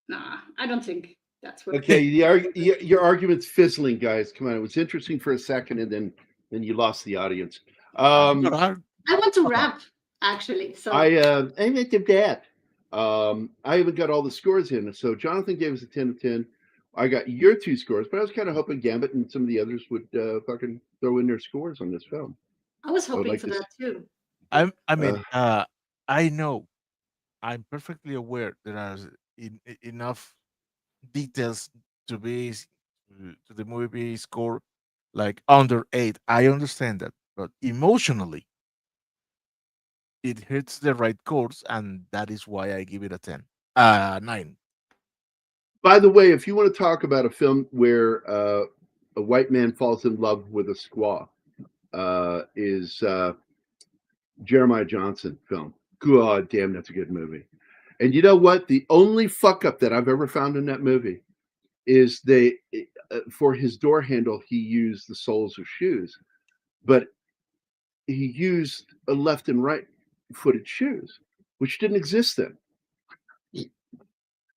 Nah, I don't think that's what. Okay, your argument's fizzling, guys. Come on, it was interesting for a second, and then you lost the audience. I want to wrap, actually. So I meant to that. I haven't got all the scores in. So Jonathan gave us a 10 of 10. I got your 2 scores, but I was kind of hoping Gambit and some of the others would fucking throw in their scores on this film. I was hoping for that too. I know, I'm perfectly aware there are enough details to the movie score like under 8. I understand that, but emotionally, it hits the right chords, and that is why I give it a 10. 9. By the way, if you want to talk about a film where a white man falls in love with a squaw, is Jeremiah Johnson film. God damn, that's a good movie. And you know what? The only fuck up that I've ever found in that movie is for his door handle, he used the soles of shoes, but he used a left and right footed shoes, which didn't exist then.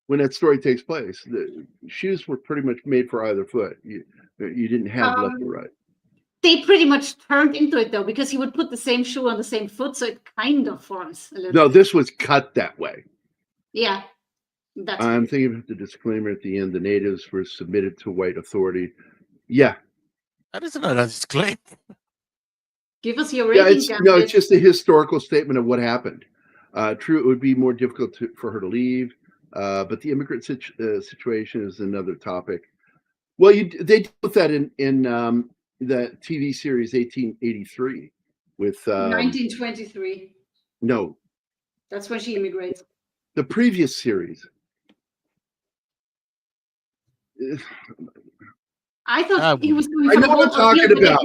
When that story takes place, the shoes were pretty much made for either foot. You didn't have left or right. They pretty much turned into it though, because he would put the same shoe on the same foot, so it kind of forms a little. No, this was cut that way. Yeah. I'm thinking of the disclaimer at the end. The natives were submitted to white authority. Yeah. That is not a disclaimer. Give us your rating. It's just a historical statement of what happened. True, it would be more difficult for her to leave, but the immigrant situation is another topic. Well, they deal with that in the TV series 1883 with 1923. No. That's when she immigrates. The previous series. I thought he was going. I know what I'm talking about.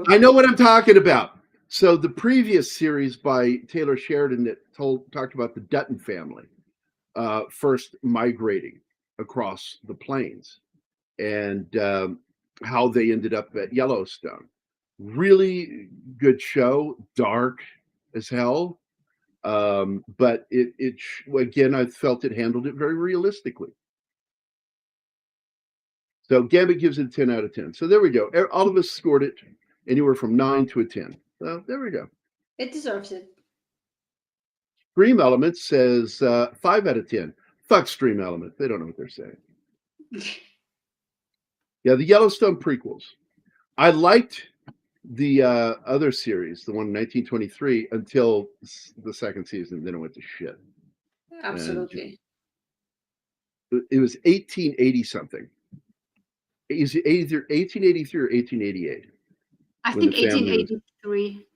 I know what I'm talking about. So the previous series by Taylor Sheridan that talked about the Dutton family first migrating across the plains and how they ended up at Yellowstone. Really good show, dark as hell. But it again, I felt it handled it very realistically. So Gambit gives it a 10 out of 10. So there we go. All of us scored it anywhere from 9 to a 10. So there we go. It deserves it. Stream Element says 5 out of 10. Fuck Stream Element. They don't know what they're saying. Yeah, the Yellowstone prequels. I liked the other series, the one in 1923, until the second season. Then it went to shit. Absolutely. And it was 1880 something. Is it either 1883 or 1888? I think 1883.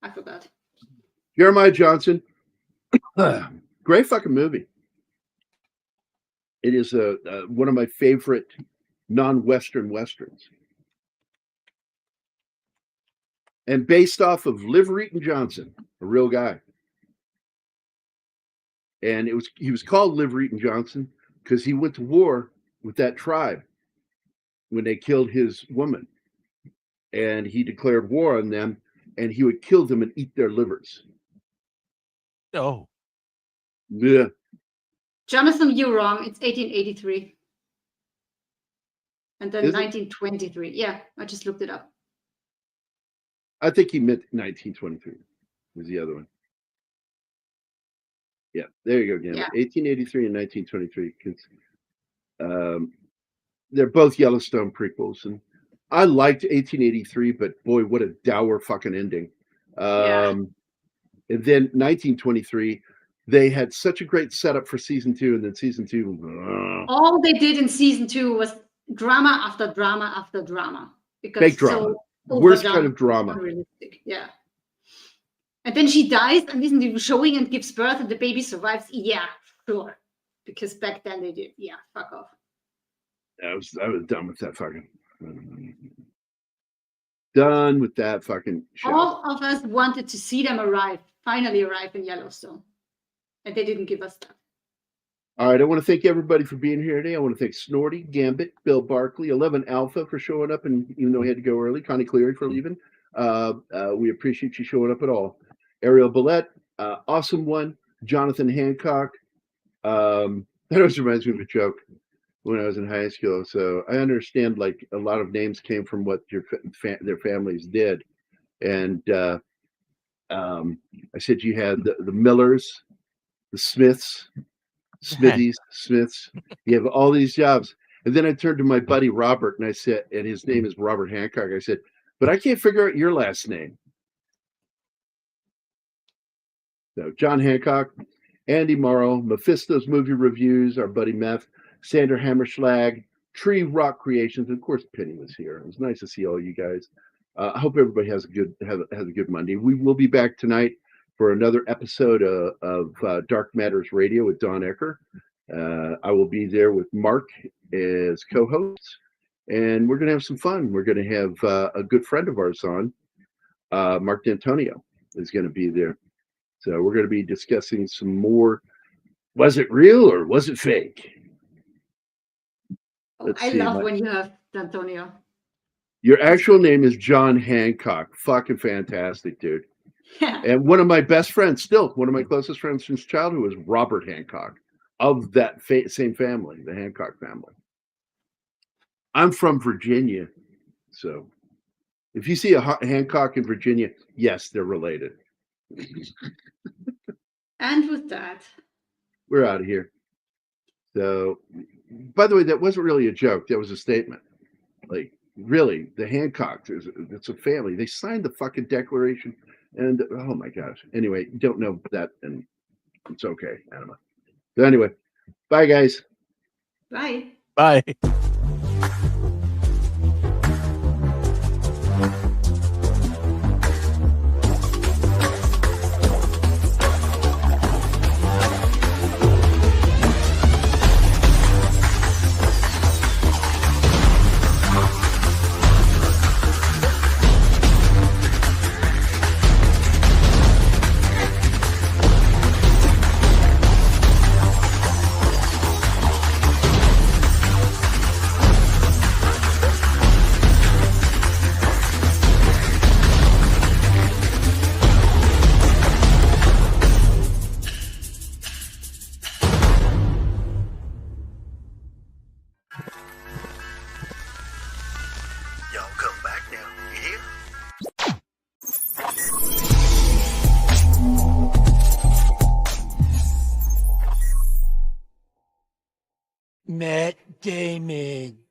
I forgot. Jeremiah Johnson. Great fucking movie. It is one of my favorite non-Western Westerns. And based off of Liv Reeton Johnson, a real guy. And he was called Liv Reeton Johnson because he went to war with that tribe when they killed his woman. And he declared war on them, and he would kill them and eat their livers. Oh. Yeah. Jonathan, you're wrong. It's 1883. And then Is it? 1923. Yeah, I just looked it up. I think he meant 1923 was the other one. Yeah, there you go, again. Yeah. 1883 and 1923. Because they're both Yellowstone prequels. And I liked 1883, but boy, what a dour fucking ending. And then 1923, they had such a great setup for season 2, and then season 2. All they did in season 2 was drama after drama after drama. Because Fake drama. Worst kind of drama. Unrealistic. Yeah. And then she dies, and isn't it showing and gives birth, and the baby survives? Yeah, sure. Because back then they did. Yeah, fuck off. I was done with that fucking. Done with that fucking show. All of us wanted to see them finally arrive in Yellowstone. And they didn't give us that. All right, I want to thank everybody for being here today. I want to thank Snorty, Gambit, Bill Barkley, 11 Alpha for showing up, and even though he had to go early, Connie Cleary for leaving. We appreciate you showing up at all. Ariel Billette, awesome one. Jonathan Hancock. That always reminds me of a joke when I was in high school. So I understand, like, a lot of names came from what their families did. And I said you had the Millers, the Smiths, Smithies, Smiths. You have all these jobs. And then I turned to my buddy Robert, and I said, and his name is Robert Hancock. I said, but I can't figure out your last name. So John Hancock, Andy Morrow, Mephisto's Movie Reviews, our buddy Meth, Sandra Hammerschlag, Tree Rock Creations, and of course Penny was here. It was nice to see all you guys. I hope everybody has a good Monday. We will be back tonight for another episode of Dark Matters Radio with Don Ecker. I will be there with Mark as co-host, and we're going to have some fun. We're going to have a good friend of ours on, Mark D'Antonio is going to be there. So we're going to be discussing some more. Was it real or was it fake? I love when you have D'Antonio. Your actual name is John Hancock. Fucking fantastic, dude. Yeah. And one of my best friends, still one of my closest friends since childhood, was Robert Hancock, of that same family, the Hancock family. I'm from Virginia, so if you see a Hancock in Virginia, yes, they're related. And with that, we're out of here. So, by the way, that wasn't really a joke. That was a statement. Like, really, the Hancocks, it's a family. They signed the fucking Declaration. And, oh my gosh. Anyway, don't know that. And it's okay, Anima. So anyway, bye, guys. bye. Bye. Matt Damon.